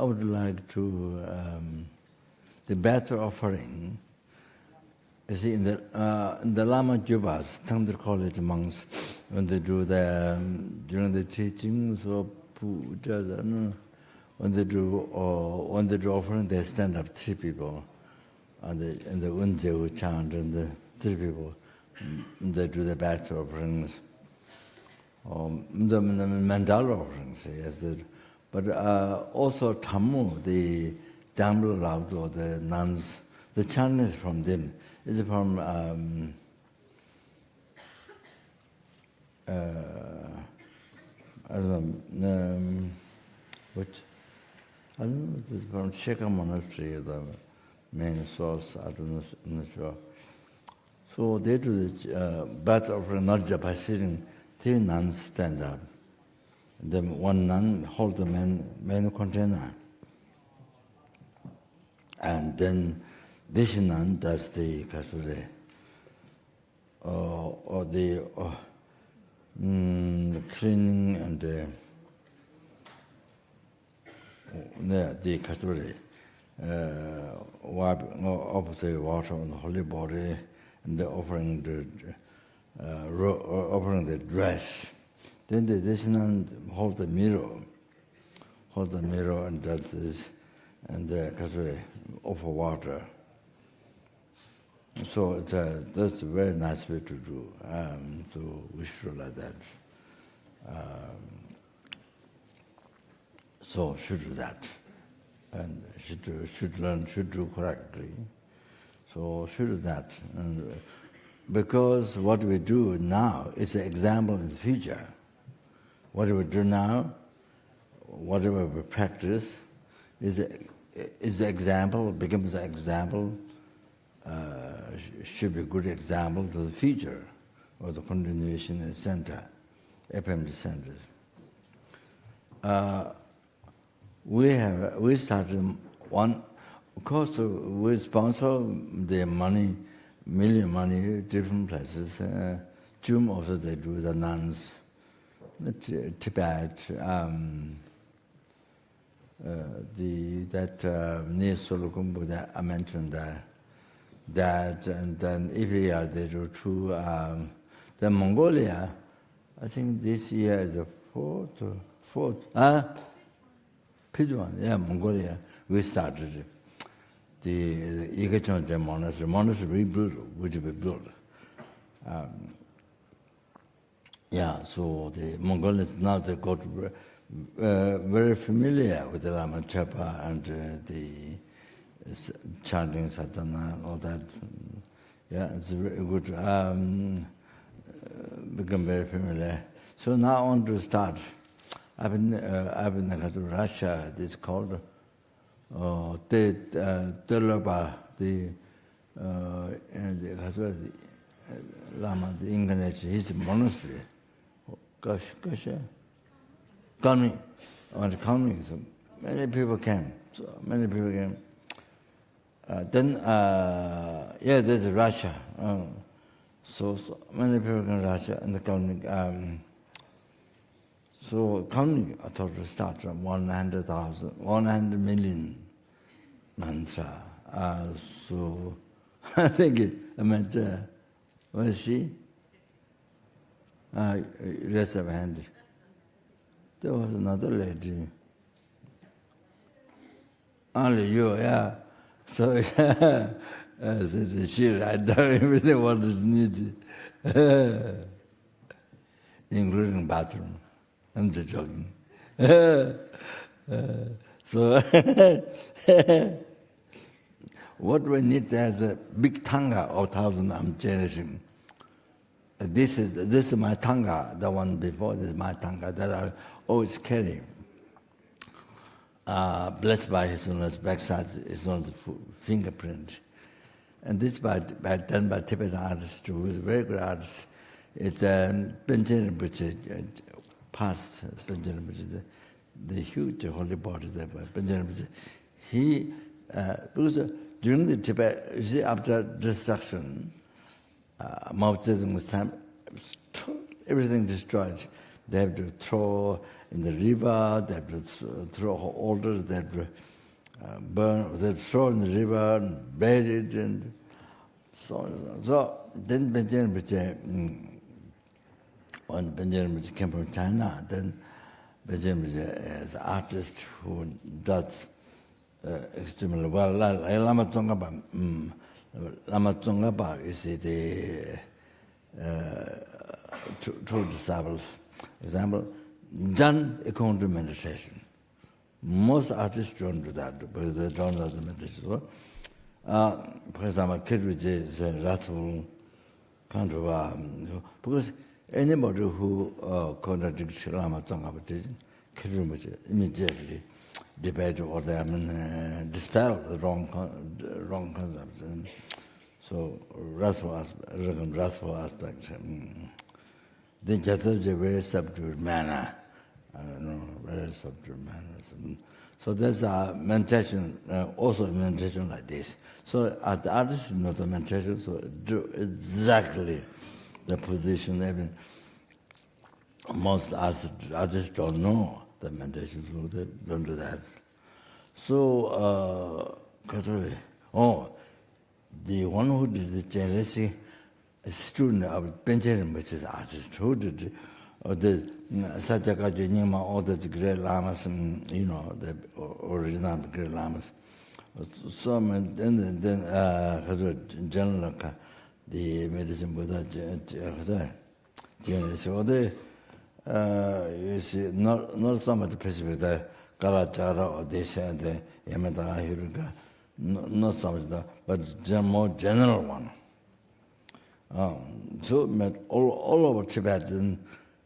I would like to, the better offering, you see, in the Lama Jubas, Tangdar College monks, when they do during the teachings or puja, when they do offering, they stand up 3 people, and the Unjeu chant, and the 3 people, they do the better offerings. The mandala offerings, yes. But also Tammu, the Dambu Laudo, the nuns, the chant is from them. It's from I don't know, which I don't know. It's from Sheka Monastery, the main source. I don't know, I'm not sure. So they do the birth offering not just by sitting. 3 nuns stand up. Then 1 nun hold the main container. And then this nun does the kasure, or the cleaning and the kasure, wiping up the water on the holy body, and the offering the dress. Then this nun hold the mirror and does this, and the offer water. So that's a very nice way to do. So we should like that. So should do that, and should learn, should do correctly. So should do that, and because what we do now is an example in the future. What we do now, whatever we practice, is an example, becomes an example, should be a good example to the future, or the continuation center, FPMT centers. We started one, of course, we sponsor the money, million money, different places. June also they do the nuns, Tibet, near Solukumbu that I mentioned that, and then every year they do 2. The Mongolia, I think this year is the fourth. 5th one, yeah, Mongolia. We started the Igachonja monastery rebuilt, which we built. So the Mongolians now they got very familiar with the Lama Chapa and the chanting sadhana and all that. Yeah, it's very good. Become very familiar. So now I want to start. I've been to Russia. It's called Telaba, the Lama, the English, his monastery. Coming, so many people came. Then, there's Russia. So many people in Russia and the coming. So coming, I thought to start from 100 million mantra. So I think I meant, was she? Raise of hand. There was another lady. Only you, yeah. So she write down everything what is needed, including bathroom. I'm just joking. So what we need is a big tanga of 1,000 I'm cherishing. This is my tanga, the one before this is my tanga that I always carry. Blessed by his own backside, his own fingerprint. And this done by Tibetan artist who is a very good artist. It's Benjamin Rinpoche, past Benjamin Rinpoche, the huge holy body there by Benjamin Rinpoche. He, because during the Tibet, you see, after destruction, Mao Zedong's time, everything destroyed. They have to throw in the river, they have to throw altars, they have to burn, they have to throw in the river and bury it, and so on. So then when Benjamin came from China, then Benjamin is an artist who does extremely well. Lama Tsongkhapa, is the true disciples. Example, done according to meditation. Most artists don't do that because they don't know the meditation. For example, Chenrezig is wrathful, because anybody who contradicts Lama Tsongkhapa teaching, Chenrezig immediately debate or they dispel the wrong concepts. And so wrathful aspect. They just have a very subdued manner. Very subdued manner. So there's a meditation, also a meditation like this. So the artist is not a meditation, so do exactly the position. Even most artists don't know the meditation, so they don't do that. So, the one who did the Chenrezig, a student of Benjamin, which is artist, who did the Satyakaja Nyung, all the great lamas, the original great lamas. So then general the medicine Buddha Chenrezig, you see, not so much specific, the Kalachara or Desha, the Yamata Hiruka, not so much, but the more general one. So all over Tibet, then,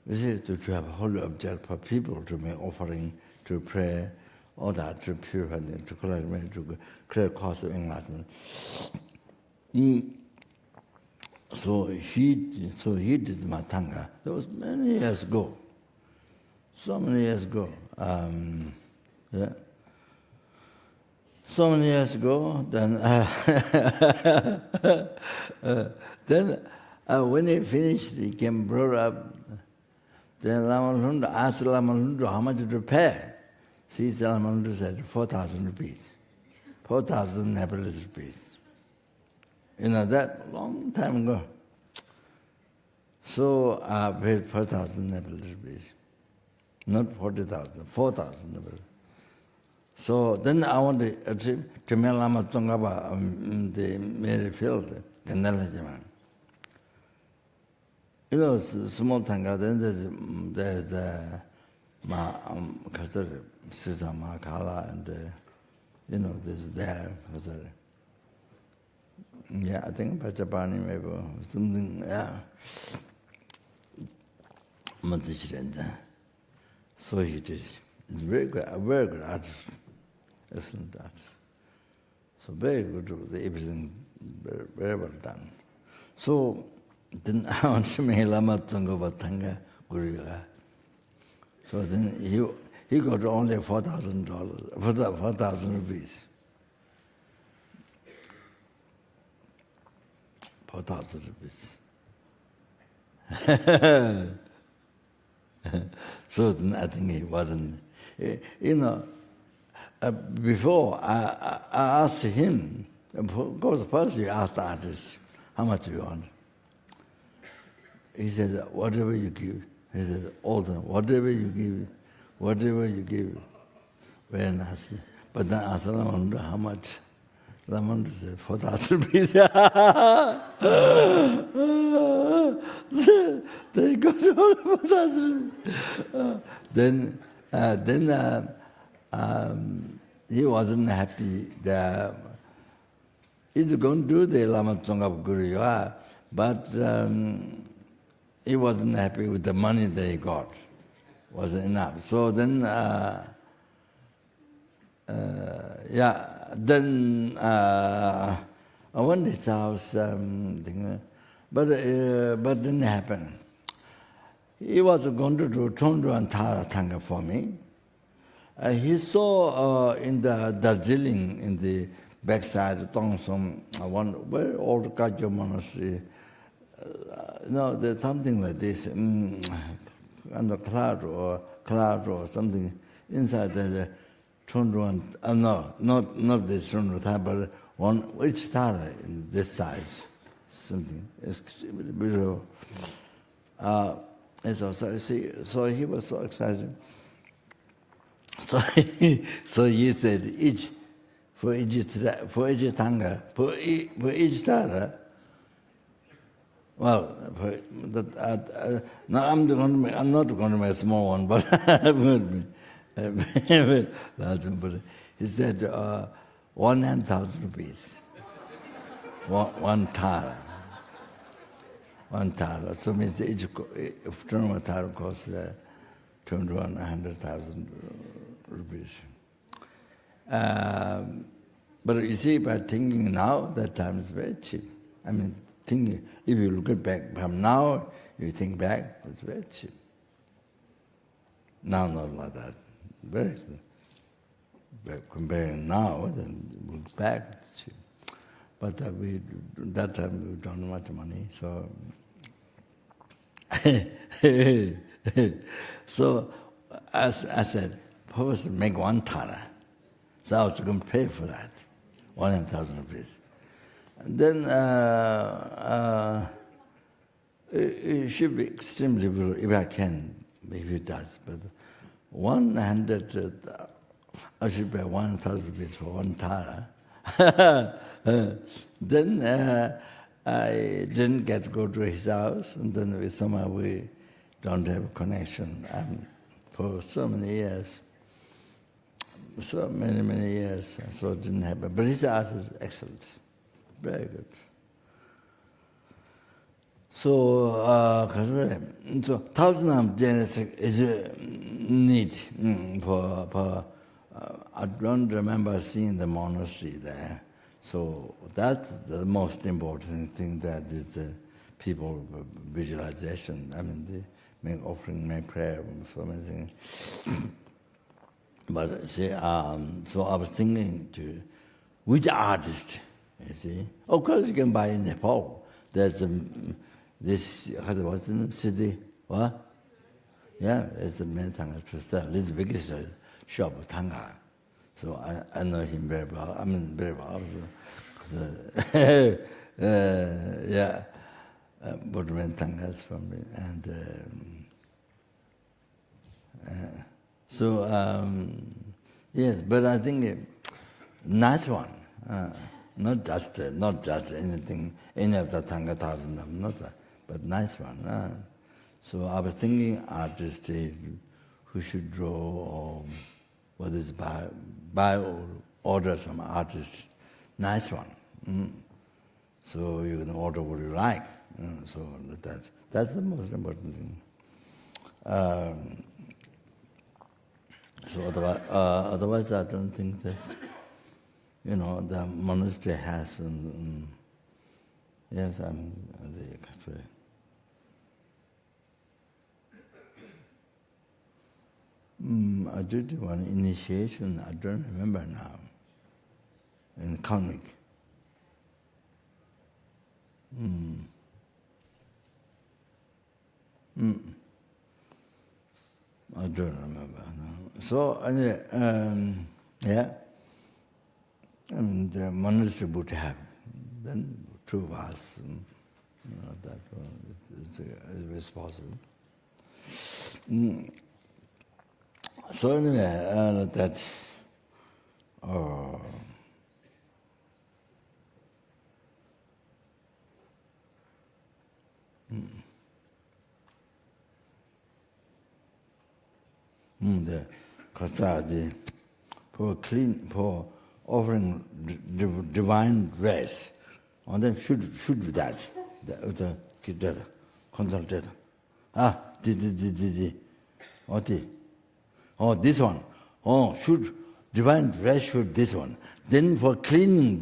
you see, to have a holy object for people to make offering, to pray, all that, to purify, to collect, to create cause of enlightenment. So he did Matanga. That was many years ago. So many years ago. So many years ago, then when he finished, he came brought up. Then Lama Lundu asked Lama Lundu how much to pay. She said, Lama Lundu said 4,000 rupees. 4,000 Nepalese rupees. That long time ago. So I paid 4,000 Nepalese rupees. Not 40,000, 4,000 Nepalese. So then I want to achieve Khmer Lama Tsongkhapa, the Mary Field, Gandala Jaman. Small Tanga, then there's Sisa Makala, and there's there. Yeah, I think Pachapani maybe, something, yeah. So he did. It's very good artist, excellent artist. So very good, everything very, very well done. So then I want to make Lama Tsongkhapa Tanga Guru. So then he got only $4,000, 4,000 rupees. 4,000 rupees. So then I think he wasn't, before I asked him, of course, first you asked the artist, how much do you want? He said, whatever you give. He said, all the whatever you give, whatever you give. Very nice. But then I asked Lamandu, how much? Lamandu said, 4,000 rupees. They got all 4,000 rupees. Then he wasn't happy. He's going to do the Lama Tsongkhapa Guru, but he wasn't happy with the money that he got. Wasn't enough. So then, then I went to his house, but didn't happen. He was going to do Chondro and Tara Tanga for me. He saw in the Darjeeling, in the backside, Tongsom, one very old Kagyo monastery. There's something like this. on the cloud or something. Inside there's a Chondruan, no, not this Chondruan, but one each tara in this size, something. It's beautiful. And so he was so excited. So he said, for each tanga, for each tara. Well, now I'm not going to make a small one, but he said 1,000 rupees, one tara. One tara. So means each tara costs 100,000 rupees. But you see, by thinking now, that time is very cheap. I mean, thinking, if you look back from now, you think back, it's very cheap. Now, not like that. Very expensive. But comparing now, then look back, it's cheap. But that time we don't have much money, so. So, as I said, first make one tara. So I was going to pay for that, 1,000 rupees. And then it should be extremely liberal if I can, if it does. But 100, I should pay 1,000 rupees for one tara. Then I didn't get to go to his house, and then somehow we don't have a connection. For so many years, so many years, so it didn't happen. But his art is excellent, very good. So, 1,000 of Chenrezig is neat for I don't remember seeing the monastery there. So that's the most important thing, that is people visualization. I mean, they make offering, make prayer, so many things. But see, so I was thinking which artist, you see? Of course you can buy in Nepal. There's this, what's the name, city, what? Yeah, it's the main Tanga to sell. It's the biggest shop of Tanga. So I know him very well. I mean, very well. Yeah, Bodhichitta Tangas from me. And so, yes, but I think nice one. Not just anything, any of the Tanga 1,000, not that, but nice one. So I was thinking artist who should draw, or what is buy or order some artist, nice one. So you can order what you like. So that's the most important thing. So otherwise I don't think that's, the monastery has, yes, I'm the country. I did one initiation, I don't remember now, in Kalmyk. I don't remember now. So anyway, yeah, and the monastery would have then two vase, that is possible. So anyway, that. The kata, for offering divine dress, and then should do that. The consulted. Oh, this one. Oh, should divine dress should this one. Then for cleaning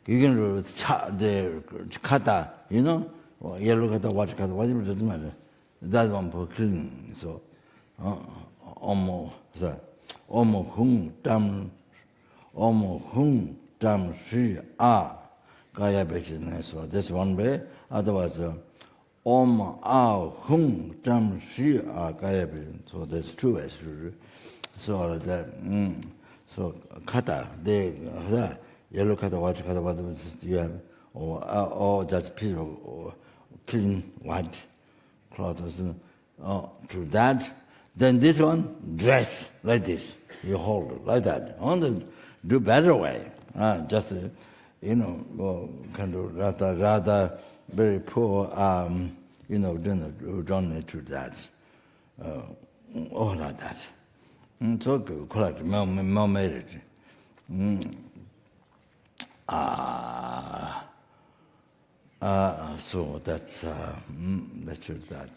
you can do the kata, yellow kata, white kata, whatever, doesn't matter. That one for cleaning. So, omo hung tam shi a kaya bechis. So that's one way. Otherwise, Om A Hung Jam Shi A Gayabin. So there's two ways. So so kata, the yellow kata, white kata, what you have, or just piece of clean white cloth. To that, then this one, dress like this. You hold it like that. Do better way. Just, kind of rather very poor, don't need to that. All like that. So correct, more marriage. So that's that.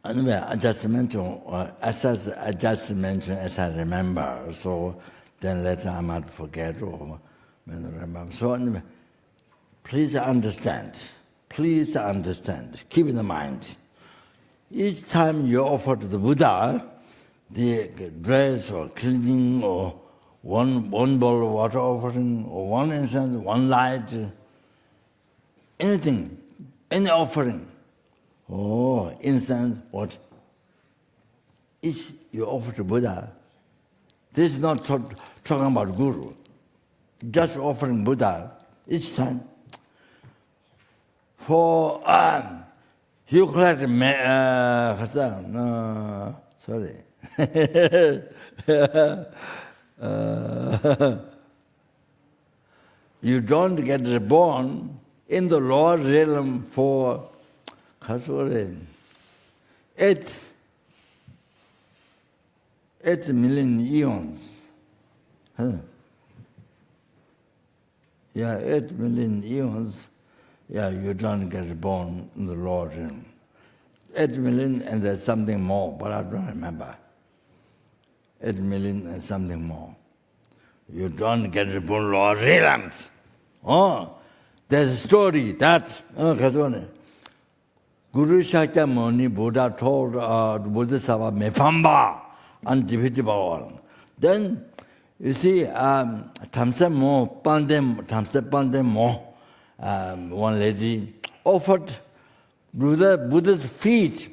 Anyway, I just mentioned, as I remember, so then later I might forget or remember. So anyway, please understand, keep in mind, each time you offer to the Buddha, the dress or cleaning or one bowl of water offering or one incense, one light, anything, any offering, incense, what? Each you offer to Buddha. This is not talking about Guru. Just offering Buddha each time. For you collect, sorry. You don't get reborn in the lower realm for 8 million eons. Yeah, 8 million eons. Yeah, you don't get born in the lower realm. 8 million and there's something more, but I don't remember. 8 million and something more. You don't get reborn in lower realms. There's a story that Guru Shakyamuni Buddha told Bodhisattva Mepamba undefeatable. Then you see, Tamsa Pandem, one lady offered Buddha's feet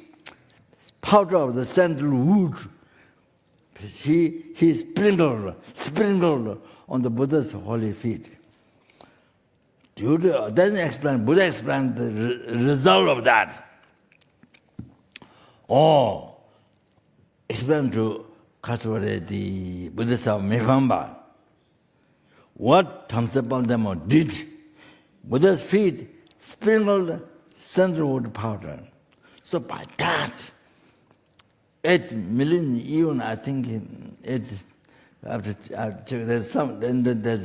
powder of the sandalwood. He sprinkled on the Buddha's holy feet. Then Buddha explained the result of that. Explain to Katware, the Bodhisattva Mepamba, what Tamsa Pandema did. Buddha's feet sprinkled sandalwood powder. So by that, 8 million eon, I think, there's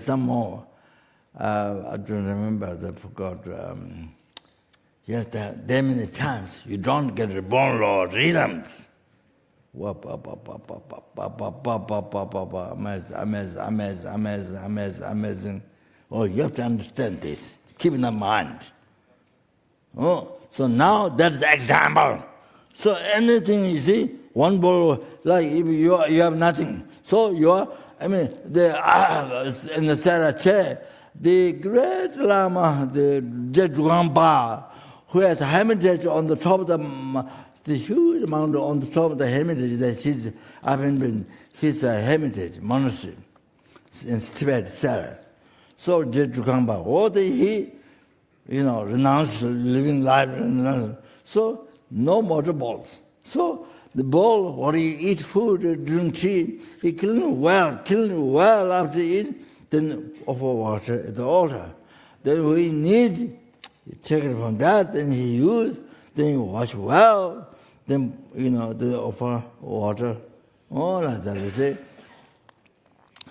some more. I don't remember, I forgot. Yes, there many times you don't get reborn or realms. Amazing. You have to understand this. Keep in mind. So now that's the example. So anything you see, one bowl, like if you have nothing. So you are, in the Sarah chair, the great Lama, the Jedwamba, who has a hermitage on the top of the huge mountain on the top of the hermitage that his hermitage, monastery in Tibet, Sarah. So Jetukamba, he, renounced living life. So no more balls. So the bowl, what he eat food, drink tea, he clean well after eat, then offer water at the altar. Then we need, you take it from that, then he use, then you wash well, then, they offer water, all like that, you see.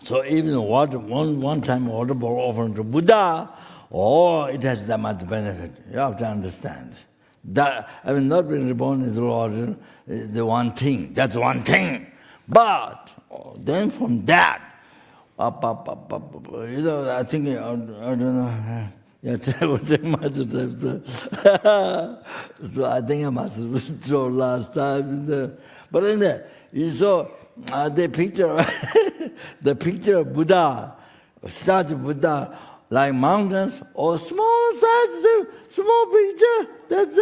So even water, one time water bowl offered to Buddha, it has that much benefit. You have to understand. That, not being reborn is the one thing. That's one thing. But then from that, I think, I don't know. Yeah, so I think I must withdraw last time. But then you saw the picture of Buddha, statue of Buddha, like mountains or small size, small picture. That's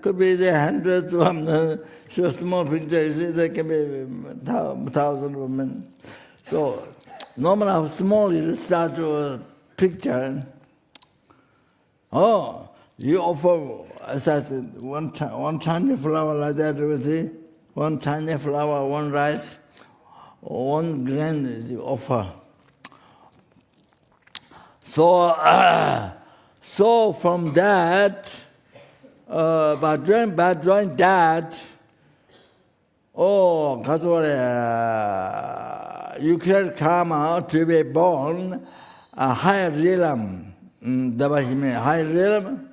could be the hundreds of them. So small picture, you see, there can be 1,000 women. So normally how small is the statue picture. You offer, as I said, one tiny flower like that, you see, one tiny flower, one rice, 1 grain you offer. So from that, by doing that, you create karma to be born a higher realm. Higher realm.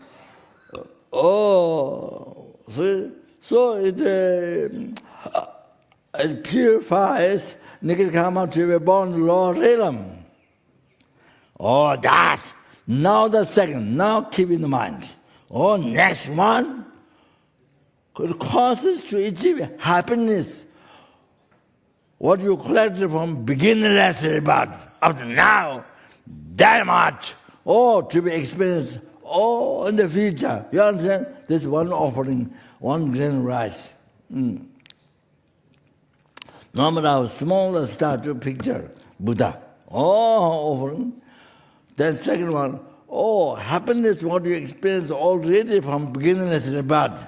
So it purifies negative karma to be born lower realm. That. Now the second. Now keep in mind. Next one. It causes to achieve happiness. What you collected from beginnerless rebirth up to now, that much. To be experienced. In the future. You understand? This one offering, 1 grain rice. No matter how small the statue picture, Buddha. Offering. Then second one, happiness what you experience already from beginningless rebirth.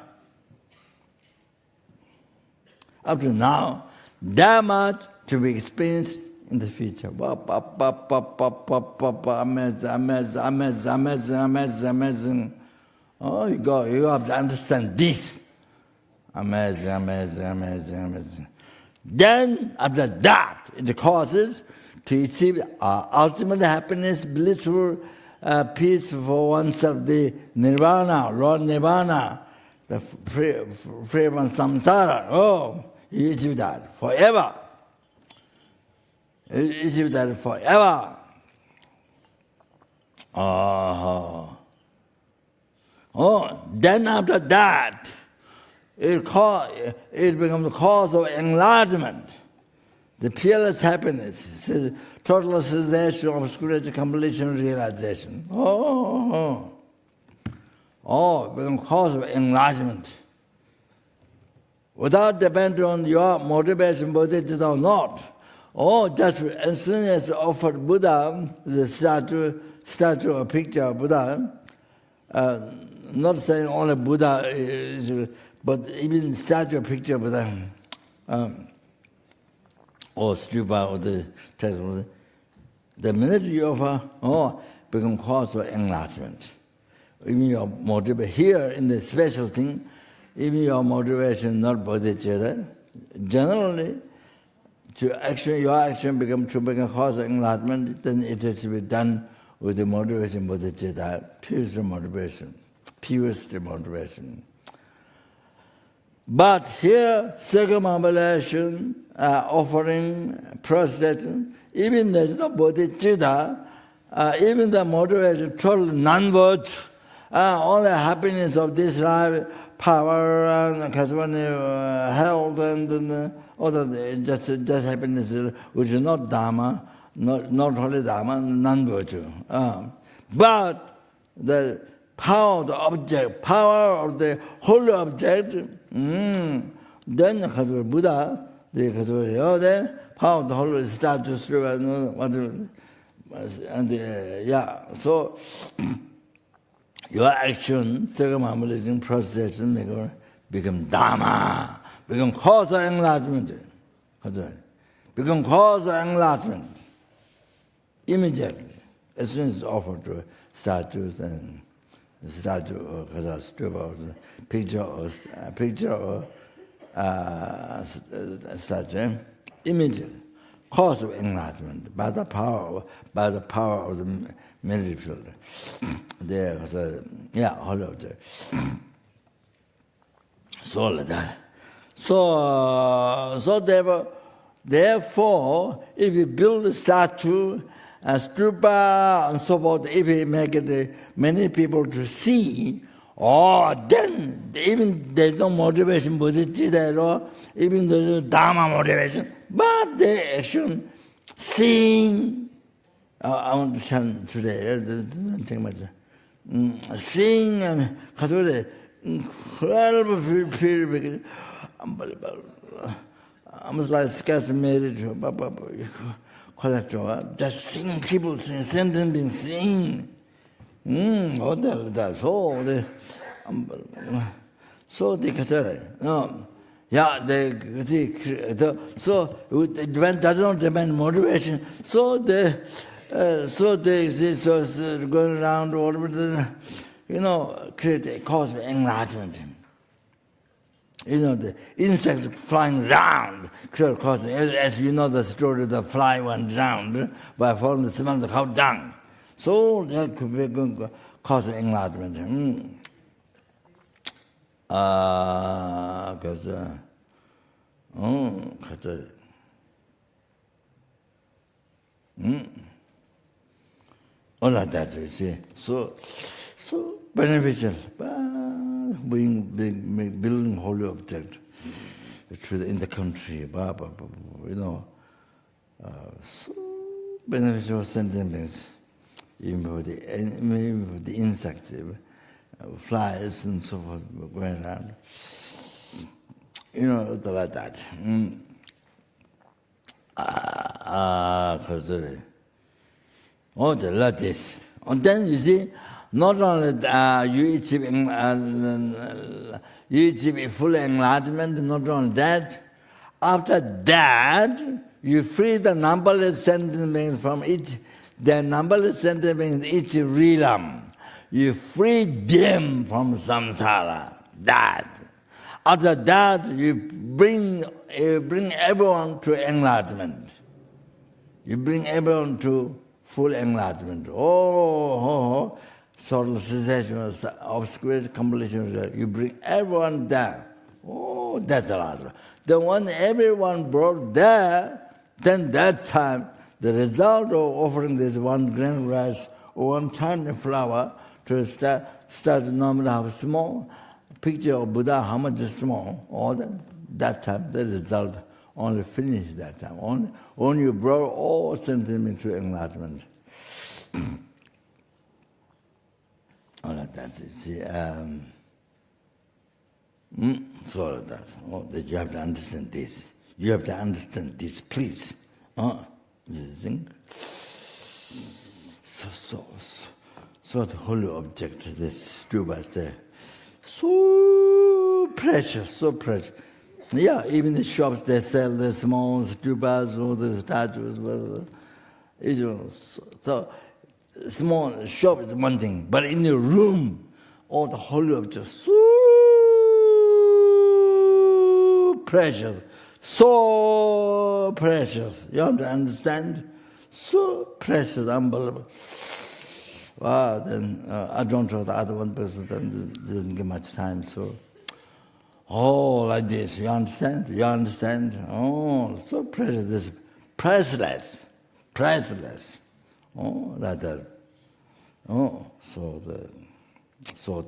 Up to now, that much to be experienced in the future. Amazing. You have to understand this. Amazing. Then, after that, it causes to achieve ultimate happiness, blissful peace for oneself, the nirvana, Lord Nirvana, the free from samsara. You achieve that forever. You achieve that forever. Then after that, it becomes the cause of enlightenment. The peerless happiness, it says, total cessation, obscurity, completion, realization. It becomes cause of enlightenment. Without depending on your motivation, bodhichitta or not. Just as soon as offered Buddha, the statue or picture of Buddha, not saying only Buddha, but even statue or picture of Buddha, or stupa, or the text, the minute you offer, become cause for enlightenment. Even your motivation, here in the special thing, even your motivation not bodhicitta, generally, your action become cause of enlightenment, then it has to be done with the motivation bodhicitta, purest motivation. But here, circumambulation, offering, prostration, even there's no bodhicitta, even the motivation, total non-words, only happiness of this life, power, and health, and other just happiness, which is not dharma, not holy dharma, non-virtue. But the power of the object, power of the holy object, then Buddha, the power of the holy statue, And so your action, circumambulating process, become Dharma, become cause of enlightenment. Become cause of enlightenment. Immediately, as soon as it's offered to statues and statue or stupa or picture or statue, immediately, cause of enlightenment by the power of the military field. There, all of that. So like that. So therefore, if you build a statue, a stupa, and so forth, if you make it many people to see, then even there's no motivation, bodhichitta at all, even there's no dharma motivation, but the action, seeing, I want to chant today, don't take much. Seeing and incredible purification, unbelievable. Almost like sketch marriage, just seeing people, sentient beings sing. So they consider. So when does not demand motivation, so they going around whatever, create a cause of enlightenment. The insects flying round, create cause. As you know the story, the fly went round by following the smell of the cow dung. So that could be cause of enlightenment. All of that, you see. So beneficial. Building holy object in the country, so beneficial sentiments, even for the insects, flies and so forth going around. Like that. Like this. And then you see, not only you achieve full enlightenment, not only that, after that, you free the numberless sentient beings from each realm. You free them from samsara. That. After that, you bring everyone to enlightenment. You bring everyone to full enlightenment. Sort of cessation, obscurations, completion, you bring everyone there. That's the last one. Then when everyone brought there, then that time, the result of offering this one grain of rice or one tiny flower to start normally have a small picture of Buddha, how much is small, that time, the result only finished that time. Only you brought all sentiments to enlightenment. All of that, you see. So all of that. That you have to understand this. You have to understand this, please. This thing. So the holy object, this stupa there. So precious, so precious. Yeah, even the shops, they sell the small stupas or the statues. So small shop is one thing, but in your room, all the holy objects, so precious, so precious. You have to understand? So precious, unbelievable. Wow, then I don't know the other one person didn't get much time, so. Like this, you understand? You understand? So precious, this priceless. Like that. So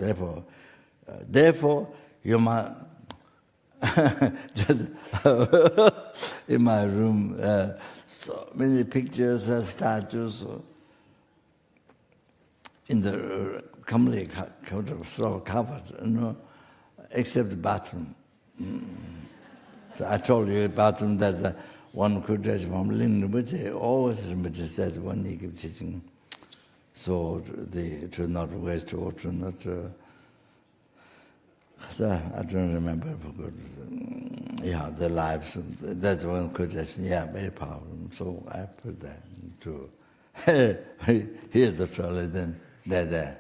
therefore, you might just in my room, so many pictures and statues in the company covered, except the bathroom. So I told you, bathroom, there's one quotation from Rinpoche, always Rinpoche says when he gives teaching, so it should not waste or should not. I don't remember. Yeah, the lives. That's one quotation. Yeah, very powerful. So I put that to. Here's the trolley. Then there.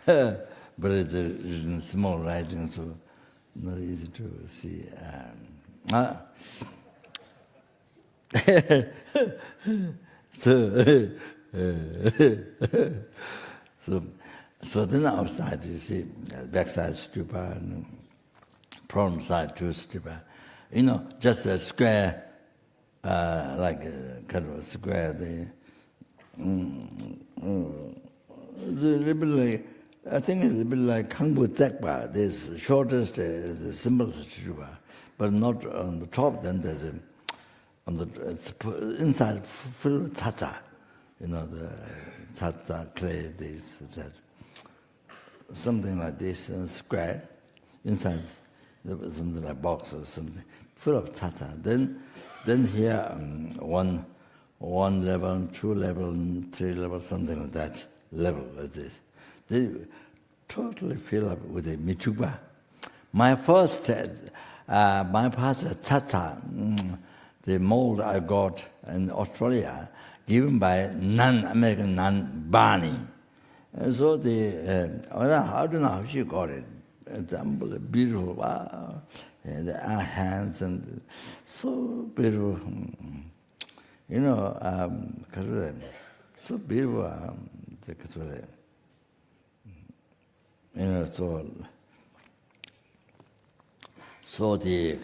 But it's in small writing, so not easy to see. So then outside, you see, backside stupa and front side two stupa. Just a square, like a kind of a square there. It's a little bit like, I think it's a little bit like Kangbu Zekpa. There's the shortest, the simplest stupa, but not on the top. Then there's it's inside filled with tata. The tata clay, this, that. Something like this, square. Inside there was something like box or something, full of tata. Then here, one level, two level, three level, something like that, level like this. They totally fill up with the michuba. My first tata, the mold I got in Australia, given by non-American, non-Barney. And so I don't know how she got it. It's unbelievable, beautiful. Wow. And our hands and so beautiful. So beautiful. So the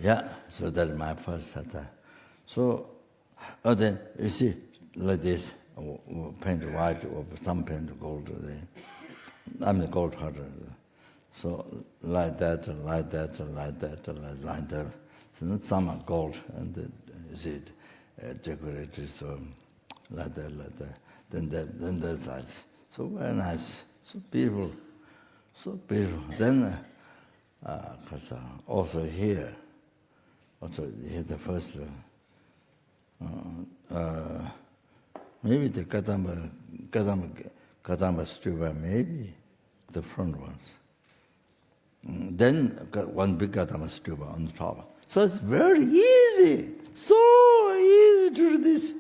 yeah. So that's my first tata. So then you see like this. Paint white or some paint gold. I'm the gold powder. So like that. So some are gold and you see it decorated. So like that. Then that side. So very nice. So beautiful. Then also here the first. Maybe the Kadamba stupa, maybe the front ones. Then one big Kadamba stupa on the top. So it's very easy, so easy to do this.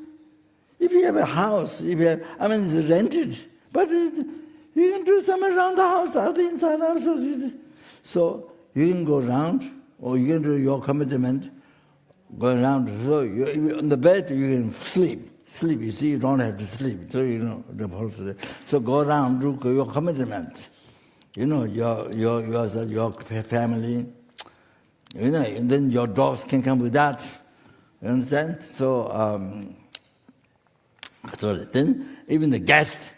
If you have a house, it's rented, but you can do something around the house, out inside, outside. So you can go around, or you can do your commitment, go around. So on the bed, you can sleep. You see, you don't have to sleep. So so go around, do your commitment. Your family. And then your dogs can come with that. You understand? So then even the guest,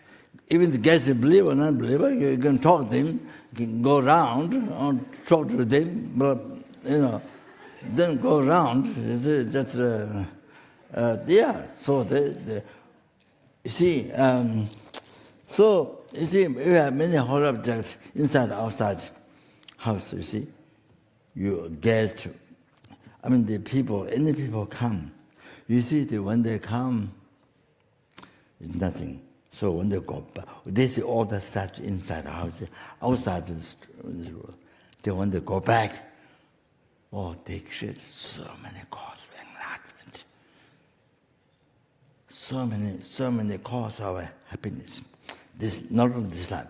believer or non-believer, you can talk to them. You can go around and talk to them. But then go around. Just. So you see, we have many whole objects inside, outside house. You see, you guest. The people, any people come. You see, when they come, it's nothing. So when they go back, they see all the stuff inside the house, outside this world. Then when they go back, they create so many causes of enlightenment. So many causes of happiness. This not only this life.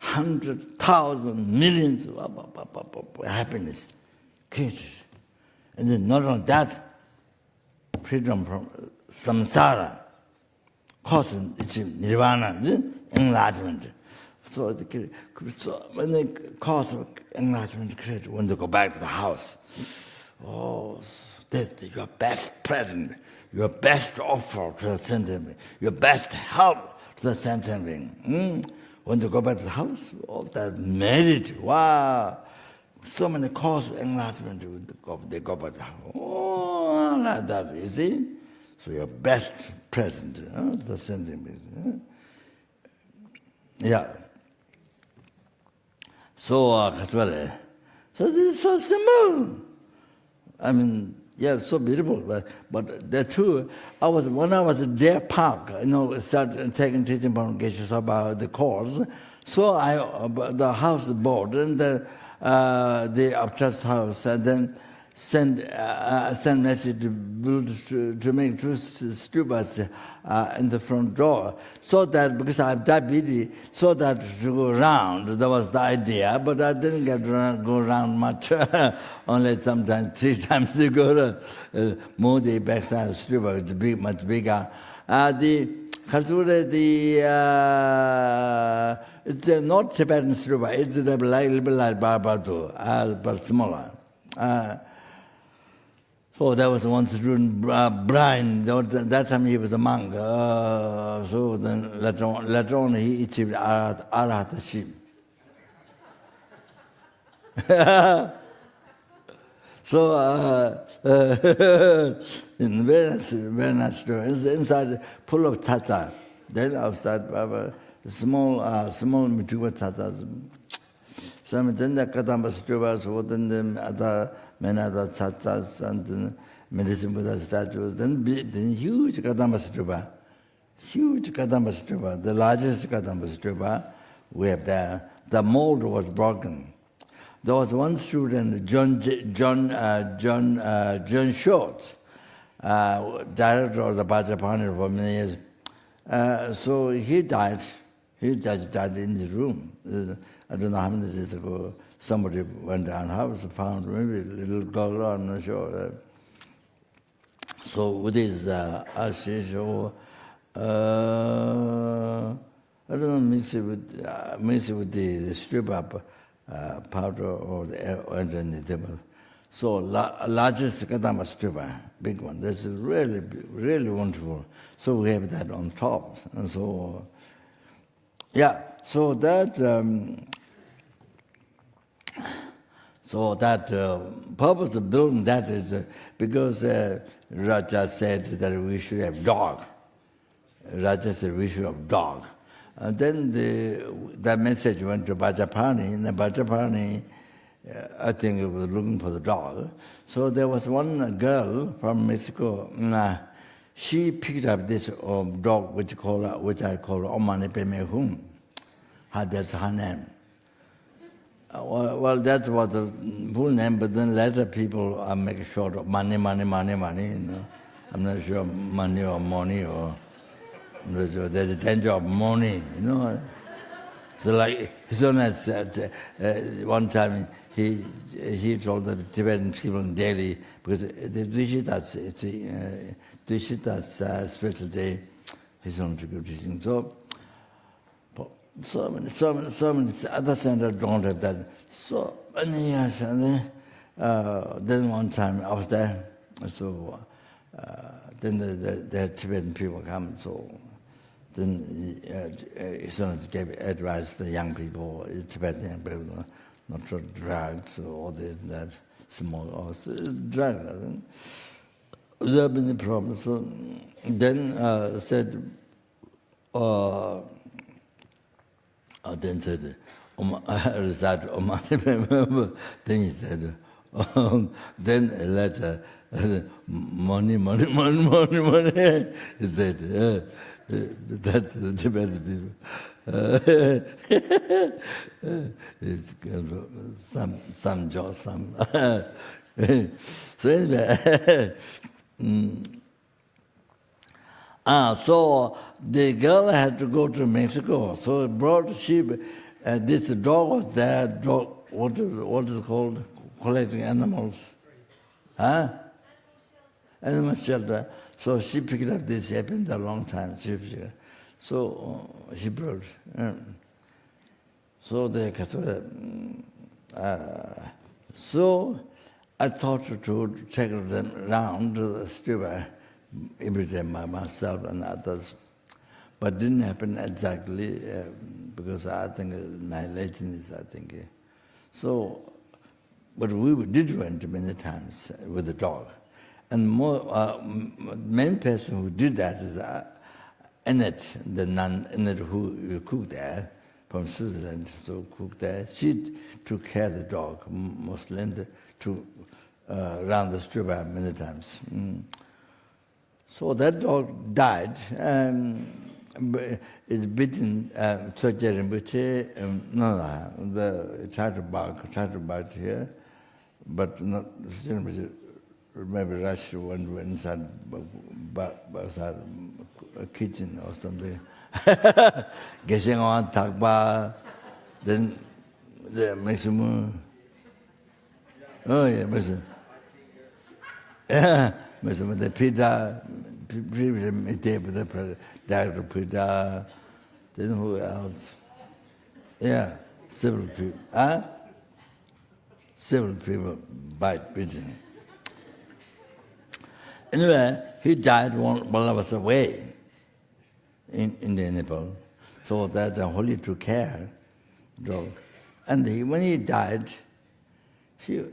100,000 millions of happiness created. And then not only that, freedom from samsara, causing nirvana, enlightenment. So when the cause of enlightenment created, when they go back to the house, that's your best present, your best offer to the sentient being, your best help to the sentient being. When they go back to the house, all that merit, wow, so many causes of enlightenment, they go back to the house. Like that, you see? So your best present, the sentient being. Yeah. So this is so simple. I mean, yeah, so beautiful. But the truth, when I was at Deer Park, started taking teaching from Geshe about the course. So the house board and the uptrust house, and then send message to build to make two stupas in the front door, so that because I have diabetes, so that to go round. That was the idea, but I didn't get to go around much. Only sometimes 3 times to go to move the backside stupa. It's much bigger. The Khatsure, it's not Tibetan stupa. It's a little like Barbadu, but smaller. So there was one student, Brian. That time he was a monk. So then later on he achieved Arahataship. So very nice student. Inside full of tata. Then outside small mature tatas. So then the Kadamba stupas, so then the other many other tatas and medicine Buddha statues. Then huge Kadamba stupa, the largest Kadamba stupa we have there. The mold was broken. There was one student, John Schultz, director of the Bajapani for many years. So he died. He died in his room. I don't know how many days ago. Somebody went down house, found maybe a little girl, I'm not sure. So with his ashes, I don't know, mix it with the strip up powder or the table. So largest Kadamba stupa, big one. This is really, really wonderful. So we have that on top. And so, yeah, so that purpose of building that is because Raja said that we should have dog. Raja said we should have dog. And then that message went to Bajapani, and the Bajapani, I think, was looking for the dog. So there was one girl from Mexico. She picked up this dog, which I call Omani Pemehum. That's her name. Well, that was the full name, but then later people make short of money. I'm not sure money or money or I'm not sure. There's a danger of money, So like his owner said, one time he told the Tibetan people in Delhi, because the Dvishita's special day, his own to give teaching. So many other centers don't have that. So many years, and then one time I was there. So then the Tibetan people come. So then he gave advice to the young people, Tibetan young people, not to drugs or all this and that, small or drugs. There have been problems. So then said. Then said, then he said, then later, money. He said, that's the Tibetan people. It's some job, some. So anyway, so the girl had to go to Mexico, so brought sheep. This dog was there. Dog, what is it called? Collecting animals, huh? Animal shelter. So she picked up this. Happened a long time. So she brought. So so I thought to take them around to the stupa every day by myself and others. But didn't happen exactly because I think my laziness, So, but we did went many times with the dog. And main person who did that is Annette, the nun Annette who cooked there from Switzerland, so cooked there. She took care of the dog, mostly to around the stupa many times. So that dog died, it's bitten, Tsoche Rinpoche, tried to bark here, but not, maybe Rush went inside a kitchen or something. Getting on, talk bar, then the maximum. Oh, yeah, maximum. Yeah, maximum, the pita, the Dr. Pita, then who else? Yeah, several people. Several people bite pigeon. Anyway, he died while I was away in the Nepal. So that the holy took care. And when he died, there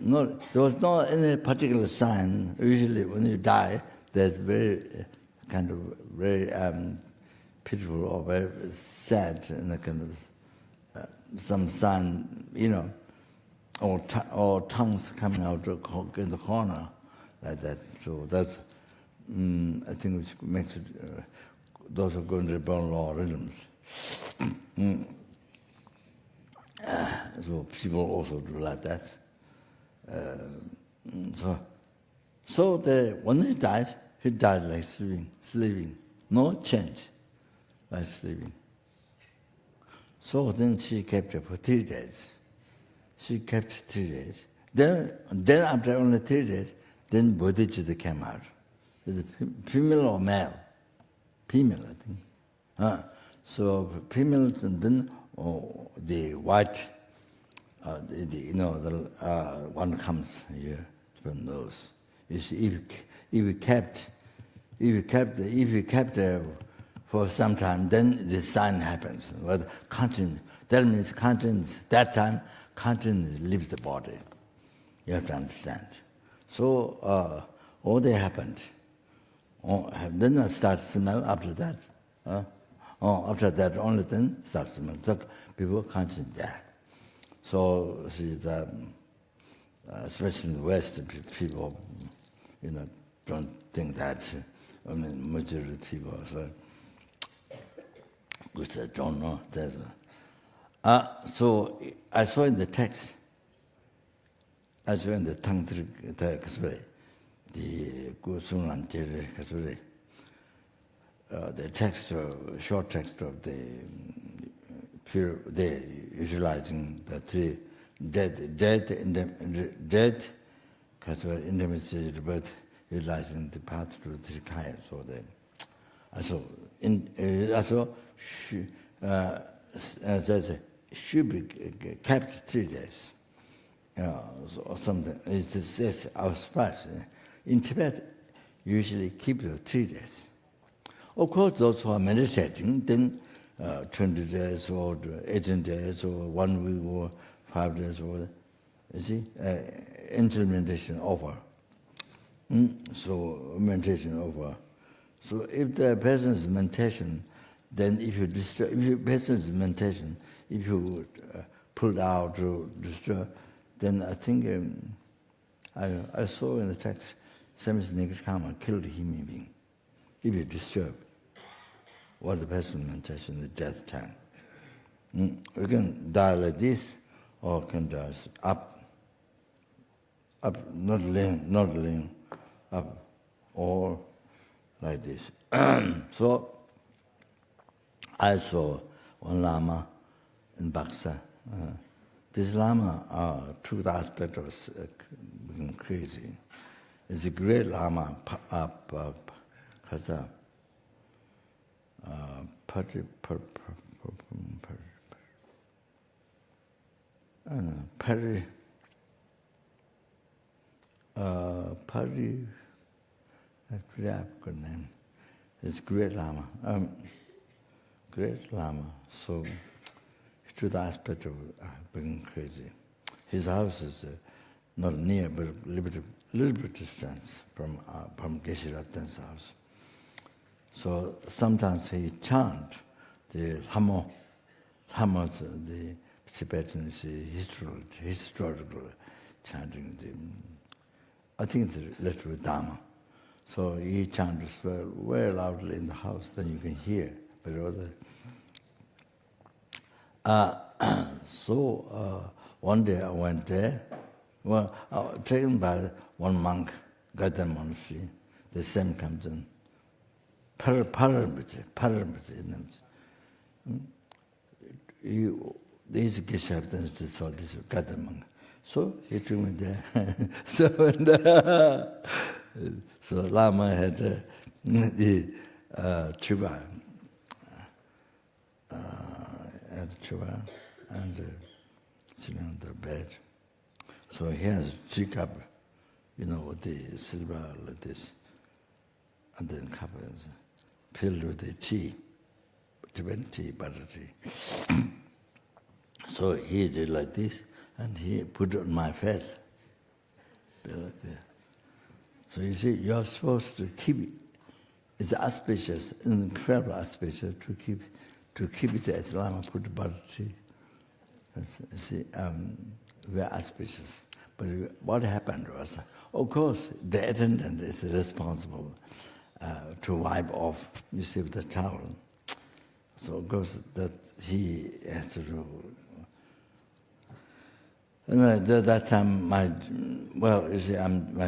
was no any particular sign. Usually when you die, there's very kind of very pitiful or very sad and a kind of some sign, or tongues coming out in the corner like that. So that's, I think, which makes it, those who go into reborn law rhythms. So people also do like that. When he died like sleeping, no change, like sleeping. So then she kept it for 3 days. She kept 3 days. Then after only 3 days, then bodhichitta came out. Is it female or male? Female, I think. So female, and then the white, one comes here from those. You see, if you kept for some time, then the sign happens. But that means conscience. That time, conscience leaves the body. You have to understand. So all that happened. Then I start to smell after that. After that, only then start to smell. So people conscience there. So see that, especially in the West, people, don't think that. I mean, majority of people, so which I don't know. So I saw in the text. I saw in the Tantric text, the Gusunlam Jere Kasuri, the text, short text of the utilizing the three death, Kasuri, intimacy, rebirth, utilizing the path to the three kaya. So should be kept 3 days. Or something. It says, I was surprised. In Tibet, usually keep it 3 days. Of course, those who are meditating, then 20 days or 18 days or 1 week or 5 days or, you see, until meditation over. So meditation over. So if the person is meditation, then if you person is meditation, if you pull out or disturb, then I think I saw in the text, Samis Nigakama killed a human being. If you disturb what the person meditation, the death time. We can die like this, or can die up, not laying, up, or like this. So I saw one Lama in Baksa. This Lama took the aspect of being crazy. It's a great Lama, I forgot the name. It's great Lama. Great Lama. So to the aspect of being crazy. His house is not near, but a little bit distance from Geshe-Rattan's house. So sometimes he chant the Hamo, the Tibetan historical chanting, I think it's literally Dharma. So he chanted very loudly in the house, then you can hear. So one day I went there, taken by one monk, Gautam monastery, the same comes in. Paramita, these Geshe, this Gautam monk. So he took me there. So Lama had the chuba, and sitting on the bed. So he has a teacup, with the silver like this, and then cup is filled with the tea, Tibetan tea, butter tea. So he did like this, and he put it on my face. Like this. So you see, you're supposed to keep it. It's auspicious, incredible auspicious to keep it as Lama put the butter tea. You see, very auspicious. But what happened was, of course, the attendant is responsible to wipe off, you see, with the towel. So of course that he has to do. Anyway, that time my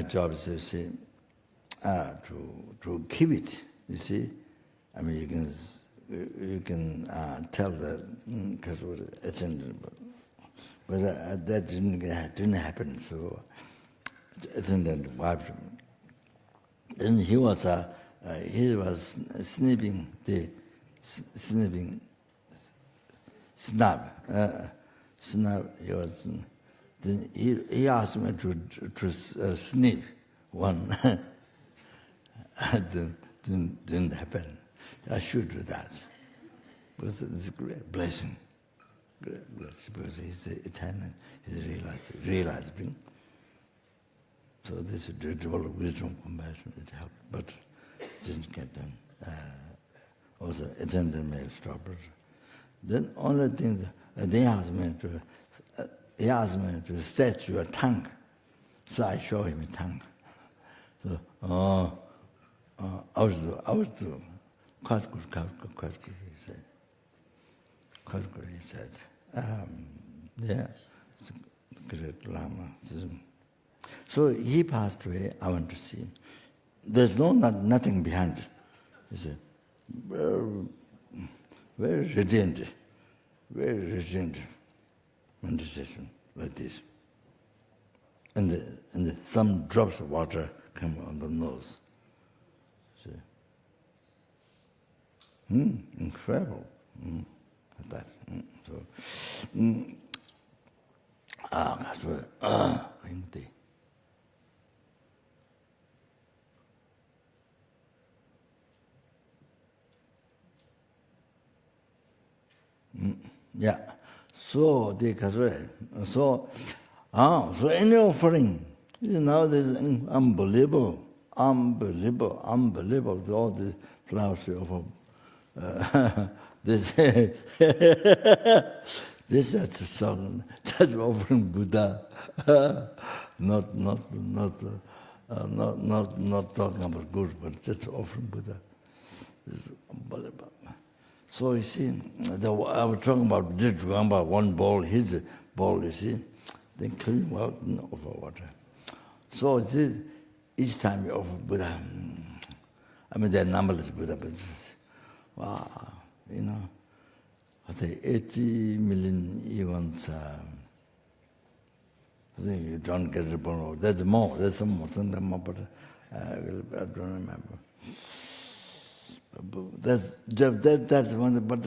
job is, you see, to keep it. You see, I mean you can tell that because it was attendant, but that didn't happen. So attendant wiped him. Then he was snipping snap. He was. Then he asked me to snip one. Didn't happen. I should do that. Because it's a great blessing. Great blessing. Because he's Italian, he's realizing. So this is double wisdom, compassion, it helped. But it didn't get done. Also, attendant may have stopped it. Then only thing, they asked me to stretch your tongue. So I show him a tongue. So, I was doing quite good, he said. Quite good, he said. Yeah, it's a great Lama. So he passed away, I went to see him. There's nothing behind it. He said, very radiant meditation like this. And some drops of water come on the nose. See? Incredible. Like that. That's what Rinpoche. Yeah. So so any offering, this unbelievable, all the flowers we offer. This is the song, that's offering Buddha, not talking about good, but just offering Buddha. This is unbelievable. So you see, I was talking about one bowl, his bowl, you see, then clean well over water. So each time you offer Buddha, I mean, there are numberless Buddha, but wow, I think 80 million eons. I think you don't get reborn. There's more, something more, but I don't remember. That's one, but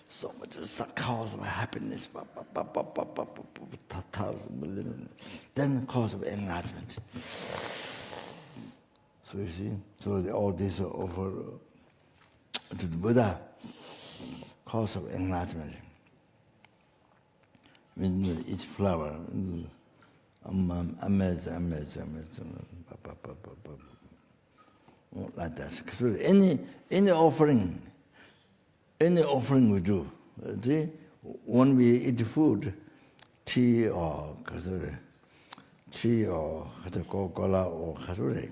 so much cause of happiness, 1,000 million, then cause of enlightenment. So you see, so all this over to the Buddha, cause of enlightenment. With each flower, amazing. Like that. So any offering we do, see, when we eat food, tea or kasuri, tea or Coca-Cola or Khature,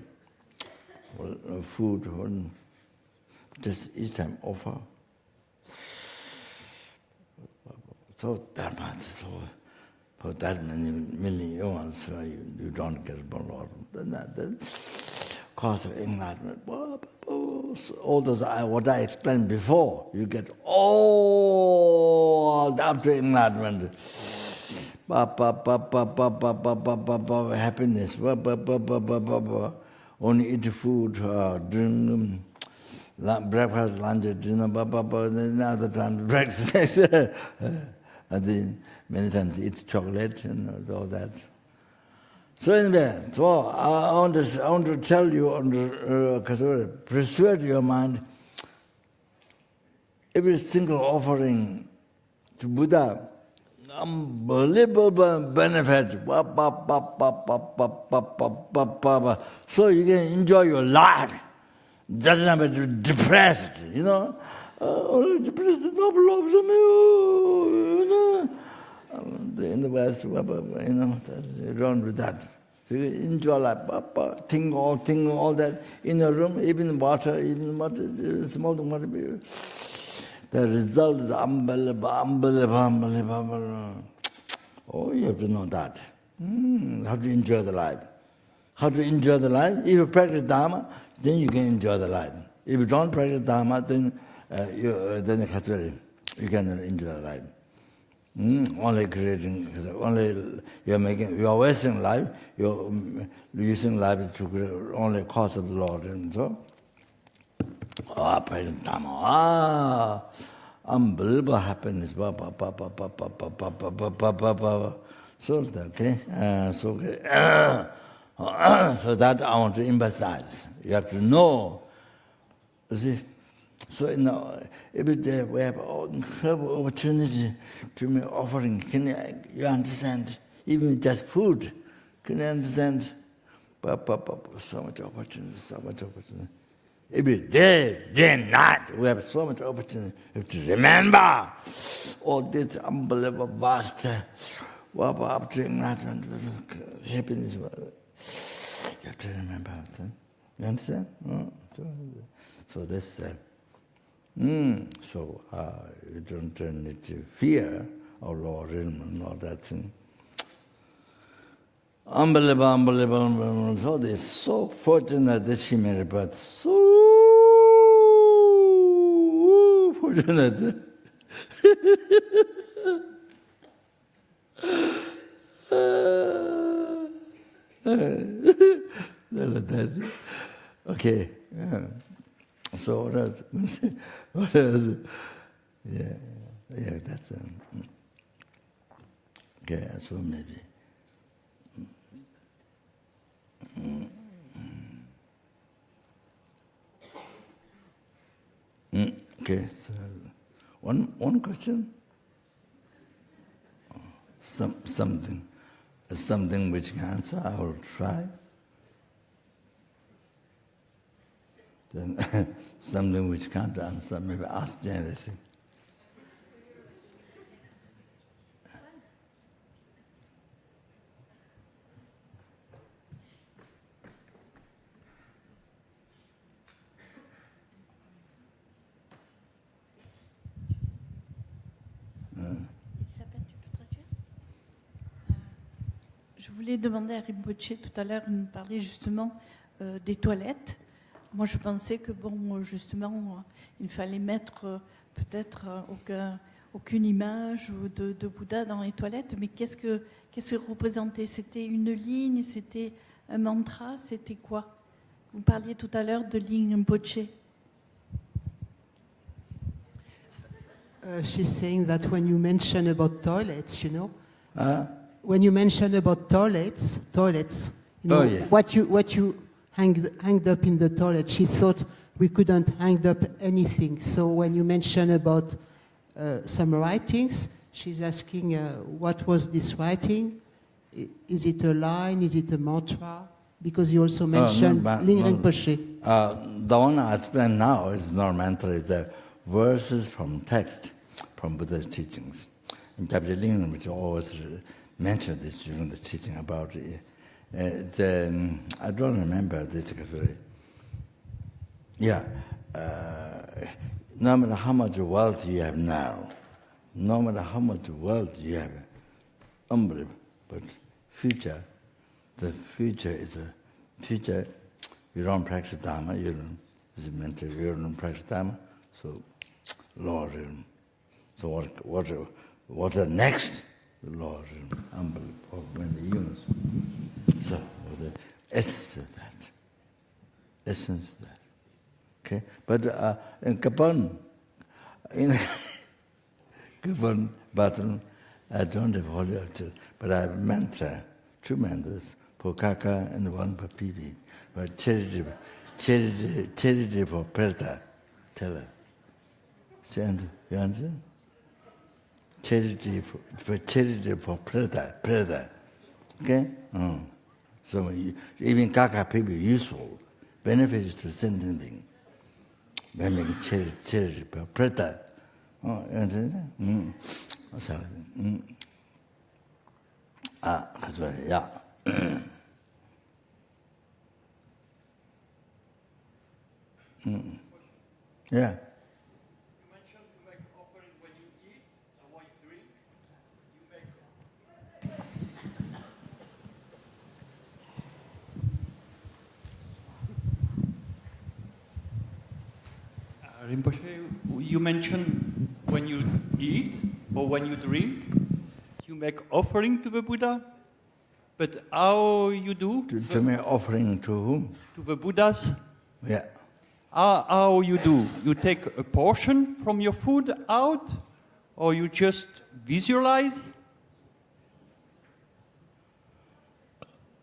food, or just each time offer. So that much, so for that many million eons, you don't get born. Then that cause of enlightenment. All those what I explained before, you get all up to enlightenment. Happiness. Only eat food, drink breakfast, lunch, dinner, then other times breakfast. And then many times eat chocolate and all that. So anyway, so I want to tell you, persuade your mind, every single offering to Buddha, unbelievable benefit. So you can enjoy your life. Doesn't have to be depressed, you know. Depressed, no problem, in the West, you don't do that. You enjoy life, think all that in your room, even water, small water. The result is unbelievable. Oh, you have to know that. How to enjoy the life. How to enjoy the life? If you practice Dharma, then you can enjoy the life. If you don't practice Dharma, then you cannot enjoy the life. Only creating, only you are wasting life. You're using life to only cause of the Lord, and so. Practice Dharma. Unbelievable happiness. So okay, so that I want to emphasize. You have to know. You see, so every day we have incredible opportunity to make offering. Can you understand? Even just food, can you understand? So much opportunity, so much opportunity. Every day and night, we have so much opportunity. You have to remember all this unbelievable vast, up to enlightenment, happiness. You have to remember. You understand? So this, so you don't need to fear our Lord and all that thing. Unbelievable. So they're so fortunate that she married, but so fortunate. Okay. So what else? What else? Yeah, that's okay. So maybe. Okay. So one question. Something which can answer. I will try. Then something which can't answer, maybe ask Chenrezig. Je voulais demander à Rinpoche, tout à l'heure, il nous parlait justement des toilettes. Moi, je pensais que, bon, justement, il fallait mettre peut-être aucune image de Bouddha dans les toilettes, mais qu'est-ce que représentait? C'était une ligne, c'était un mantra, c'était quoi? Vous parliez tout à l'heure de ligne Rinpoche. She's saying that when you mention about toilets, when you mention about toilets, what you hanged up in the toilet, she thought we couldn't hang up anything. So when you mention about some writings, she's asking what was this writing? Is it a line? Is it a mantra? Because you also mentioned Ling Rinpoche. The one I explain now is not mantra, it's the verses from text, from Buddha's teachings. In Ling Rinpoche always mentioned this during the teaching about I don't remember this. Yeah. No matter how much wealth you have now, no matter how much wealth you have, unbelievable. But future, the future is a future. You don't practice Dharma, you don't, it's mental, you don't practice Dharma, so Lord, so what's the next? Lord, unbelievable, when the eons. So the essence of that, essence of that. Okay, but in Kapan, in Kapan bathroom, I don't have holy altar, but I have mantra, 2 mantras, for coca and 1 for pipi. But charity for Preta, tell her. You understand? Charity for Preta. Okay? So even kaka people useful, benefits to sentient being. By making charity for Preta. You understand? That's right, yeah. Yeah. You mentioned to make offering when you eat or when you drink. Rinpoche, you mentioned when you eat or when you drink, you make offering to the Buddha. But how you do? To make offering to whom? To the Buddhas. Yeah. How you do? You take a portion from your food out, or you just visualize?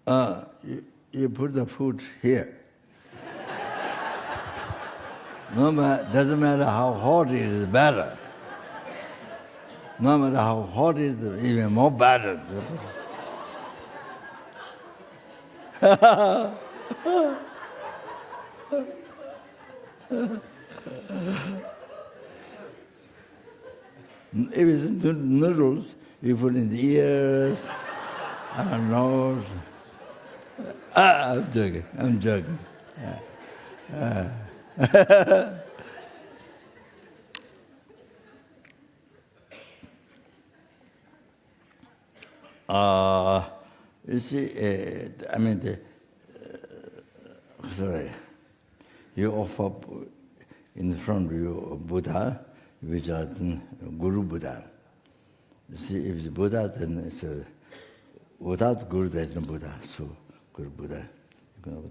You put the food here. No matter, doesn't matter how hot it is, better. No matter how hot it is, even more better. If it's noodles, you put in the ears, nose. I'm joking. You see, you offer in front of you Buddha, which are Guru Buddha. You see, if it's Buddha, then it's without Guru, there's no Buddha. So, Guru Buddha.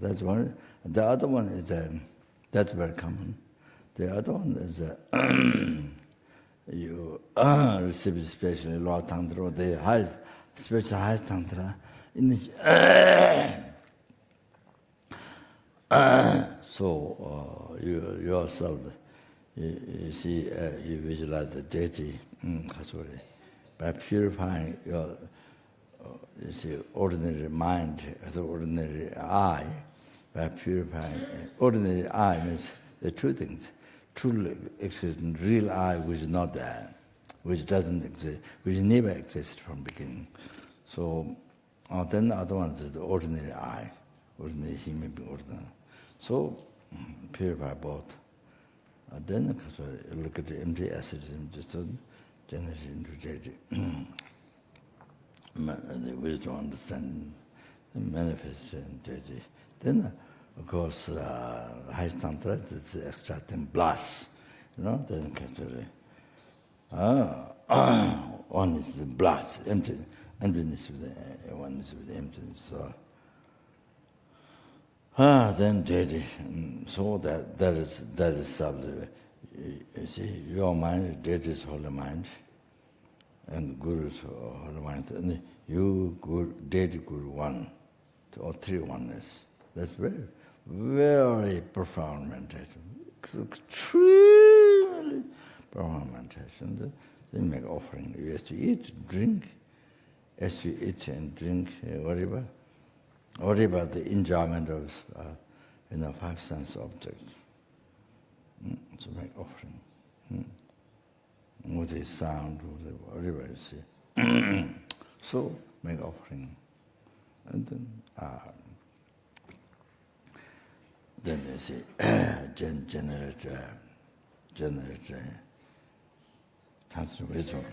That's one. The other one is, that's very common. The other one is, you receive especially low tantra, the high, especially high tantra. In this, so you yourself, you see, you visualize the deity, by purifying your, you see, ordinary mind, the ordinary eye, by purifying. Ordinary eye means the two things. Truly existent real I which is not there, which doesn't exist, which never existed from beginning. So then the other one is the ordinary I, ordinary human being, ordinary. So purify both. Then look at the empty essence and just generate into deity. The wisdom, understanding, manifest in deity. Then of course, high tantra is extracting blast, then one is the blast, emptiness with the one is with the emptiness. So, then deity. So that is subtle. You see, your mind, deity's holy mind, and Guru's holy mind, and you, Guru, deity, Guru, one, or three oneness. That's very profound meditation. Extremely profound meditation. Then make offering. You have to eat, drink. As you eat and drink, whatever the enjoyment of, 5 sense objects. So make offering. With the sound, whatever you see. So make offering. And then Then you see, generate transformation,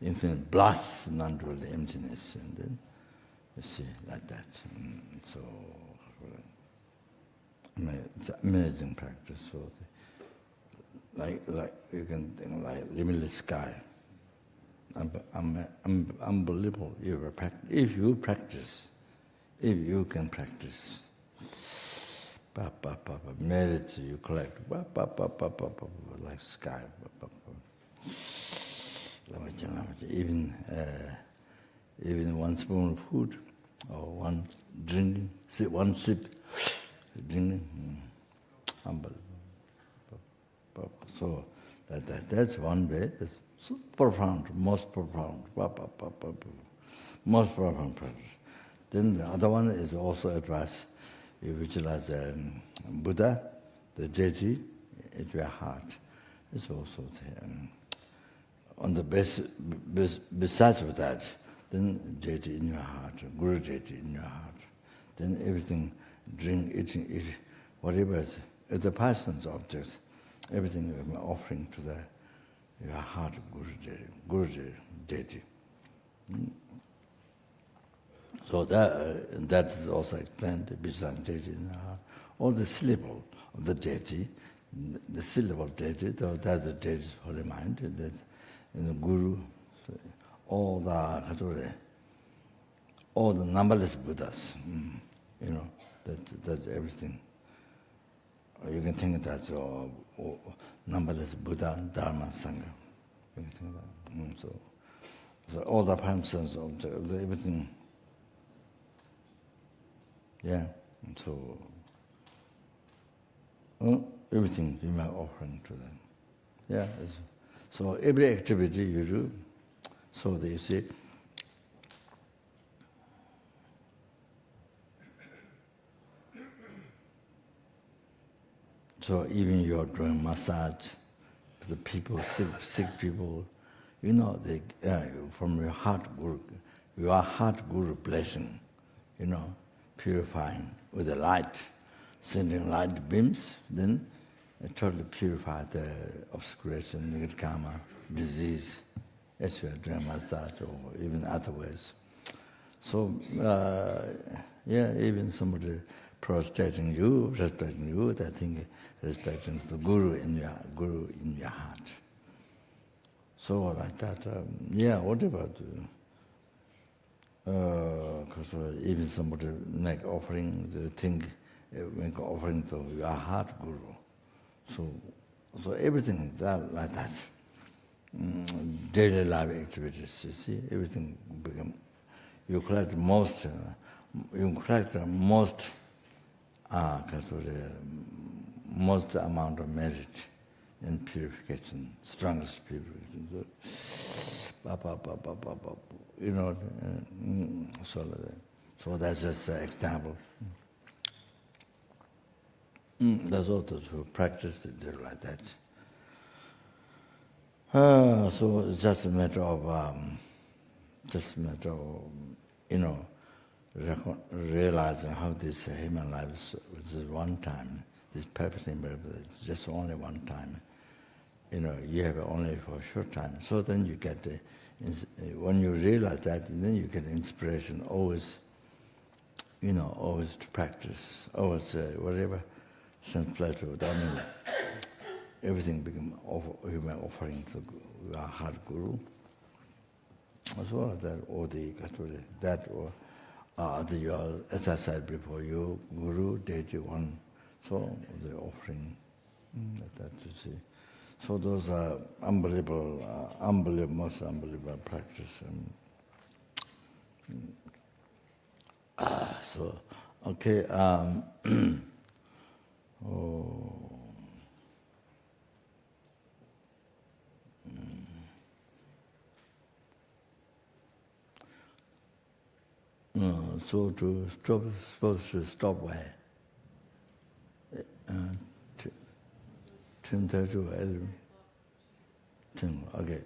infinite blasts, non-dual emptiness, and then you see like that. So it's amazing practice. So like you can think like limitless sky. Unbelievable. If you can practice, merit you collect, like sky. Even one spoon of food or one drinking, one sip, drinking, unbelievable. So that's one way. That's so profound, most profound practice. Then the other one is also advice. You visualize Buddha, the deity, at your heart. It's also on the besides of that, then deity in your heart, Guru deity in your heart. Then everything, drink, eating, whatever is the person's objects, everything you're offering to your heart, Guru deity. So that is also explained, besides deity in the heart. All the syllable of the deity, the syllable deity, that's the deity's holy mind, that in the Guru, all the numberless Buddhas, that's everything. You can think that's numberless Buddha, Dharma, Sangha. You can think that. So all the persons of everything. Yeah. So everything you are offering to them. Yeah. So every activity you do, so they say. So even you're doing massage for the people, sick people, they from your heart guru blessing, purifying with the light, sending light beams, then it totally purify the obscuration, negative karma, disease, as you are doing massage or even other ways. So even somebody prostrating you, respecting you, I think respecting the Guru in your heart. So like that, what about because even somebody make offering, make offering to your heart Guru. So everything that like that. Daily life activities, you see, everything become. You collect most amount of merit in purification, strongest purification. So that's just an example. There's others who practice it like that. So it's just a matter of realizing how this human life, which is one time, this purpose in purpose, it's just only one time. You have it only for a short time. So then you get when you realize that, then you get inspiration always, always to practice, always whatever sense pleasure. Everything become human offering to our heart Guru. As well as that, or as I said before, you Guru, deity, one. So the offering, that you see. So those are most unbelievable practice. So okay. So supposed to stop where? 10:30 to 11. 10. Okay.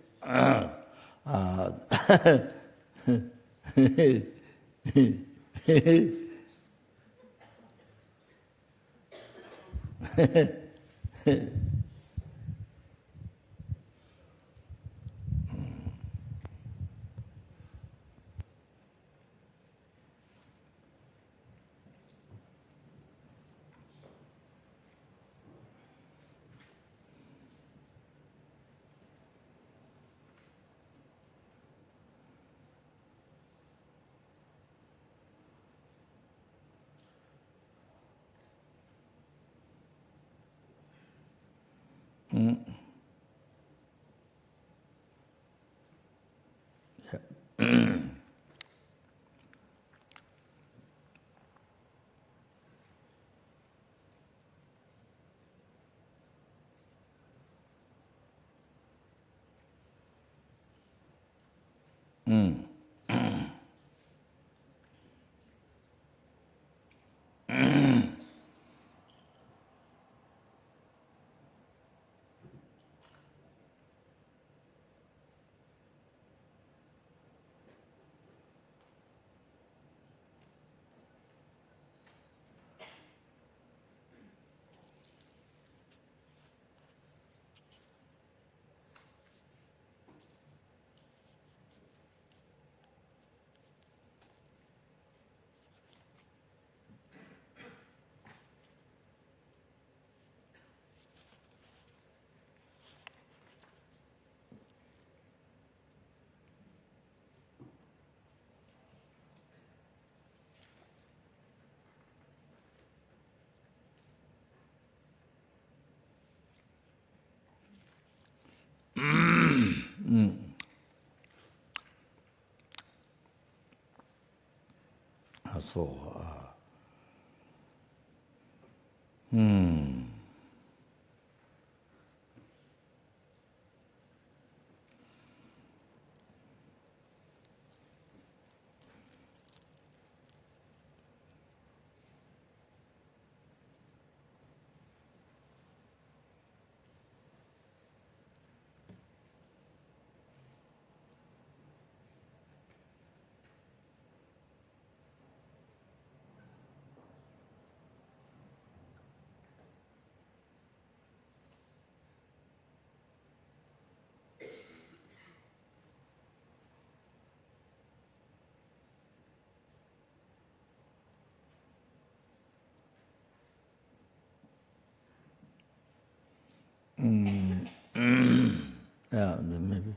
Yeah, maybe.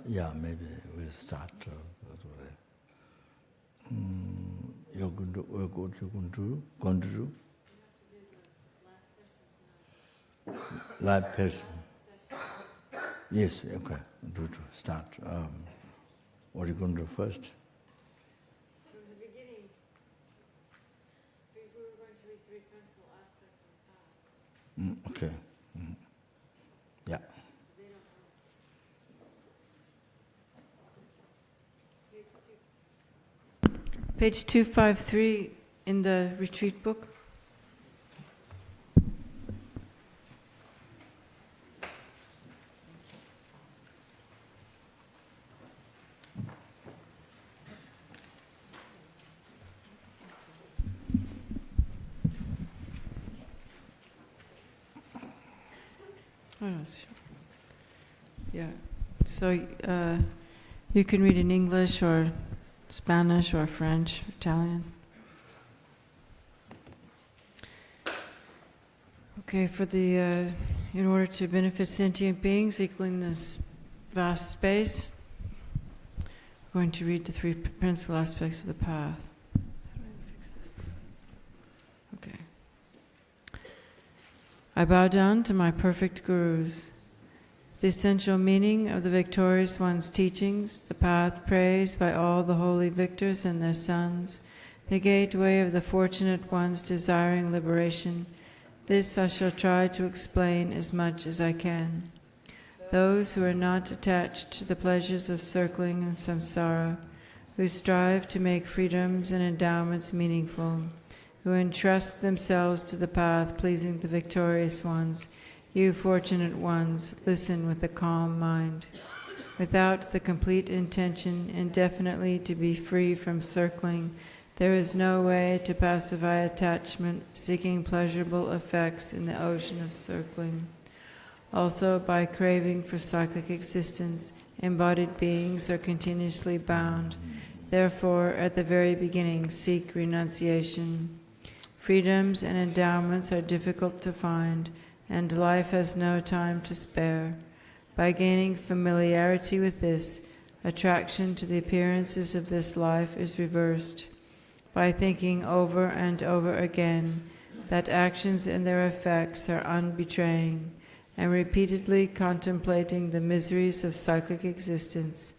Yeah, maybe we'll start. You're going to do live person. Yes, okay. Do start. What are you going to do first? From the beginning, we were going to read 3 principal aspects of the path. Okay. Yeah. They don't know. Page 253 in the retreat book. Yeah, so you can read in English or Spanish or French, Italian. Okay, for the in order to benefit sentient beings equaling this vast space, we're going to read the 3 principal aspects of the path. How do I fix this? Okay. I bow down to my perfect gurus. The essential meaning of the victorious one's teachings, the path praised by all the holy victors and their sons, the gateway of the fortunate ones desiring liberation, this I shall try to explain as much as I can. Those who are not attached to the pleasures of circling and samsara, who strive to make freedoms and endowments meaningful, who entrust themselves to the path pleasing the victorious ones, You fortunate ones, listen with a calm mind. Without the complete intention indefinitely to be free from circling, there is no way to pacify attachment, seeking pleasurable effects in the ocean of circling. Also, by craving for cyclic existence, embodied beings are continuously bound. Therefore, at the very beginning, seek renunciation. Freedoms and endowments are difficult to find, and life has no time to spare. By gaining familiarity with this, attraction to the appearances of this life is reversed. By thinking over and over again that actions and their effects are unbetraying, and repeatedly contemplating the miseries of cyclic existence,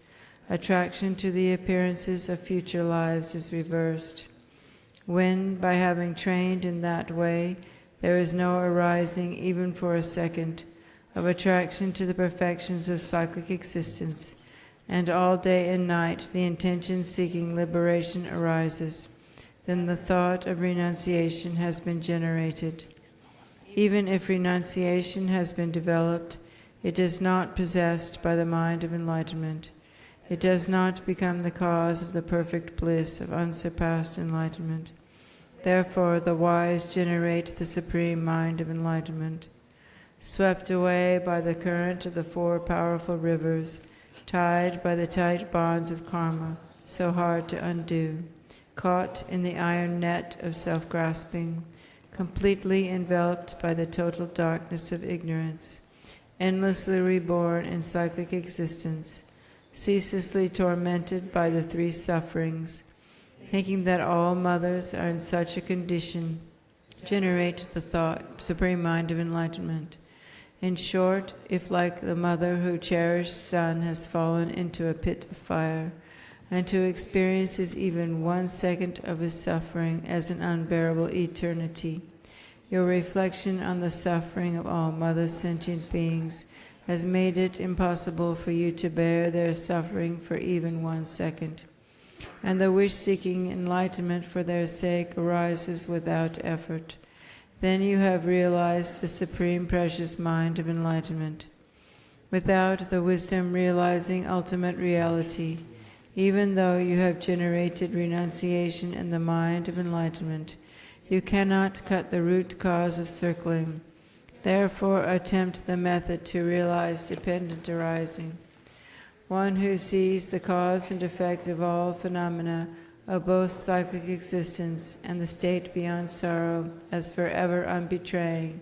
attraction to the appearances of future lives is reversed. When, by having trained in that way, there is no arising, even for a second, of attraction to the perfections of cyclic existence, and all day and night the intention seeking liberation arises, then the thought of renunciation has been generated. Even if renunciation has been developed, it is not possessed by the mind of enlightenment. It does not become the cause of the perfect bliss of unsurpassed enlightenment. Therefore, the wise generate the supreme mind of enlightenment. Swept away by the current of the four powerful rivers, tied by the tight bonds of karma, so hard to undo, caught in the iron net of self-grasping, completely enveloped by the total darkness of ignorance, endlessly reborn in cyclic existence, ceaselessly tormented by the three sufferings, thinking that all mothers are in such a condition, generate the thought, supreme mind of enlightenment. In short, if like the mother who cherished son has fallen into a pit of fire, and who experiences even 1 second of his suffering as an unbearable eternity, your reflection on the suffering of all mother sentient beings has made it impossible for you to bear their suffering for even 1 second. And the wish-seeking enlightenment for their sake arises without effort. Then you have realized the supreme precious mind of enlightenment. Without the wisdom realizing ultimate reality, even though you have generated renunciation in the mind of enlightenment, you cannot cut the root cause of circling. Therefore, attempt the method to realize dependent arising. One who sees the cause and effect of all phenomena of both cyclic existence and the state beyond sorrow as forever unbetraying,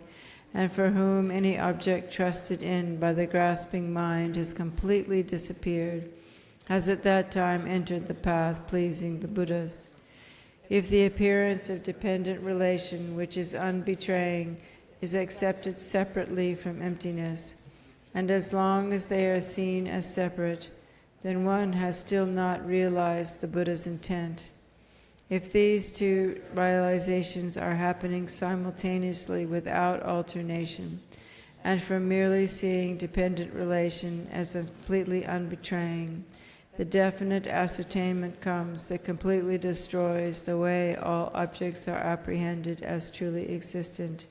and for whom any object trusted in by the grasping mind has completely disappeared, has at that time entered the path pleasing the Buddhas. If the appearance of dependent relation, which is unbetraying, is accepted separately from emptiness, and as long as they are seen as separate, then one has still not realized the Buddha's intent. If these two realizations are happening simultaneously without alternation, and from merely seeing dependent relation as completely unbetraying, the definite ascertainment comes that completely destroys the way all objects are apprehended as truly existent.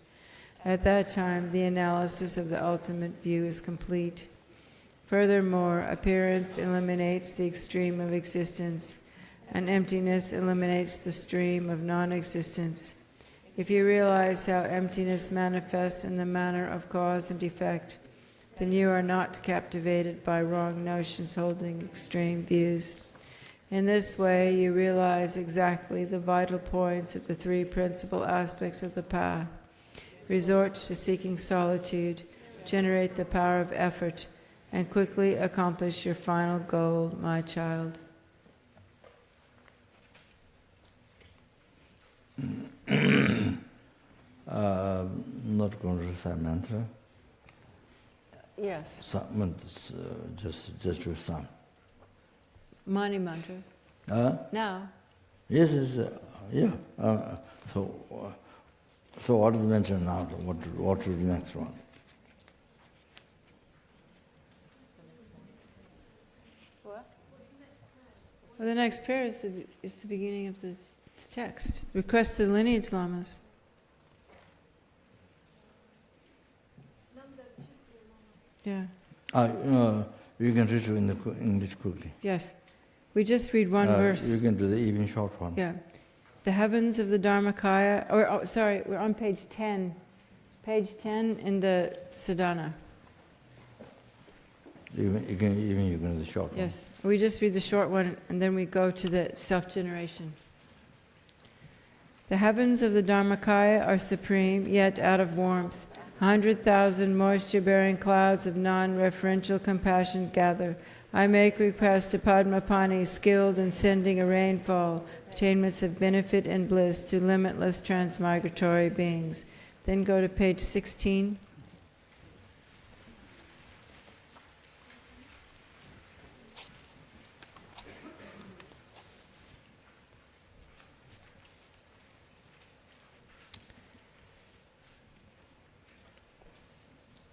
At that time, the analysis of the ultimate view is complete. Furthermore, appearance eliminates the extreme of existence, and emptiness eliminates the stream of non-existence. If you realize how emptiness manifests in the manner of cause and effect, then you are not captivated by wrong notions holding extreme views. In this way, you realize exactly the vital points of the three principal aspects of the path. Resort to seeking solitude, generate the power of effort, and quickly accomplish your final goal, my child. Not going to recite mantra. Yes. Some, just do some. Mani mantras. Now. Yes, yeah. So what is mentioned now? What is the next one? What? Well, the next prayer is the beginning of the text. Request to the lineage lamas. Number Yeah. You can read it in the English quickly. Yes. We just read one verse. You can do the even short one. Yeah. The heavens of the Dharmakaya, we're on page 10. Page 10 in the sadhana. You can do the short one. Yes. We just read the short one and then we go to the self-generation. The heavens of the Dharmakaya are supreme, yet out of warmth. 100,000 moisture-bearing clouds of non-referential compassion gather. I make request to Padmapani, skilled in sending a rainfall, attainments of benefit and bliss to limitless transmigratory beings. Then go to page 16.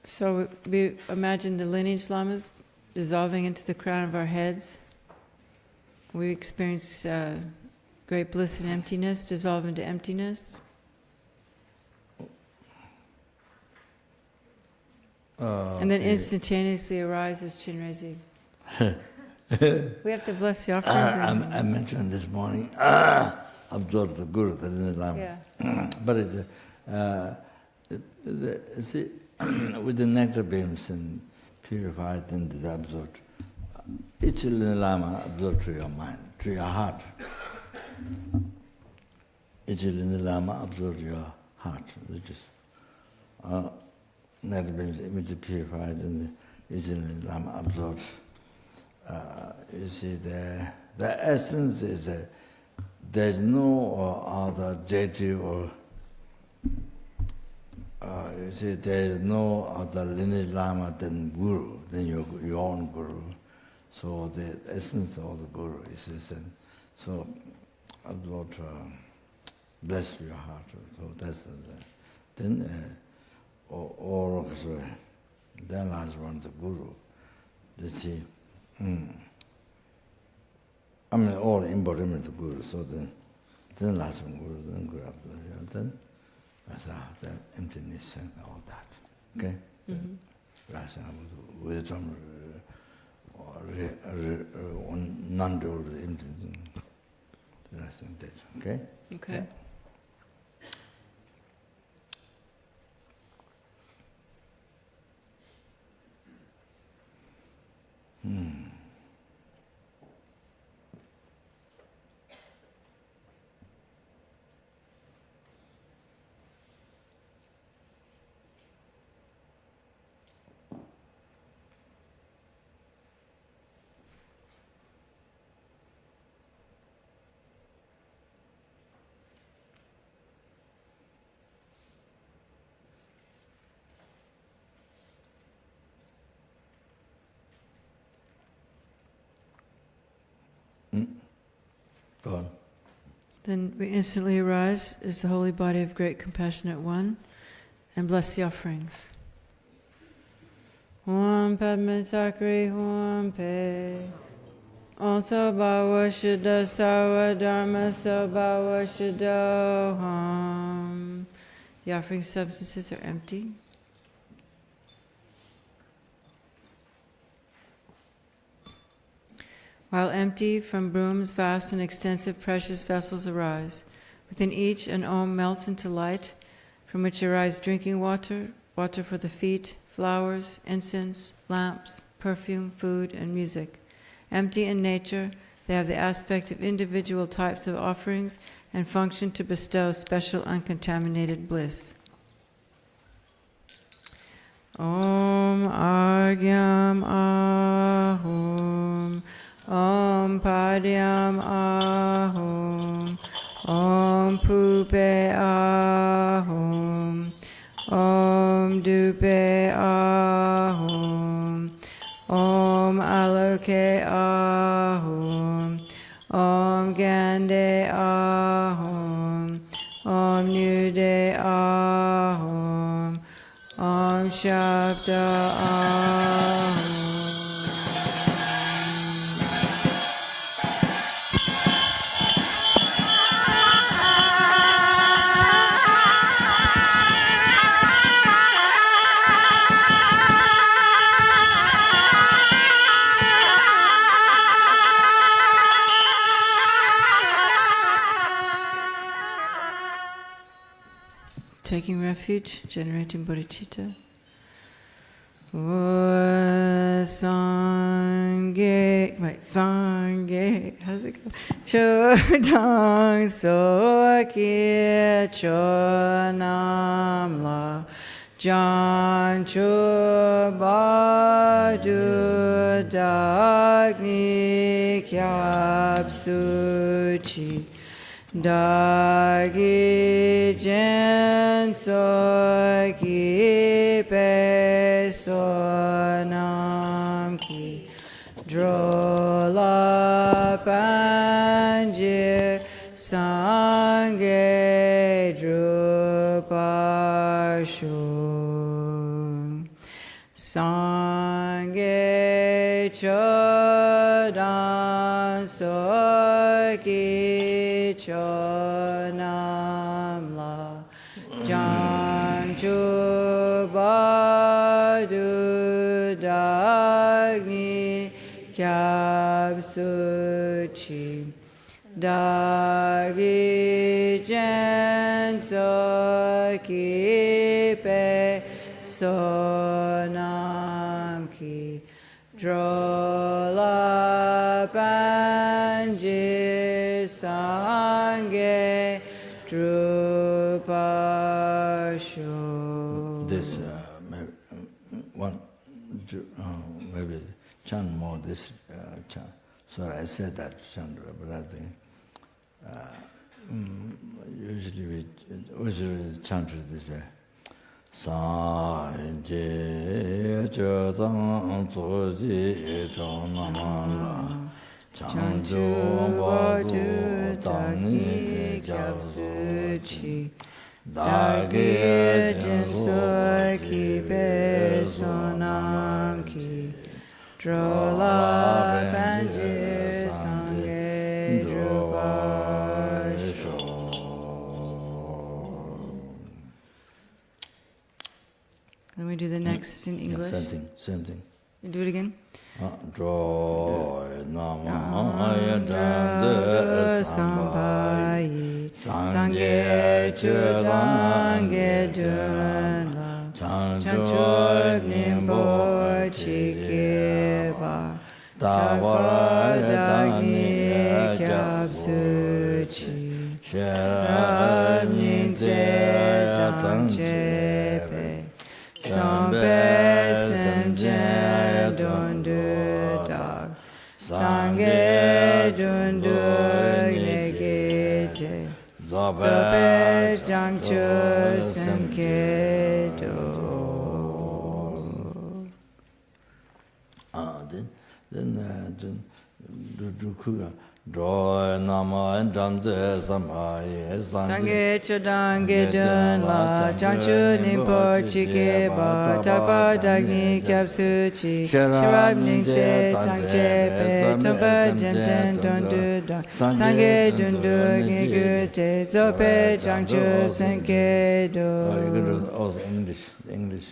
So we imagine the lineage lamas dissolving into the crown of our heads. We experience great bliss and emptiness, dissolve into emptiness. And then instantaneously arises Chenrezig. We have to bless the offerings. I mentioned this morning, absorb the Guru, the lineage lamas. Yeah. But see, with the nectar beams and purified and absorbed, each lineage lama absorbed to your mind, to your heart. Each lineage lama absorbed your heart, which is nectar beams, which purified, and each lineage lama absorbed. You see, the essence is that there's no other deity or you see, there is no other lineage lama than Guru, than your own Guru. So the essence of the Guru is this. And so, absorb, bless your heart. So that's then all of the then last one, the Guru. You see, I mean, all embodiment of Guru. So then last one, Guru, then Guru absorb, then. The emptiness and all that. Okay? Wisdom, non-dual emptiness. The rest of that. Okay? Okay. Yeah. Go on. Then we instantly arise as the holy body of great compassionate one and bless the offerings. Om Padma Chakri Om Pe Om Sobhawa Shuddha Sarva Dharma Sobhawa Shuddha Om. The offering substances are empty. While empty, from brooms vast and extensive precious vessels arise. Within each an Om melts into light, from which arise drinking water, water for the feet, flowers, incense, lamps, perfume, food, and music. Empty in nature, they have the aspect of individual types of offerings and function to bestow special uncontaminated bliss. Om Argyam Ahum Om Padyam Ahum Om Pupe Ahum Om Dupe Ahum Om Aloke Ahum Om Gande Ahum Om Nude Ahum Om Shabda Ahum. taking refuge, generating bodhichitta. Sangye, how's it go? Chodang Soki Chonamla Jan Chubadu Dagni Kyab Suchi Dagi Jen Soki Pe Sonam Ki Drola Panjir Sangye Drupashun Sangye Chodan Soki Chonamla Jan Chubadu Dagni Kyab Suchi Dagi Jen Soki Pe Sonam Ki Drola Panjir Sangye Drupasho. This maybe one, maybe chant more this chant. Sorry, I said that chant, but I think usually we chant it this way. Sanje chodang tsoji chonamala chanjo badu dani gyasuchi dagi jinso ki pe sonam ki drola banjir sangye drupasho. Then we do the next in English. Yeah, same thing. You do it again. Droy namaya dande sambayi sangye chudange dunla chanchur nimbo chikeba tabar dagni kyabsuchi sherab ningze tangchepe Sampe semje dundu dag Sangye dundu negete Zope jangchu semkedo. Then do kuga. Droy nama dande samaye Sangye chodange dunla chanchu nimpo chikeba tapa dagni kyabsuchi shirab ningse tangche pe tumpa jenten dundu da sangye dundu ngigute zope chanchu senkedo. Also English.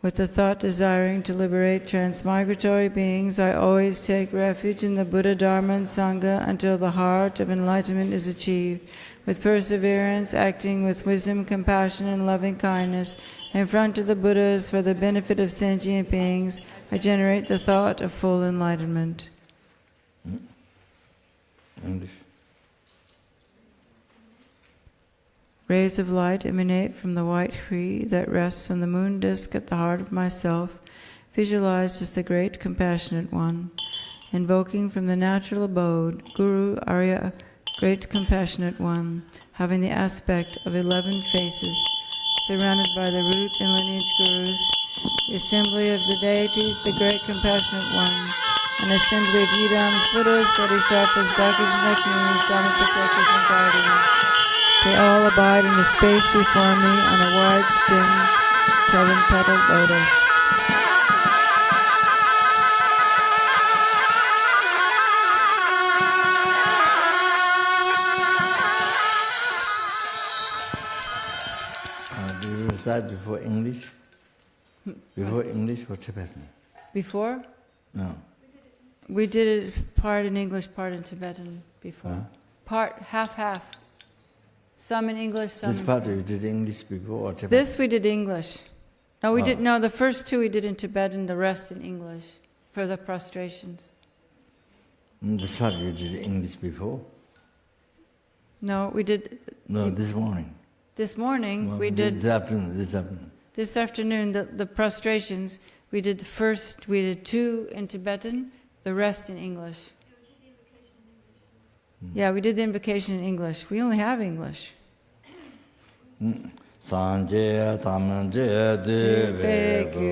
With the thought desiring to liberate transmigratory beings, I always take refuge in the Buddha, Dharma, and Sangha until the heart of enlightenment is achieved. With perseverance, acting with wisdom, compassion, and loving kindness, in front of the Buddhas for the benefit of sentient beings, I generate the thought of full enlightenment. English. Rays of light emanate from the white tree that rests on the moon disk at the heart of myself, visualized as the great compassionate one, invoking from the natural abode, Guru Arya, great compassionate one, having the aspect of 11 faces, surrounded by the root and lineage gurus, the assembly of the deities, the great compassionate one, an assembly of Yidams, Buddhas, Bodhisattvas, Dakas, Nyungs, Dharma protectors, and guardians. They all abide in the space before me on a wide stem, 7-petaled lotus. Do you recite before English? Before English or Tibetan? Before? No. We did it part in English, part in Tibetan before. Huh? Part, half. Some in English, some This part you did English before or Tibetan? This we did English. No, we did. No, the first two we did in Tibetan, the rest in English for the prostrations. This part you did English before? No, we did. No, this morning. This morning we did. This afternoon. This afternoon, the prostrations we did we did two in Tibetan, the rest in English. Yeah, we did the invocation in English. We only have English. Sanje tamanje debe go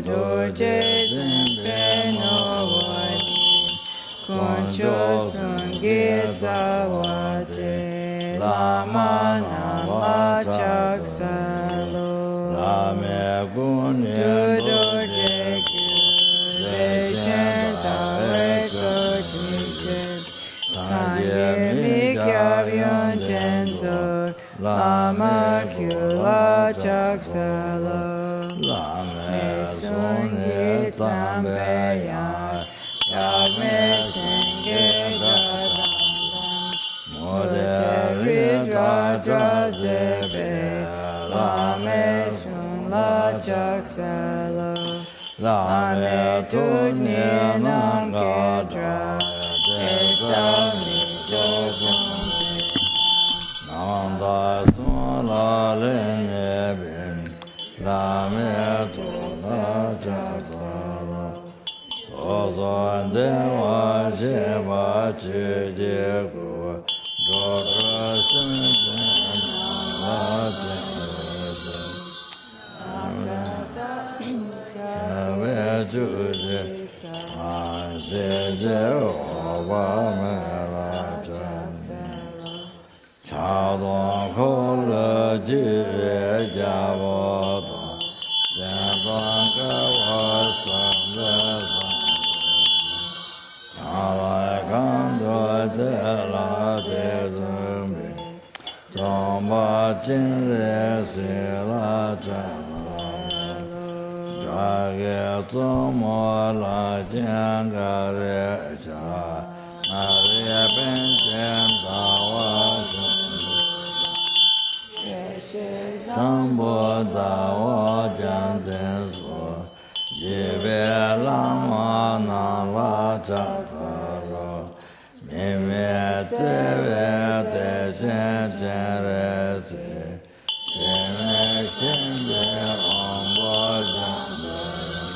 doje zembe no wani koncho sunge zawate lama nama chaksalo lame gunye doje deshen tawe kotiche sanje mikyavyon jento Lama Kyula Chaksala Lame Sungi Tambeya Yagme Senge Gadandam Moderi Radra Zebe Lame Sunla Chaksala Lame Tunye Nangadra Desami Josam Nanda Tula Lenebin Lame Tula Chakara Sozo Deva Shiva Chidiku Dora Sinten Kave Chudi Asije Oba Mera Chadon Kola Jire Javada Jantan Kawa Sandesa Chala Kando Dela Tezumbi Somba Chenrezig La Jage Tomo La Jangare Cha Maria Benchen Dawa Sambo Dawa Janten So Jibe Lama Nala Chakaro Mime Teve Te Chen Chenrezig Chene Kende Ombo Janten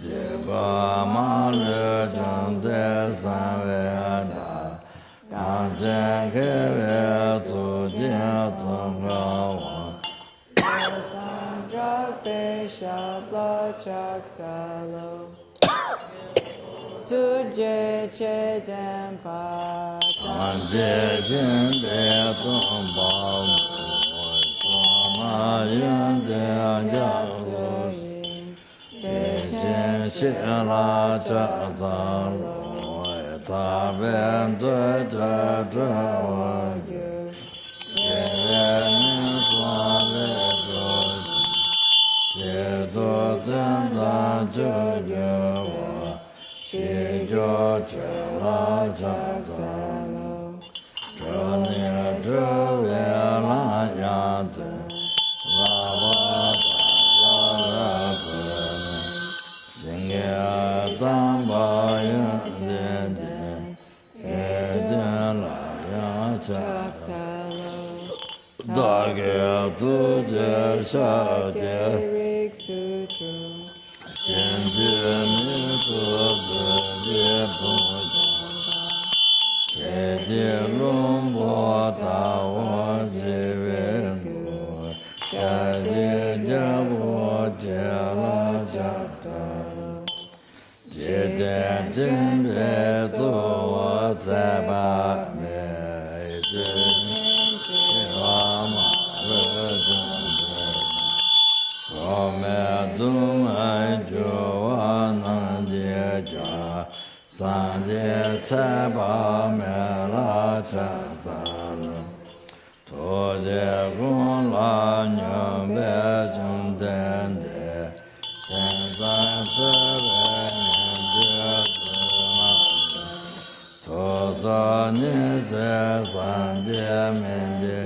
Jiba Malu Jante Sanveda Kanchen Keve Tujia Tungawa Shabla Chaksalo Tuje Chedampa Tanje Jende Tumba Soma Yende Anjalo Tejen Shila Chaksalo Etaben Tuje Tuje Yerenin Swale Jedo Tenda Jojowa Shijo Chela Chaksalo Chone Drove La Yante Lava Lava Singe Tamba Yante Eden La Chaksalo Dage Tuje Shate Sanje Tsaba Mela Chaksalo Toje Gun La Nyung Be Chung Dende Tensan Sebe Nende Toza Nise Sanje Mende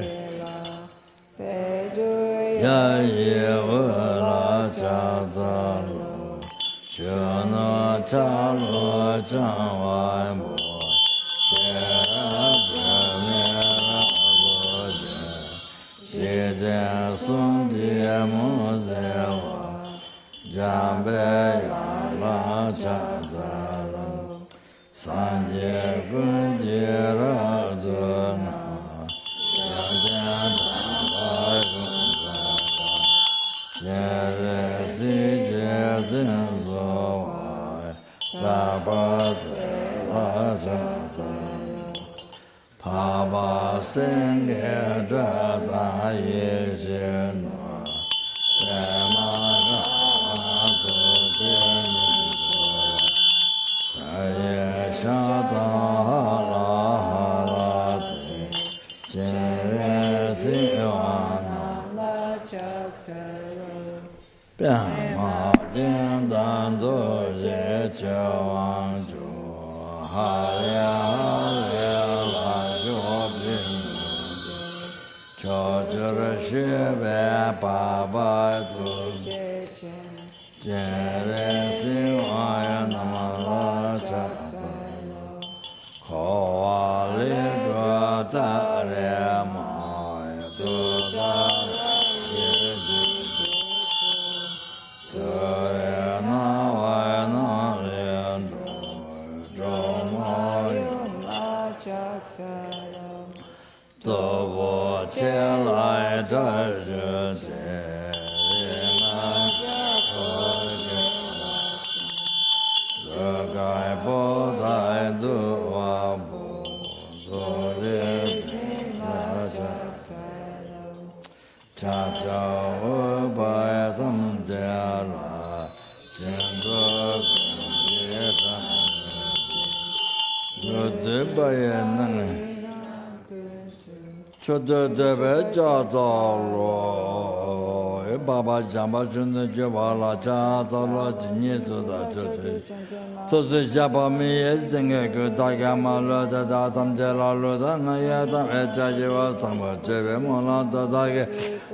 Baba Jamba Junda Jabala Jatala Jinita Tosu Jabami Singa Dagama Loda Datam Jela Loda Nayata Ejajiva Tamba Jeve Molata Dage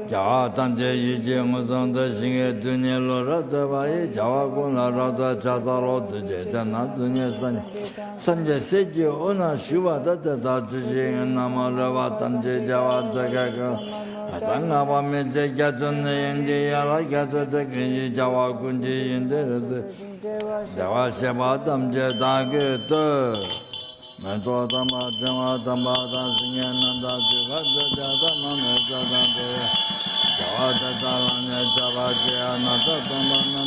Jatam Jeji Muzanda Singa Dunya Lora Devai Javaguna Rada Jatalo Jetana Dunya Sanja Seji Ona Shiva Data Daji Namalava Tamje Java Dagaga Atangaba Meja Gatun Yala Gata Java Kunji in the Java Shabbatam Jedagita Metotama Jamatamba Singananda Jivata Jatamana Javata Talana Javaja Natatamana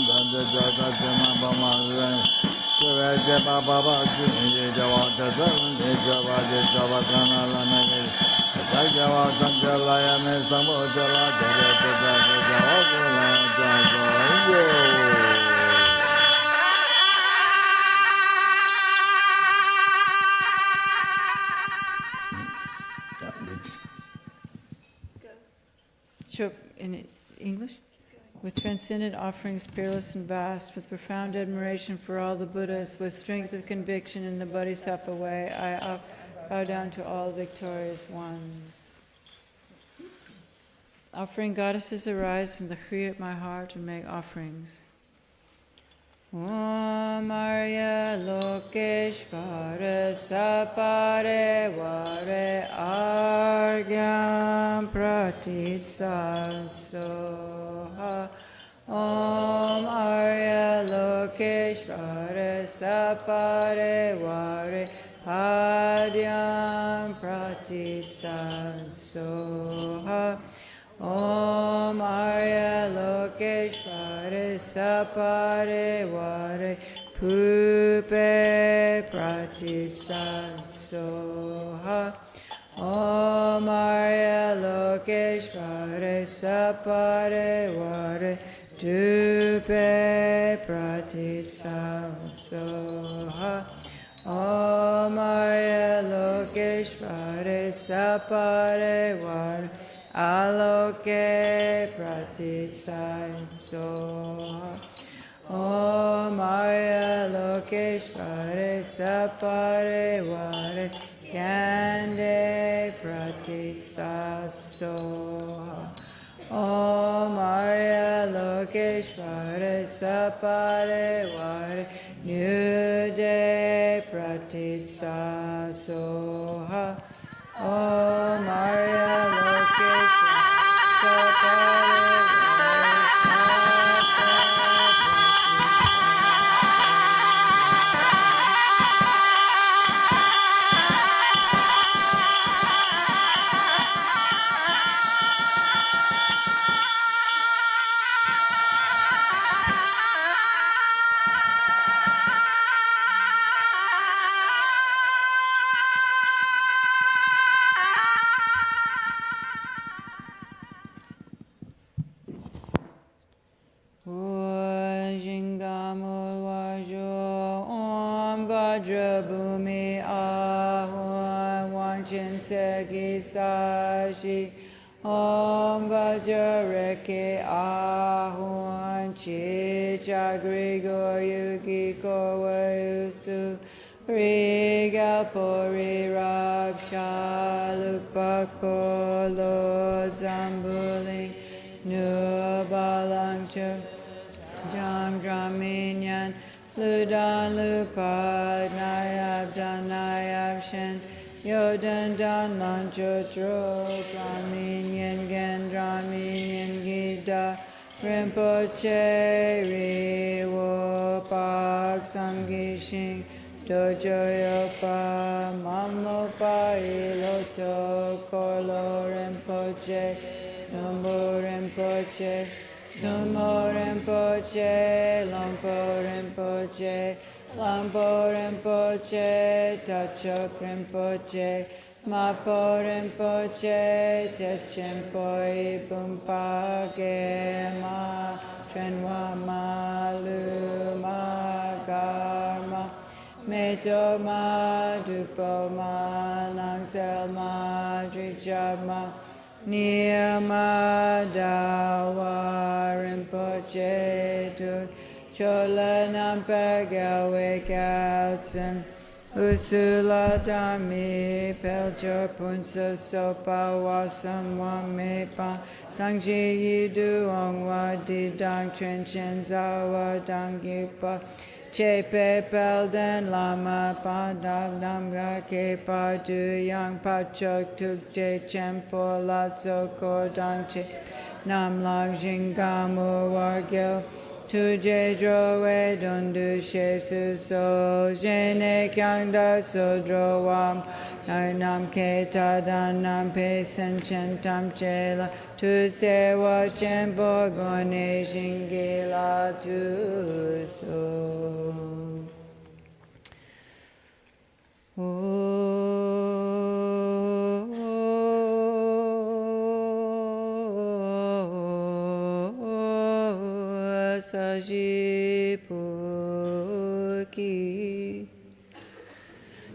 Jatama Bama Javaja Baba Javata Javaja Javatana Lana Java Sanjalaya Samojala Sure, in English? With transcendent offerings, peerless and vast, with profound admiration for all the Buddhas, with strength of conviction in the Bodhisattva way, I bow down to all victorious ones. Offering goddesses arise from the Kriya at my heart and make offerings. Om Arya Lokeshvara Sapare Vare Argyam Pratitsa Soha. Om Arya Lokeshvara Sapare Vare Adyam Pratitsa Soha. Om Arya Lokeshvara Sapare Vare Pupe Pratitsa Soha. Om Arya Lokeshvara Sapare Vare Dupe Pratitsa Soha. Om Arya Lokeshvara Sapare Vare Aloke Pratitsa Soha. Om Arya Lokeshvara Sapare Vare Kande Pratitsa Soha. Om Arya Lokeshvara Ishvara Sapare Vare Nyude Pratitsa Soha Om Arya Lokesha Sapare Bhumi Ahun Wanchin Segi Sashi Om Vajrake Ahun Chicha Grigor Yuki Kowayusu Rigalpori Raksha Lupakolo Zambuling Nubalangcha Jang Draminyan Ludan Lupad Nayab Danayab Shen Yodan Dan Lancho Tro Draminyan Gen Draminyan Gida Rinpoche Riwo Pak Samgishing Dojo Yopa Mamopa Iloto Kolo Rinpoche Sumbo Rinpoche Sumo Rinpoche, Lompo Rinpoche, Lampo Rinpoche, Tachok Rinpoche, Mapo Rinpoche, Techempoi Bumpage Ma, Trenwa Ma, Luma Karma, Meto Ma, Dupo Ma, Langsel Ma, Drijab Ma, Niyama Dawa Rinpoche Tu Chola Nampagawe Kautsen Usula Dharmi Peljo Punsa Sopa Wasam Wamepa Sangji Yidu Ongwa Didang Trenchen Zawa Dangyupa Chepe Pelden Lama Padag Namga Kepa Du Yang Pachok Tukje Chempo Latso Kodang Che Nam Lag Jingamu Wargyo Tuje Drowe Dundu Shesu So Jene Kyang Dat So Drowam Nam Keta Dan Nam Pe Sen Chen Tam Chela Tu Sewa Chempo Gone Shingila Tu So Sajipuki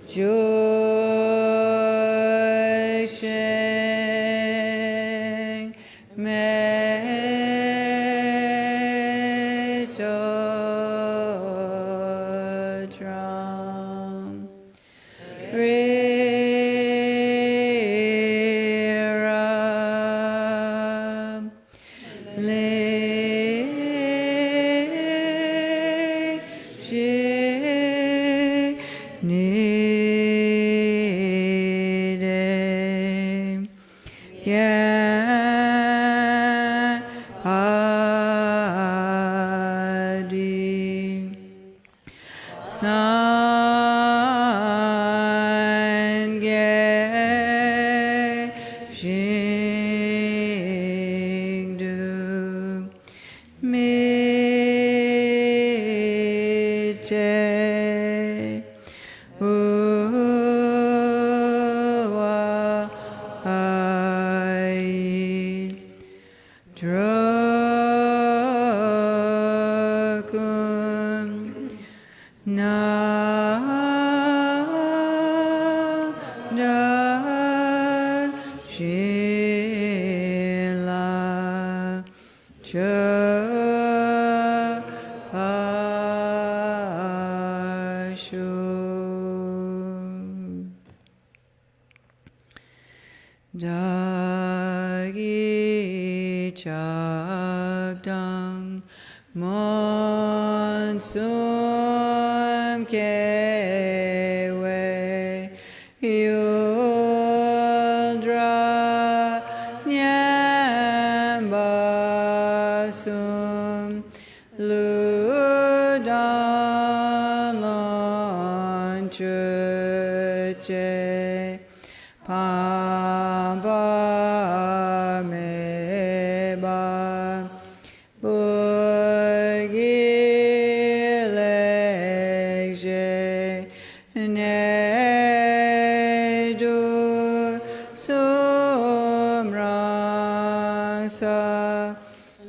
Joy Sheng Meto Tram Ram Dagi Chagdang on sum ke we yuldra nyamba sum ludalon chuche pamba meba bugilege nedu sumrasa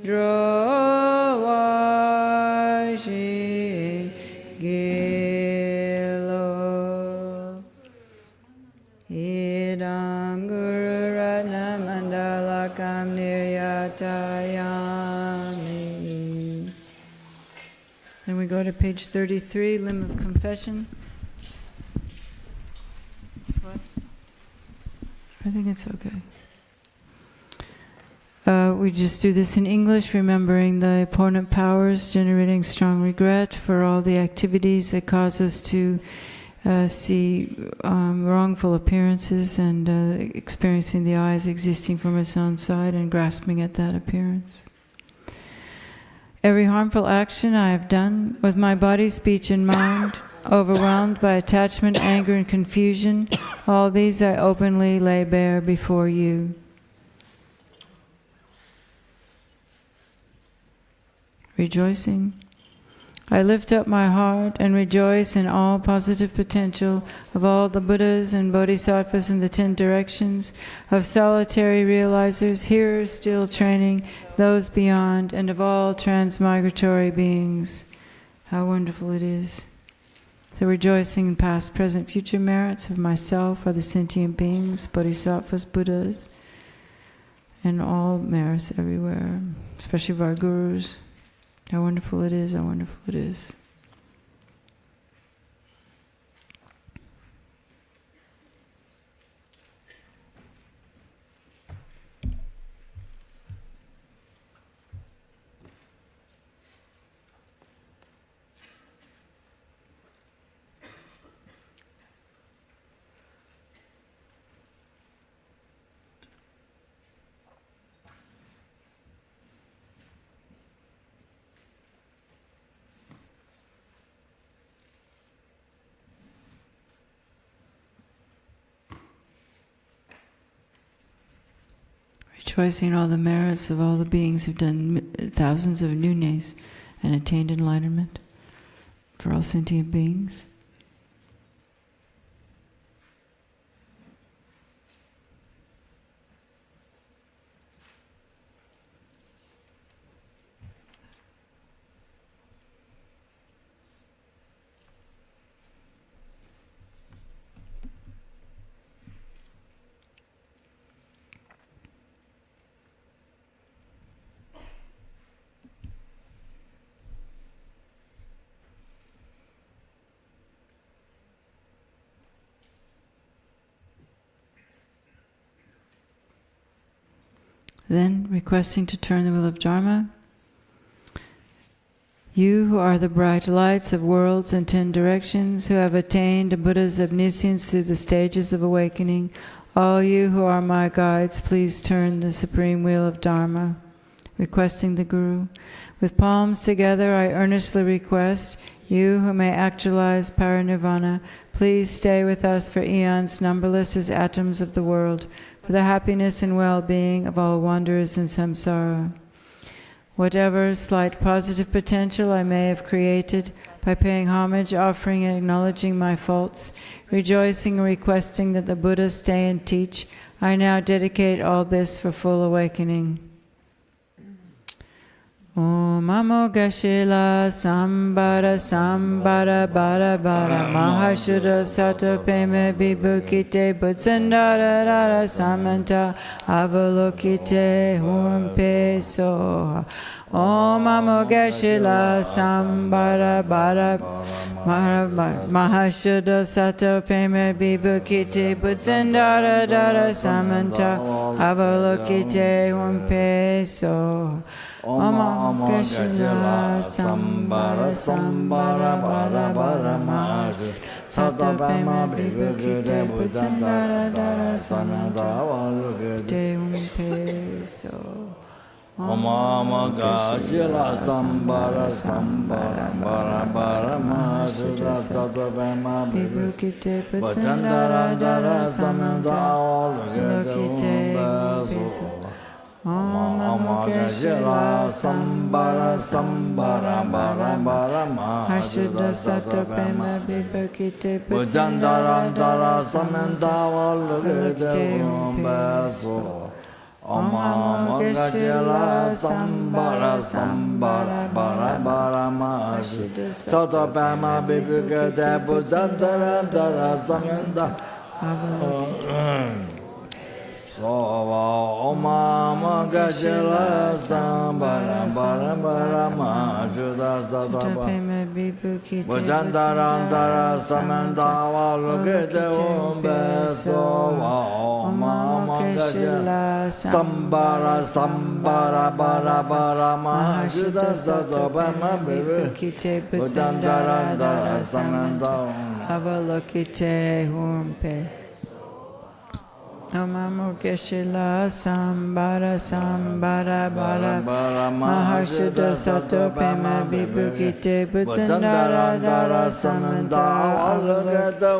drowashi gilo idam guru ratna mandalakam niryatayami. Then we go to page 33, Limb of Confession. What? I think it's okay. We just do this in English, remembering the opponent powers, generating strong regret for all the activities that cause us to see wrongful appearances and experiencing the eyes existing from its own side and grasping at that appearance. Every harmful action I have done with my body, speech, and mind, overwhelmed by attachment, anger, and confusion, all these I openly lay bare before you. Rejoicing. I lift up my heart and rejoice in all positive potential of all the Buddhas and Bodhisattvas in the 10 directions, of solitary realizers, hearers still training, those beyond, and of all transmigratory beings. How wonderful it is. So rejoicing in past, present, future merits of myself, other sentient beings, Bodhisattvas, Buddhas, and all merits everywhere, especially of our gurus. How wonderful it is, how wonderful it is. Rejoicing in all the merits of all the beings who've done thousands of nyungs and attained enlightenment for all sentient beings. Then, requesting to turn the wheel of Dharma, you who are the bright lights of worlds and 10 directions, who have attained a Buddha's omniscience through the stages of awakening, all you who are my guides, please turn the supreme wheel of Dharma. Requesting the Guru. With palms together, I earnestly request, you who may actualize parinirvana, please stay with us for eons, numberless as atoms of the world, for the happiness and well-being of all wanderers in samsara. Whatever slight positive potential I may have created by paying homage, offering and acknowledging my faults, rejoicing and requesting that the Buddha stay and teach, I now dedicate all this for full awakening. Om Amo Gashila Sambara Sambara Bara Bara Mahashuddha Sato Peme Bibukite Butsandara Rara Samanta Avalokite Humpe Soha. Om Amo Gashila Sambara Bara Mahashuddha Sato Peme Bibukite Butsandara Rara Samanta Avalokite Humpe Soha. Om Gajila Sambara Sambara Bara Bara Maju Satapema Bibukite Bujandara Dara Samanta Valugite Om Gajila Sambara Sambara Bara Bara Maju Satapema Bibukite Bujandara Dara Samanta Valugite Om Gajila Sambara Sambara Bara Bara Maju Satapema Bibukite Bujandara Dara Samanta Valugite Om Gajila Sambara Sambara Bara Bara Maju Satapema Bibukite Bujandara Dara Samanta Om Gajila Sambara Bara Bara Maju Satapema Bibukite Bujandara Dara Samanta Valugite Om Gajila Sambara Sambara Bara Bara Maju Satapema Bibukite Bujandara Dara Samanta Avalokite Humpe Om Gajila Sambara Sambara Bara Mahashuddha Satapema Bibukite Bujandara Dara Samanta Avalokite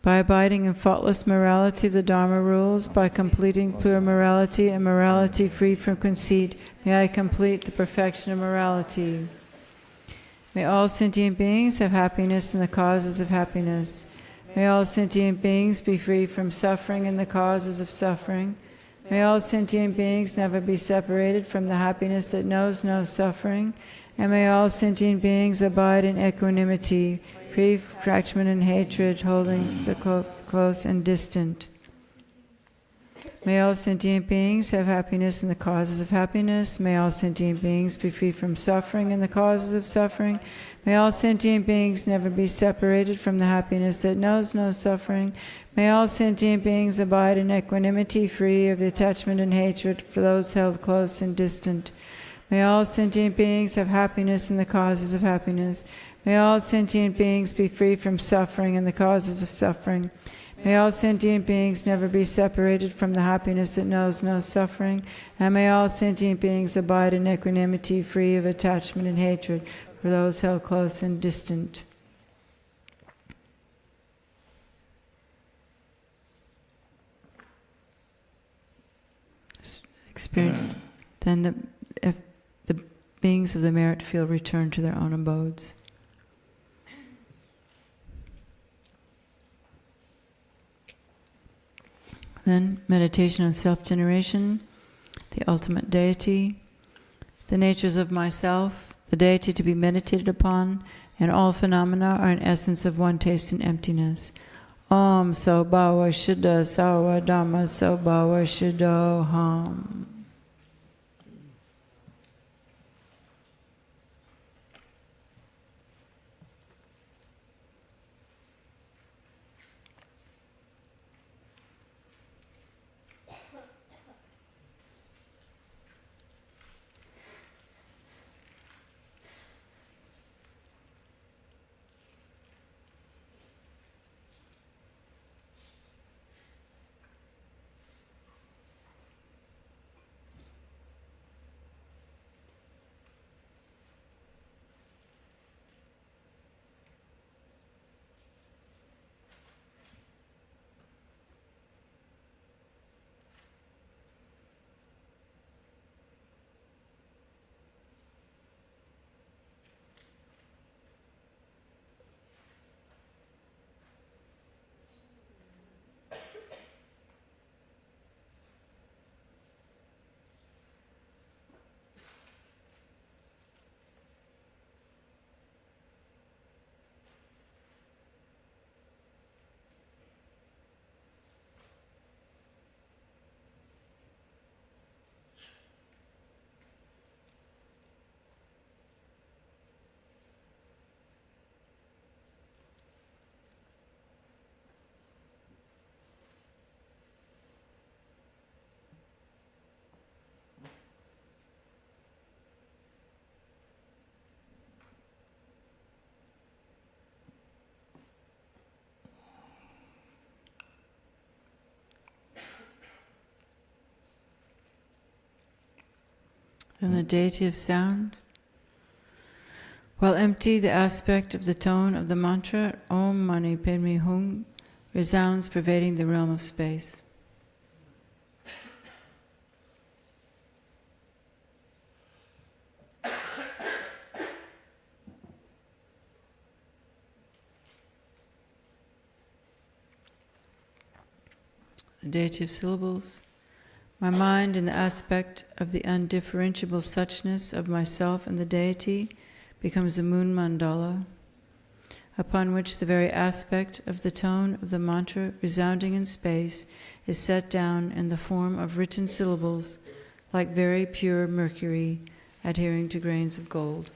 By abiding in faultless morality of the Dharma rules, by completing pure morality and morality free from conceit, may I complete the perfection of morality. May all sentient beings have happiness in the causes of happiness. May all sentient beings be free from suffering and the causes of suffering. May all sentient beings never be separated from the happiness that knows no suffering. And may all sentient beings abide in equanimity, free from attachment and hatred, holding the close and distant. May all sentient beings have happiness in the causes of happiness. May all sentient beings be free from suffering and the causes of suffering. May all sentient beings never be separated from the happiness that knows no suffering. May all sentient beings abide in equanimity, free of the attachment and hatred for those held close and distant. May all sentient beings have happiness in the causes of happiness. May all sentient beings be free from suffering and the causes of suffering. May all sentient beings never be separated from the happiness that knows no suffering, and may all sentient beings abide in equanimity, free of attachment and hatred for those held close and distant. Experience then the beings of the merit field return to their own abodes. Then meditation on self-generation, the ultimate deity, the natures of myself, the deity to be meditated upon, and all phenomena are an essence of one taste and emptiness. Om so bhava shuddha sawa dhamma so bhava shuddho ham. From the deity of sound. While empty, the aspect of the tone of the mantra Om Mani Padme Hum resounds, pervading the realm of space. The deity of syllables. My mind, in the aspect of the undifferentiable suchness of myself and the deity, becomes a moon mandala, upon which the very aspect of the tone of the mantra resounding in space is set down in the form of written syllables, like very pure mercury adhering to grains of gold.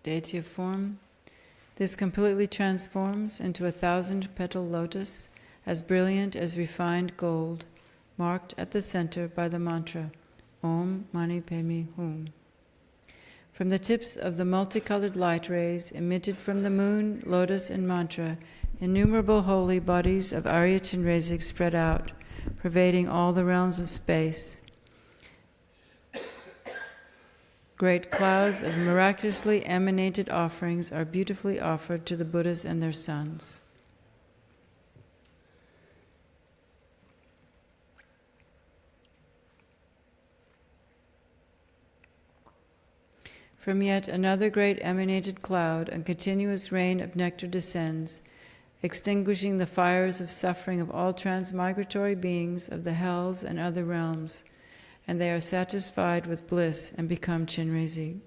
Deity of form. This completely transforms into 1,000-petal lotus, as brilliant as refined gold, marked at the center by the mantra, Om Mani Padme Hum. From the tips of the multicolored light rays emitted from the moon, lotus, and mantra, innumerable holy bodies of Arya Chenrezig spread out, pervading all the realms of space. Great clouds of miraculously emanated offerings are beautifully offered to the Buddhas and their sons. From yet another great emanated cloud, a continuous rain of nectar descends, extinguishing the fires of suffering of all transmigratory beings of the hells and other realms, and they are satisfied with bliss and become Chenrezig.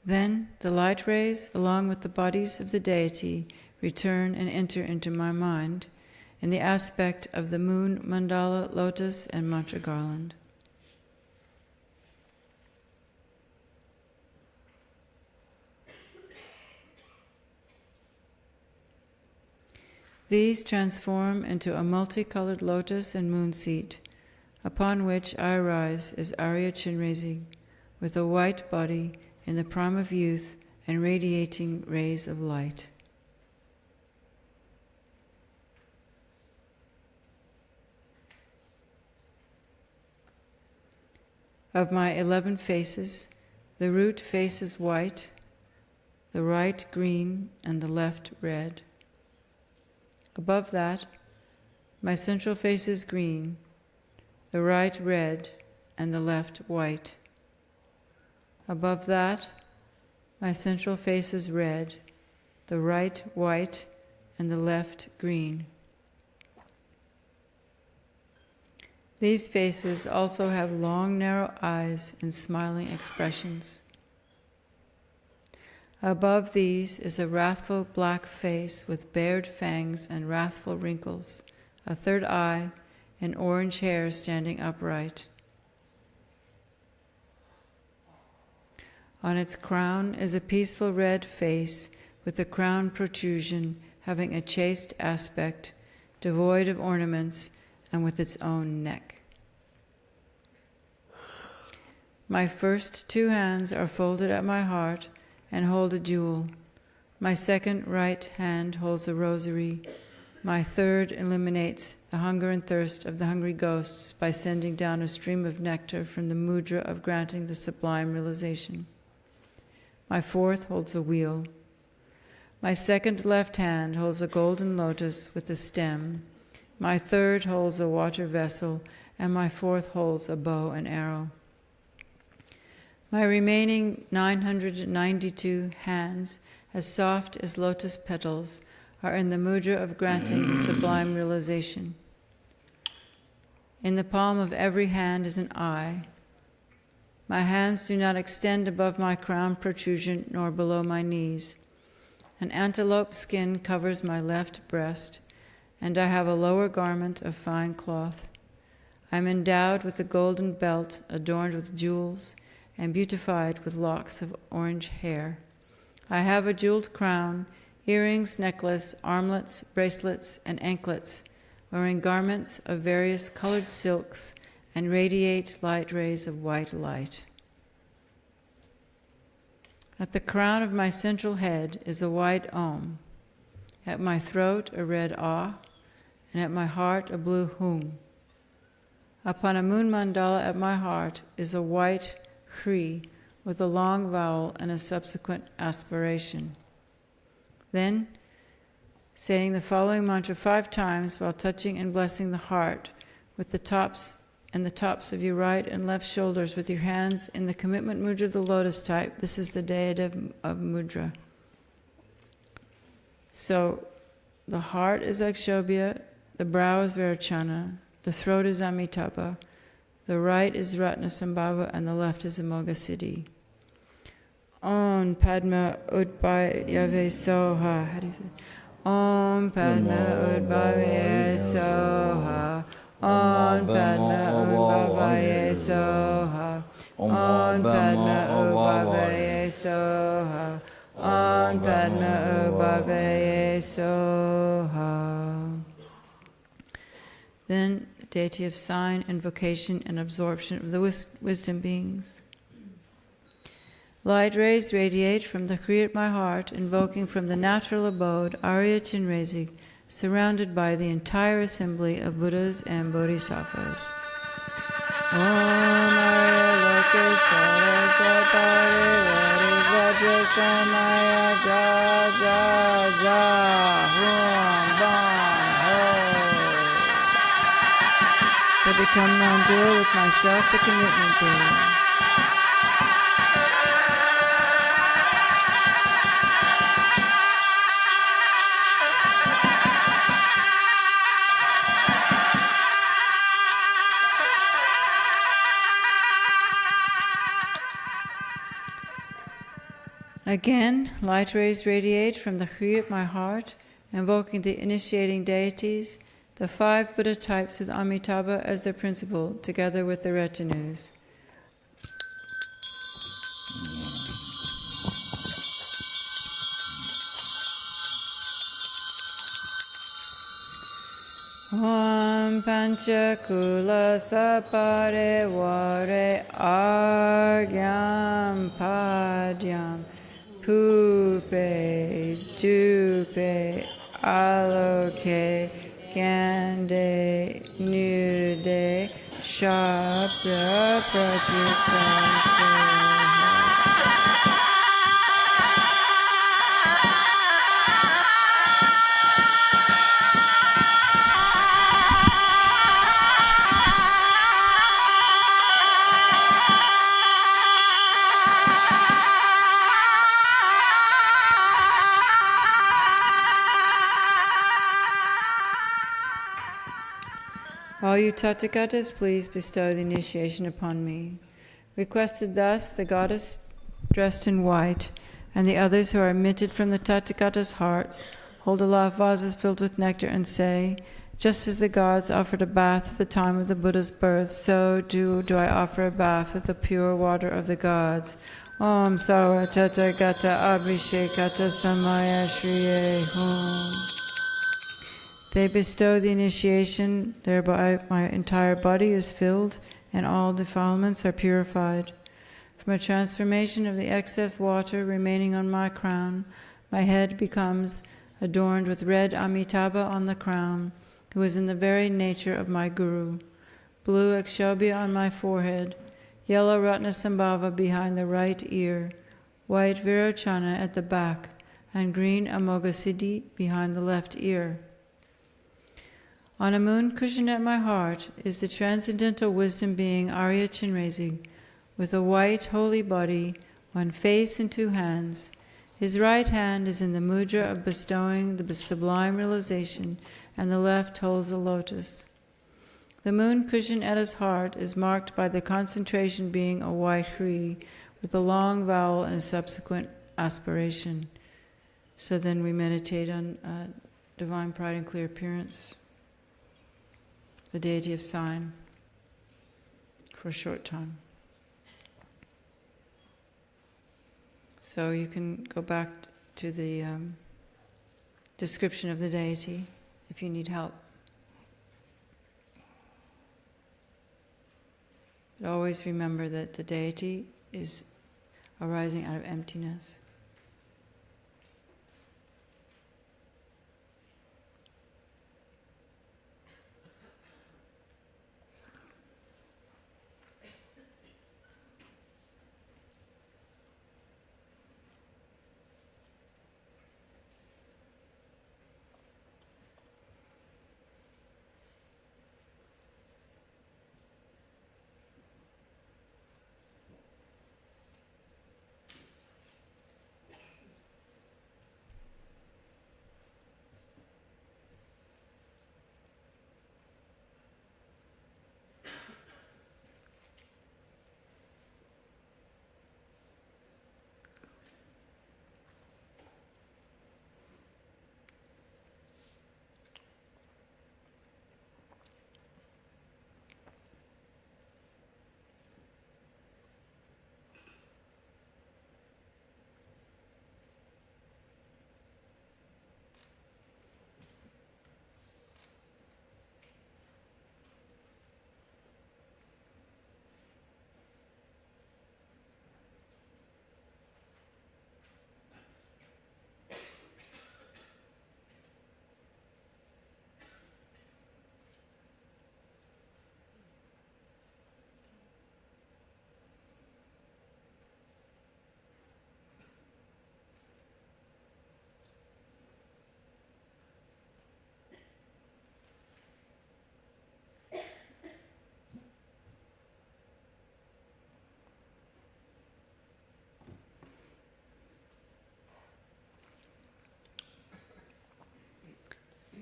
Then the light rays, along with the bodies of the deity, return and enter into my mind in the aspect of the moon, mandala, lotus, and mantra garland. These transform into a multicolored lotus and moon seat, upon which I arise as Arya Chenrezig, with a white body in the prime of youth and radiating rays of light. Of my 11 faces, the root face is white, the right green, and the left red. Above that, my central face is green, the right red, and the left white. Above that, my central face is red, the right white, and the left green. These faces also have long, narrow eyes and smiling expressions. Above these is a wrathful black face with bared fangs and wrathful wrinkles, a third eye, and orange hair standing upright. On its crown is a peaceful red face with a crown protrusion having a chaste aspect, devoid of ornaments, and with its own neck. My first 2 hands are folded at my heart and hold a jewel. My second right hand holds a rosary. My third illuminates the hunger and thirst of the hungry ghosts by sending down a stream of nectar from the mudra of granting the sublime realization. My fourth holds a wheel. My second left hand holds a golden lotus with a stem. My third holds a water vessel, and my fourth holds a bow and arrow. My remaining 992 hands, as soft as lotus petals, are in the mudra of granting the sublime realization. In the palm of every hand is an eye. My hands do not extend above my crown protrusion nor below my knees. An antelope skin covers my left breast, and I have a lower garment of fine cloth. I am endowed with a golden belt adorned with jewels and beautified with locks of orange hair. I have a jeweled crown, earrings, necklace, armlets, bracelets, and anklets, wearing garments of various colored silks, and radiate light rays of white light. At the crown of my central head is a white Om, at my throat a red Ah, and at my heart a blue Hum. Upon a moon mandala at my heart is a white Hri with a long vowel and a subsequent aspiration. Then, saying the following mantra 5 times while touching and blessing the heart with the tops of your right and left shoulders with your hands in the commitment mudra of the lotus type. This is the deity of mudra. So the heart is Akshobhya, the brow is Virachana, the throat is Amitabha, the right is Ratnasambhava, and the left is Amoghasiddhi. Om Padma Udbhayave Soha. How do you say? Om Padma Udbhayave Soha. Om Padma Udbhayave Soha. Om Padma Udbhayave Soha. Om Padma Udbhayave Soha. Then the deity of sign, invocation, and absorption of the wisdom beings. Light rays radiate from the Kri at my heart, invoking from the natural abode Arya Chenrezig, surrounded by the entire assembly of Buddhas and Bodhisattvas. Om Arya Lokeshvara Sapare Vari Vajra Samaya Ja Ja Ja Hum Bam Ho. I become non-dual with myself, the commitment being. Again, light rays radiate from the Kri at my heart, invoking the initiating deities, the 5 Buddha types with Amitabha as their principal, together with the retinues. Om Panchakula Sapare Vare Argyam Padyam Pupe Jupe Aloke Gande Nude Shabda Pratyutam. All you Tathagatas, please bestow the initiation upon me. Requested thus, the goddess dressed in white, and the others who are emitted from the Tathagatas' hearts, hold aloft vases filled with nectar and say, just as the gods offered a bath at the time of the Buddha's birth, so do I offer a bath with the pure water of the gods. Om Sawa Tathagata Abhishekata Samaya Shriye Hum. They bestow the initiation, thereby my entire body is filled, and all defilements are purified. From a transformation of the excess water remaining on my crown, my head becomes adorned with red Amitabha on the crown, who is in the very nature of my Guru. Blue Akshobhya on my forehead, yellow Ratnasambhava behind the right ear, white Virachana at the back, and green Amoghasiddhi behind the left ear. On a moon cushion at my heart is the transcendental wisdom being Arya Chenrezig, with a white holy body, 1 face and 2 hands. His right hand is in the mudra of bestowing the sublime realization, and the left holds a lotus. The moon cushion at his heart is marked by the concentration being a white Hri, with a long vowel and subsequent aspiration. So then we meditate on divine pride and clear appearance, the deity of sign, for a short time. So you can go back to the description of the deity if you need help. But always remember that the deity is arising out of emptiness.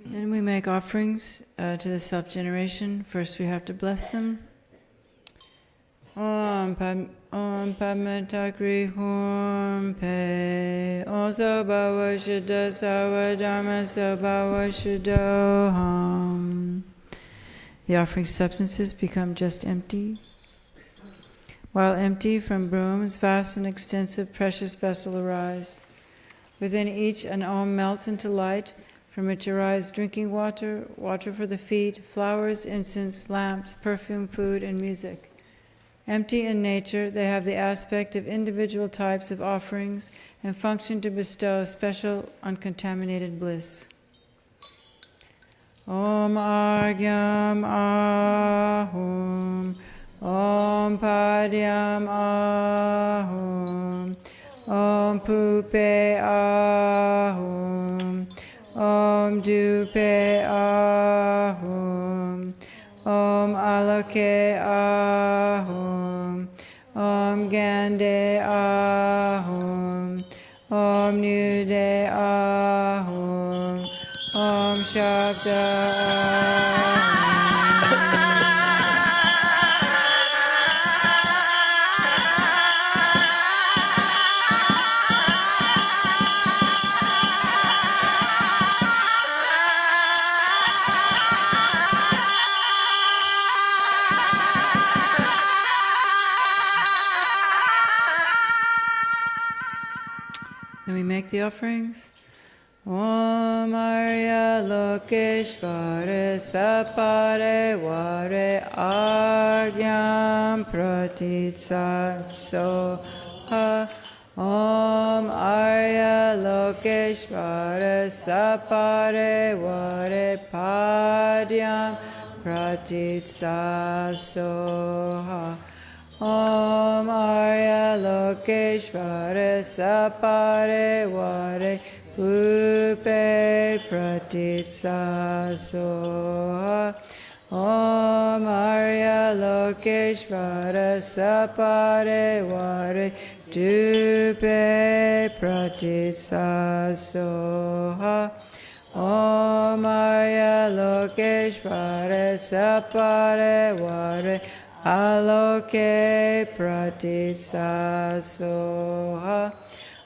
Then we make offerings to the self-generation. First we have to bless them. Om Padmatagri Hum Pe Oso Bhava Shuddha Sawa Dharma Sabhava Shuddho Hum. The offering substances become just empty. While empty, from brooms, vast and extensive precious vessel arise. Within each an Om melts into light, from which arise drinking water, water for the feet, flowers, incense, lamps, perfume, food, and music. Empty in nature, they have the aspect of individual types of offerings and function to bestow special uncontaminated bliss. Om Argyam Ahum, Om Padyam Ahum, Om Pupe Ahum, Om Dupe Ahum, Om Aloke Ahum, Om Gande Ahum, Om Nude Ahum, Om Shabda Ahum. Then we make the offerings. Om Arya Lokeshvare Sapare Vare Agyam Pratitsa Soha. Om Arya Lokeshvare Sapare Vare Padyam Pratitsa Soha. Om Arya Lokeshvare Sapare Vare Pupe Pratitsa Soha. Om Arya Lokeshvara Sapare Vare Dupe Pratitsa Soha. Om Arya Lokeshvara Sapare Vare Aloke Pratitsa Soha.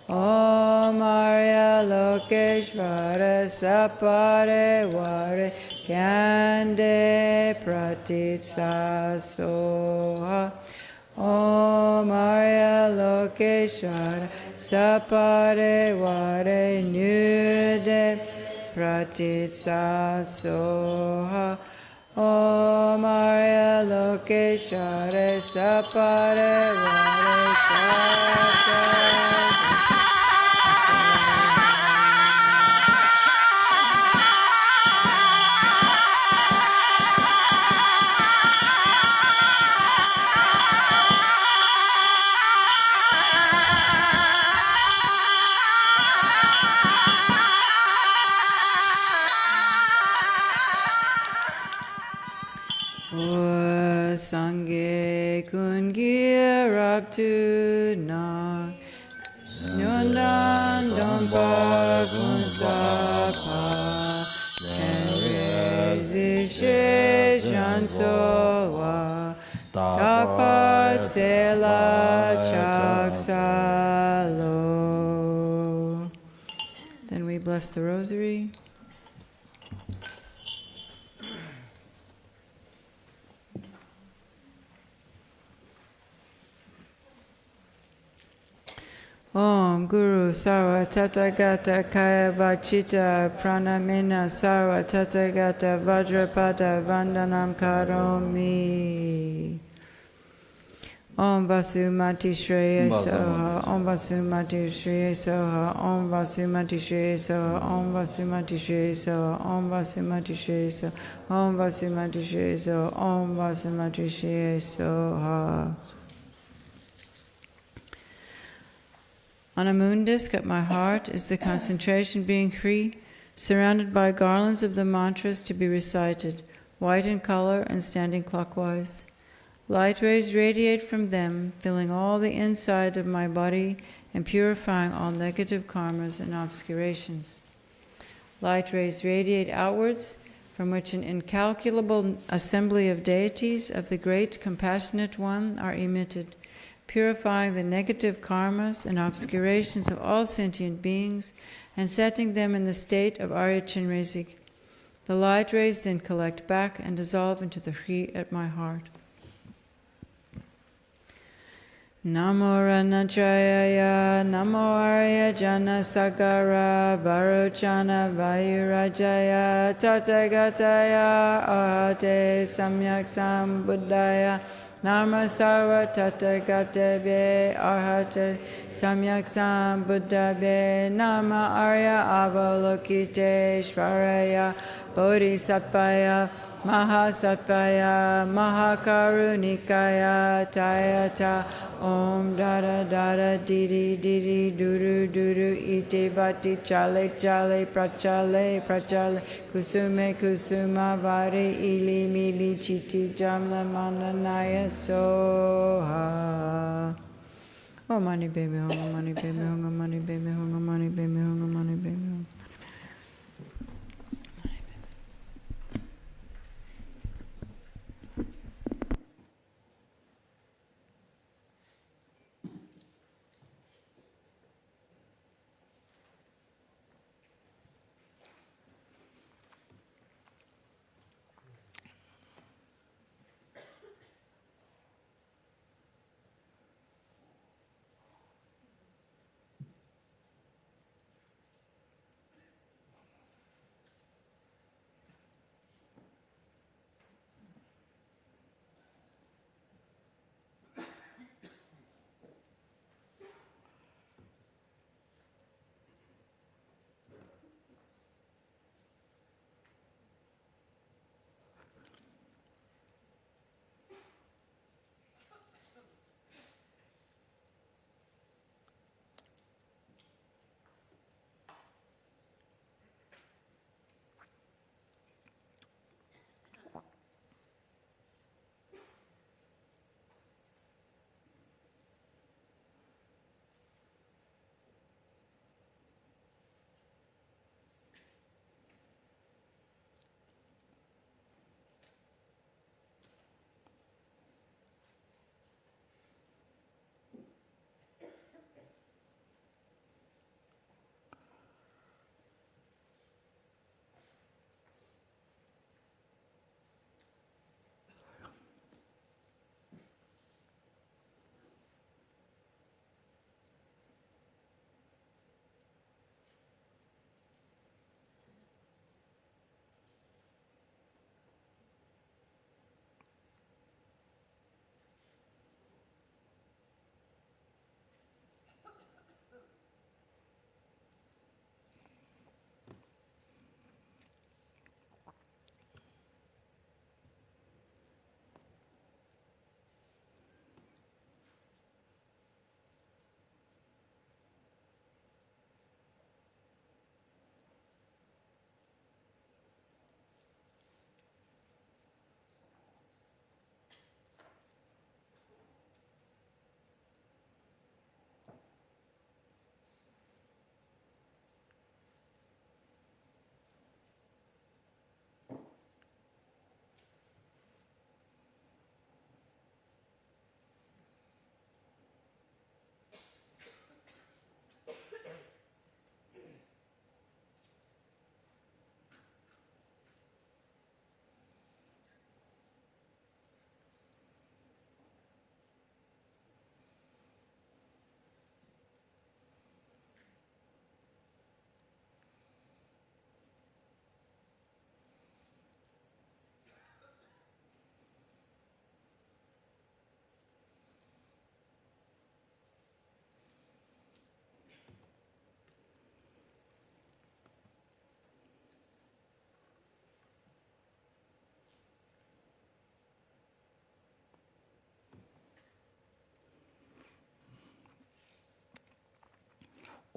Om Arya Lokeshvara Sapare Vare Kyande Pratitsa Soha. Om Arya Lokeshvara Sapare Vare Nude Pratitsa Soha. Om Arya Lokeshvara Sapare Vare Sapare. Sangye Kungir up to na Nyondan Dompa Kunsapa Chenrezig Shansowa Tapat Sela Chaksalo. Then we bless the rosary. Om Guru Sarva Tathagata Kaya Vachita Pranamena Sarva Tathagata Vajrapada Vandanam Karomi. Om Vasumati Shreya Soha, Om Vasumati Shreya Soha, Om Vasumati Shreya Soha, Om Vasumati Shreya Soha, Om Vasumati Shreya Soha, Om Vasumati Shreya Soha, Om Vasumati Shreya Soha. On a moon disk at my heart is the concentration being free, surrounded by garlands of the mantras to be recited, white in color and standing clockwise. Light rays radiate from them, filling all the inside of my body and purifying all negative karmas and obscurations. Light rays radiate outwards, from which an incalculable assembly of deities of the great compassionate one are emitted, purifying the negative karmas and obscurations of all sentient beings and setting them in the state of Arya Chenrezig. The light rays then collect back and dissolve into the Hri at my heart. Namo Ranachayaya, Namo Arya Jana Sagara, Varochana Vayurajaya, Tathagataya, Ahate Samyak Sambuddhaya, Nama Sarva Tathagatebhye, Arhate Samyak Sambuddhabhye, Nama Arya Avalokite Shvaraya, Bodhisattvaya, Mahasattvaya, Mahakarunikaya, Tayata, Om Dada Dada Didi Didi Duru Duru Iti Vati Chale Chale Prachale Prachale Kusume Kusuma Vari Ili Mili Chiti Jamla Mananaya Soha. Oh Mani Baby Honga Mani Baby Honga Mani Baby Honga Mani Baby Honga Mani Baby Honga.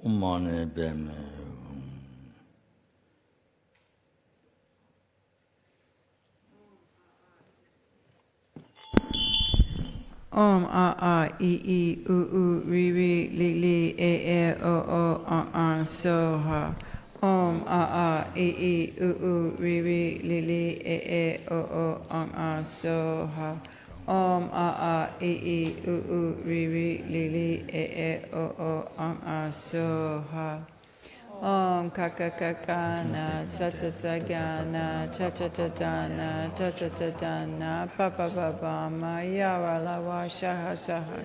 Umane bem. Om a a I u ri ri li li e o so ha. Om a a I u ri ri li li e o so ha. Om a a I u ri ri li li e o so ha. Om kaka kakana tsatsagana chachatatana chachatatana papa baba maya walawa shaha shaha.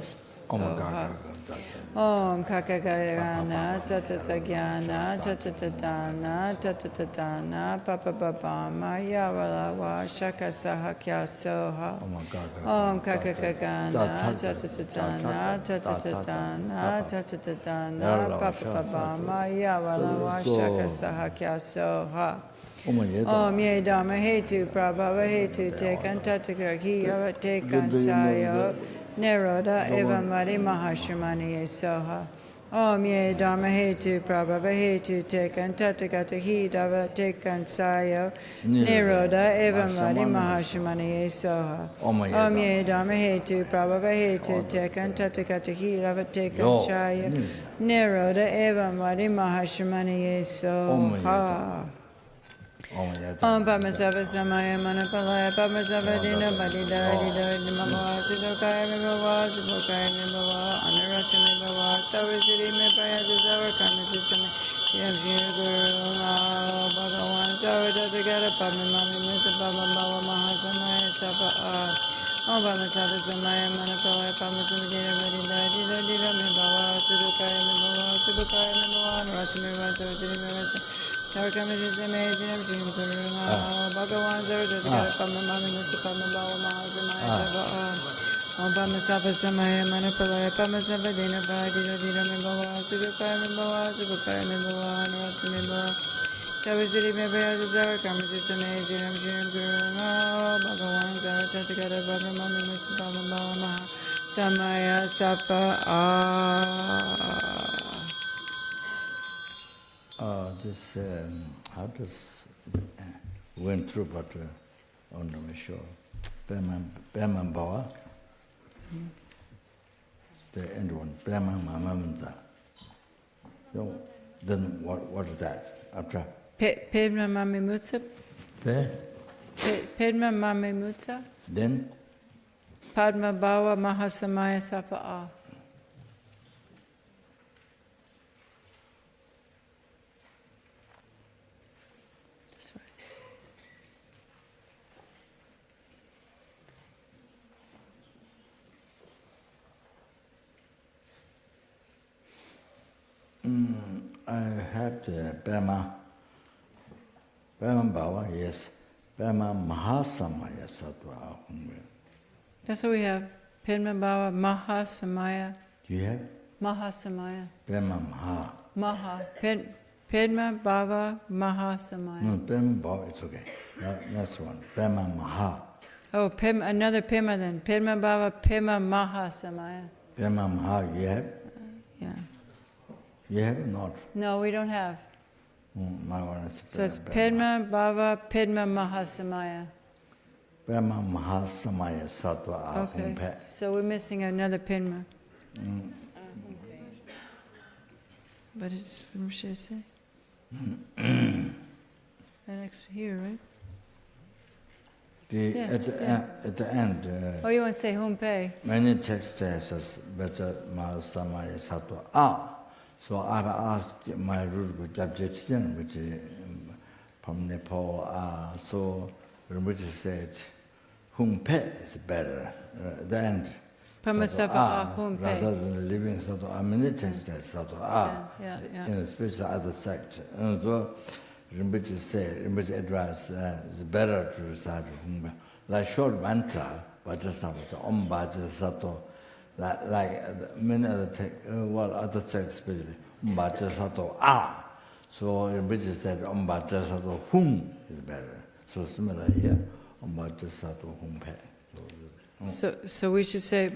Om kaka kakana tsatsagana chachatatana chachatatana papa baba maya walawa shaka saha kya soha. Om kaka kakana tsatsatana chachatatana chachatatana papa baba maya walawa shaka saha kya soha. Om ye dharma hetu prabhava hetu tekan tatagraki tekan sayo niroda eva mari mahashramani soha. Om ye dharma hetu prabhava hetu tekan tatagraki tekan sayo niroda eva mari mahashramani soha. Om ye dharma hetu prabhava hetu tekan tatagraki tekan sayo niroda eva mari mahashramani soha. Om Pamasava Samaya Manapalaya Pamasava Dina Badida Dida Dimava Sudokaya Mibava Subokaya Mibava Anurata Mibava Tavisiri Mipaya Zavar Karmasisame Yamshir Guru Bhagavan Tavidata Pamimami Mita Baba Baba Mahasamaya Sapa Om Pamasava Samaya Manapalaya Pamasava Dina Badida Dida Dida Mibava Sudokaya Mibava Subokaya Mibava Anurata Mibava Tavisiri Mibava Tarkamajit amazing of Jim Kuruma, Bhagavan Zarjadikara Pamamami Nusapama Bhava Mahasamaya Sava Om Pamasava Samaya Manapalaya Pamasava Dina Bhadira Dira Mibhava Sudukaya Mibhava Subukaya Mibhava Anurata Mibhava Tavisiri Mibhaya Zara Kamajit amazing of Jim Kuruma, Bhagavan Zarjadikara Pamamami Nusapama Bhava Mahasamaya Sava This how does went through, but I'm not sure. Beman Bawa, the end one. Beman Mamamza. So then what is that after? Pedma Mamimutsa. Pedma Mamimutsa. Then Padma Bhava Mahasamaya Safa. I have the Bema Bhava, yes. Bema Mahasamaya Sattva. That's what we have. Pedma Bhava Mahasamaya. Do you have? Mahasamaya. Bema Maha. Maha. Pedma Bhava Mahasamaya. No, Bema Bhava, it's okay. That's one. Bema Maha. Oh, another Pema then. Pedma Bhava Pema Mahasamaya. Bema Maha, you have? Yeah. You have not? No, we don't have. My one is So it's Pedma Bhava Pedma Mahasamaya. Bema Mahasamaya Sattva. Okay. So we're missing another Pedma. But it's from Shese. And next here, right? At the end. Oh, you want to say Humpe? Many texts says better Mahasamaya Sattva. So I asked my Guru Jabjetian, which is from Nepal. So Rinpoche said, Humpe is better. The end. Pamasava Humpe. Rather than living Sattva. Many texts Sattva. In a special other sect. And so Rinpoche said, Rinpoche advised, it's better to recite Humpe. Like short mantra, Vajrasattva, Om Vajrasattva. Like many other texts, other texts especially, Vajrasattva. So Rinpoche said, Vajrasattva Hum is better. So similar here, Vajrasattva Humpe. So we should say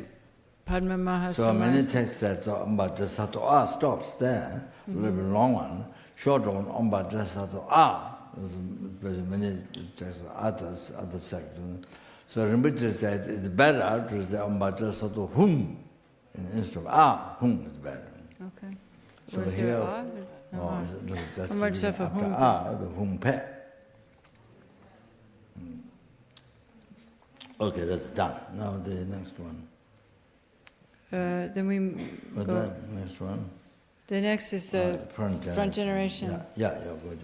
Padma Mahasamaya. So many texts that Vajrasattva stops there. a little bit long one. Short one, Omba Jasato Ah. There's many other sections. So Rinpoche said it's better to say Omba Jasato Hum. In the instrument, Hum is better. Okay. So Was here, there ah? oh, that's Omba Jasato after Hum. the Hum Pe. Okay, that's done. Now the next one. Then we What's go. that? Next one. The next is the front generation. Yeah, good.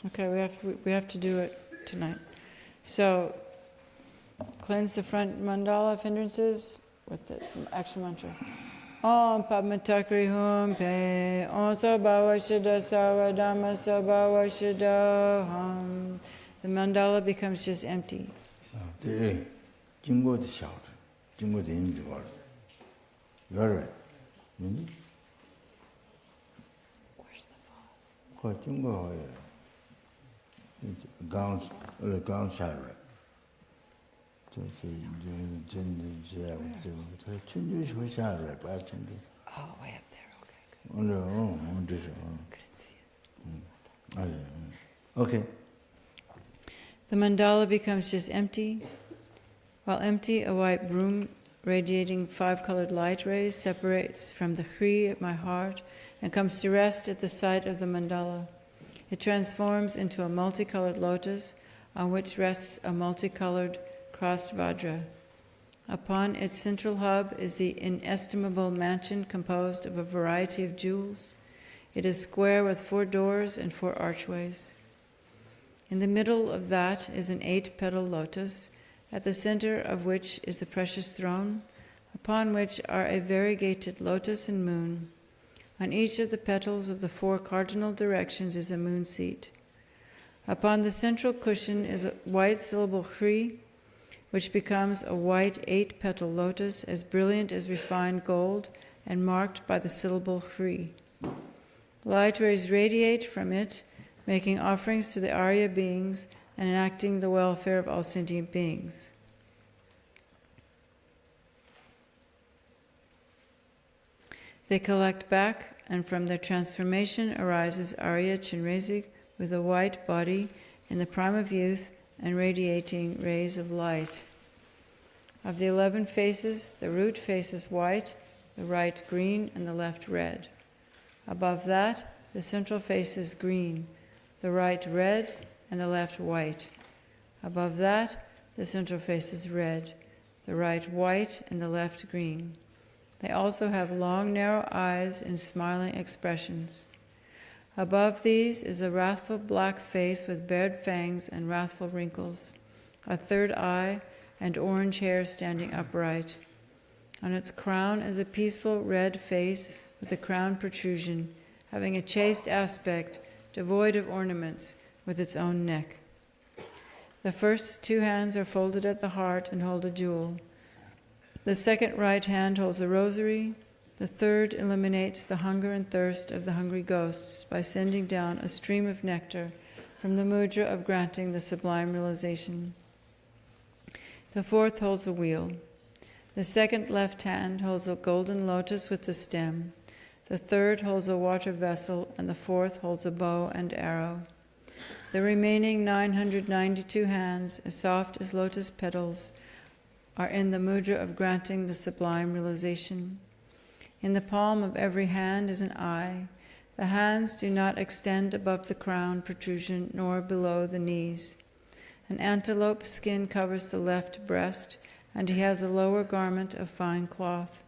Okay, we have to do it tonight. So, cleanse the front mandala of hindrances with the action mantra. Om Padmatakri Hum Pe Om Sabhava Shida Sawa Dhamma Sabhava Shida Hum. The mandala becomes just empty. The Jingo the shout. Jingo the injury. You're right. Where's the fall? Jingo Gauns Shara. Oh, way up there. Okay, good. Couldn't see it. Okay. The mandala becomes just empty. While empty, a white broom radiating 5-colored light rays separates from the Hri at my heart and comes to rest at the site of the mandala. It transforms into a multicolored lotus on which rests a multicolored crossed vajra. Upon its central hub is the inestimable mansion composed of a variety of jewels. It is square with 4 doors and 4 archways. In the middle of that is an 8-petal lotus, at the center of which is a precious throne, upon which are a variegated lotus and moon. On each of the petals of the 4 cardinal directions is a moon seat. Upon the central cushion is a white syllable Hri, which becomes a white 8-petal lotus as brilliant as refined gold and marked by the syllable Hri. Light rays radiate from it, making offerings to the Arya beings and enacting the welfare of all sentient beings. They collect back, and from their transformation arises Arya Chenrezig with a white body in the prime of youth and radiating rays of light. Of the 11 faces, the root face is white, the right green, and the left red. Above that, the central face is green, the right red, and the left white. Above that, the central face is red, the right white, and the left green. They also have long, narrow eyes and smiling expressions. Above these is a wrathful black face with bared fangs and wrathful wrinkles, a third eye, and orange hair standing upright. On its crown is a peaceful red face with a crown protrusion, having a chaste aspect, devoid of ornaments, with its own neck. The first 2 hands are folded at the heart and hold a jewel. The second right hand holds a rosary. The third eliminates the hunger and thirst of the hungry ghosts by sending down a stream of nectar from the mudra of granting the sublime realization. The fourth holds a wheel. The second left hand holds a golden lotus with the stem. The third holds a water vessel, and the fourth holds a bow and arrow. The remaining 992 hands, as soft as lotus petals, are in the mudra of granting the sublime realization. In the palm of every hand is an eye. The hands do not extend above the crown protrusion nor below the knees. An antelope skin covers the left breast, and he has a lower garment of fine cloth.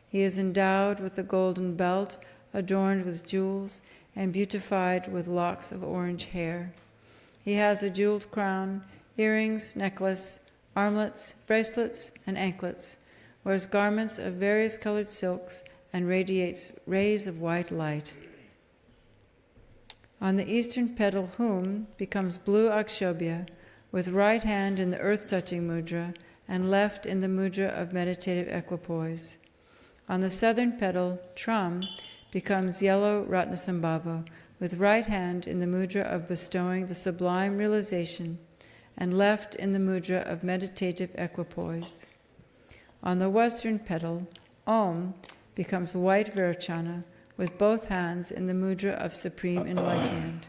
He is endowed with a golden belt, adorned with jewels, and beautified with locks of orange hair. He has a jeweled crown, earrings, necklace, armlets, bracelets, and anklets, wears garments of various colored silks, and radiates rays of white light. On the eastern petal, Hum becomes blue akshobhya, with right hand in the earth-touching mudra and left in the mudra of meditative equipoise. On the southern petal, Tram becomes yellow ratnasambhava, with right hand in the mudra of bestowing the sublime realization and left in the mudra of meditative equipoise. On the western petal, Om becomes white Virachana, with both hands in the mudra of supreme enlightenment.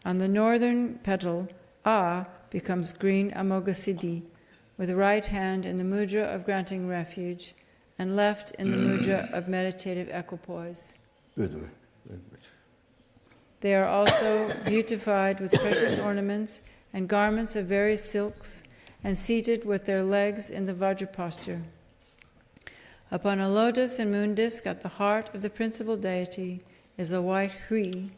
On the northern petal, A becomes green Amoghasiddhi, with right hand in the mudra of granting refuge, and left in the mudra of meditative equipoise. Good. They are also beautified with precious ornaments and garments of various silks, and seated with their legs in the Vajra posture. Upon a lotus and moon disk at the heart of the principal deity is a white Hri,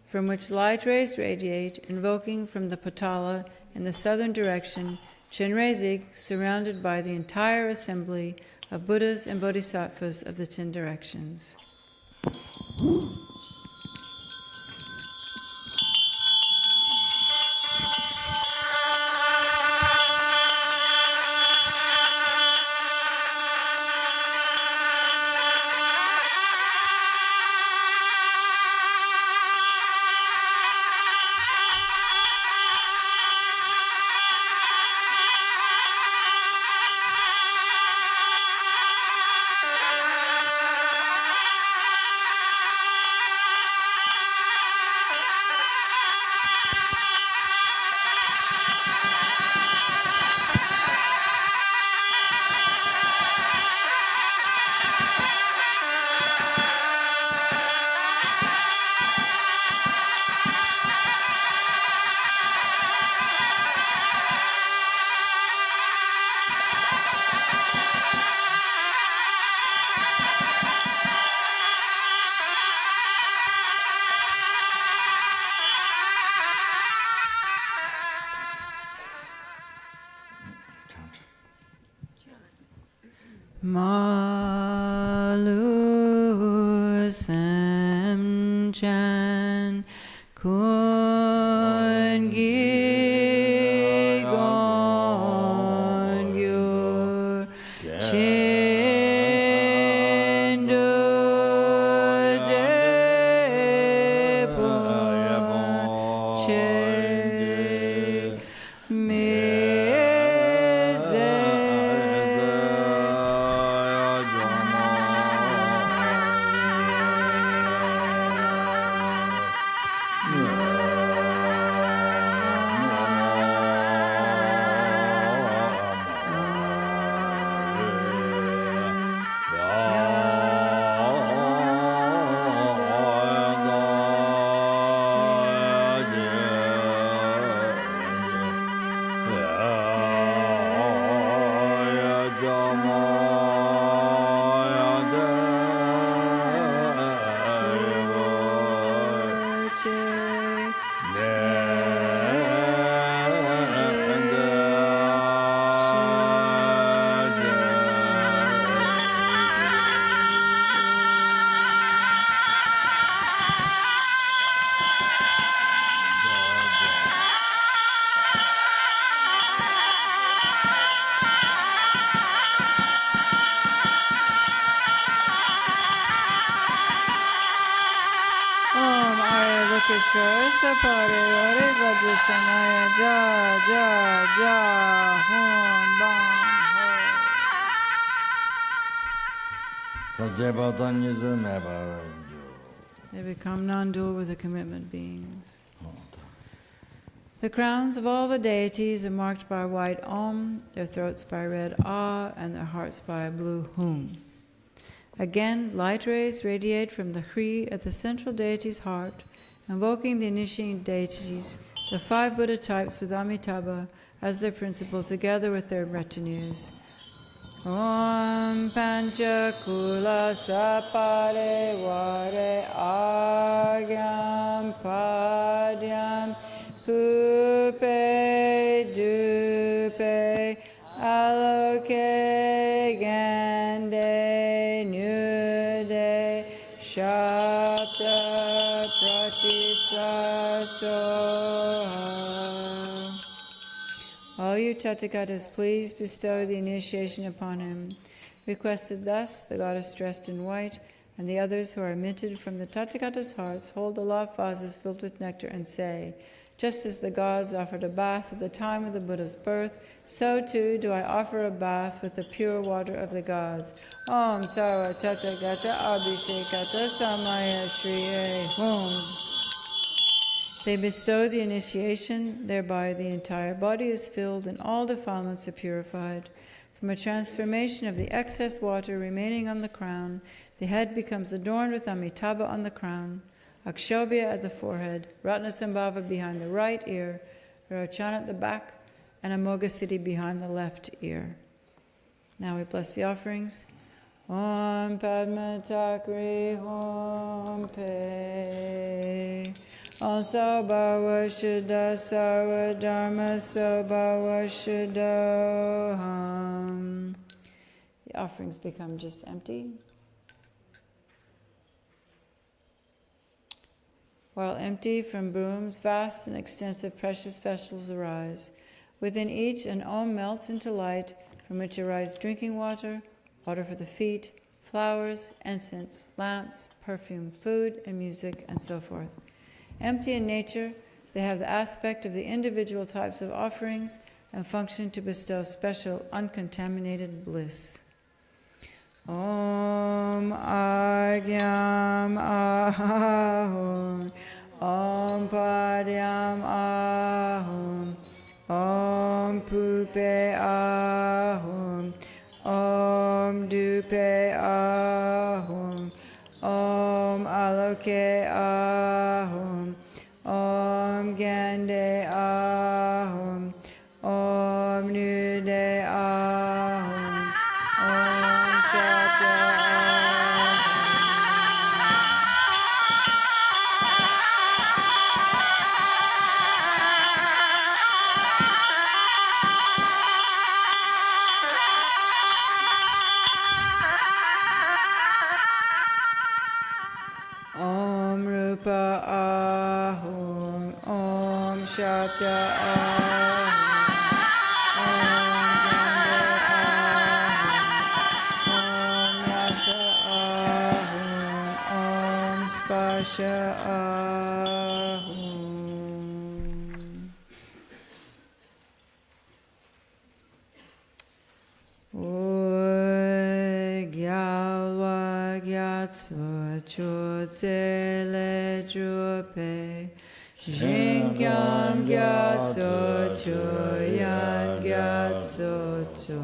from which light rays radiate, invoking from the Patala in the southern direction Chenrezig, surrounded by the entire assembly of Buddhas and Bodhisattvas of the 10 directions. Malu Sam Chan Kun Gi Gon Yu Chin Du Je Pon Che Me They become non-dual with the commitment beings. The crowns of all the deities are marked by white Om, their throats by red Ah, and their hearts by a blue Hum. Again, light rays radiate from the Hri at the central deity's heart, invoking the initiating deities, the 5 Buddha types with Amitabha as their principal, together with their retinues. Om Pancha Kula Sapare Vare Agyam Padyam Pupe Dupe Aloke Gande Nude Shapta Pratitsa Soha. All you Tathagatas, please bestow the initiation upon him. Requested thus, the goddess dressed in white, and the others who are emitted from the Tathagata's hearts hold aloft vases filled with nectar and say, Just as the gods offered a bath at the time of the Buddha's birth, so too do I offer a bath with the pure water of the gods. Om Sarva Tathagata Abhishekata Samaya Shriye Hum. They bestow the initiation, thereby the entire body is filled and all defilements are purified. From a transformation of the excess water remaining on the crown, the head becomes adorned with Amitabha on the crown, Akshobhya at the forehead, Ratnasambhava behind the right ear, Rarachana at the back, and Amoghasiddhi behind the left ear. Now we bless the offerings. Om Padma Takri Om Pe. Om Sabhava Shuddha Sarva Dharma Sabhava Shuddham. The offerings become just empty. While empty, from brooms, vast and extensive precious vessels arise. Within each, an Om melts into light, from which arise drinking water, water for the feet, flowers, incense, lamps, perfume, food, and music, and so forth. Empty in nature, they have the aspect of the individual types of offerings and function to bestow special uncontaminated bliss. Om Argyam Ahum, Om Padyam Ahum, Om Pupe Ahum, Om Dupe Ahum, Om Aloke Ahum, Om Gande Ahum, Om Nude Ahum, Om Chatra Om Rupa Ahum, Om Shabda Ahum, Om Ganda Ahum, Om Rasa Ahum, Om Sparsha Ahum. Gyalva Gyatso Chodze Le Drupe Jinkyam Gyatso Choyan Gyatso Cho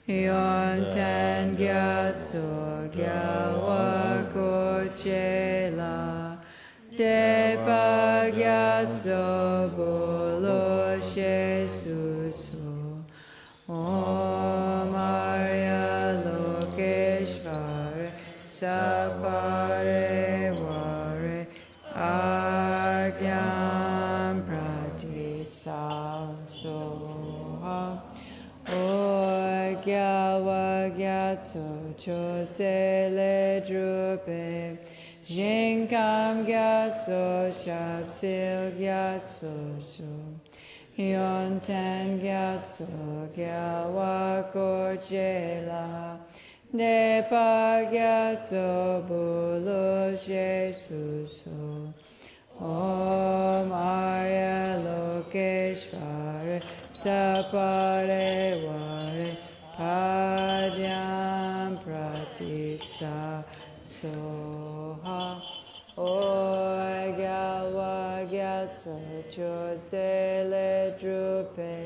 Yontan Gyatso Gyalva Kochela Depa Gyatso Bolo Shesuso Om Arya Lokeshvara Sapare Vare Agyam Pratitsa Soha O Gyalva Gyatso Chodze Le Drupe Jinkam Gyatso Shabsil Gyatso Sho Yontan Gyatso Gyalva Kochela Depa Gyatso Bulu Shesuso Om Arya Lokeshvara Sapare Vare Padyam Pratitsa Soha O Gyalva Gyatso Chodze Le Drupe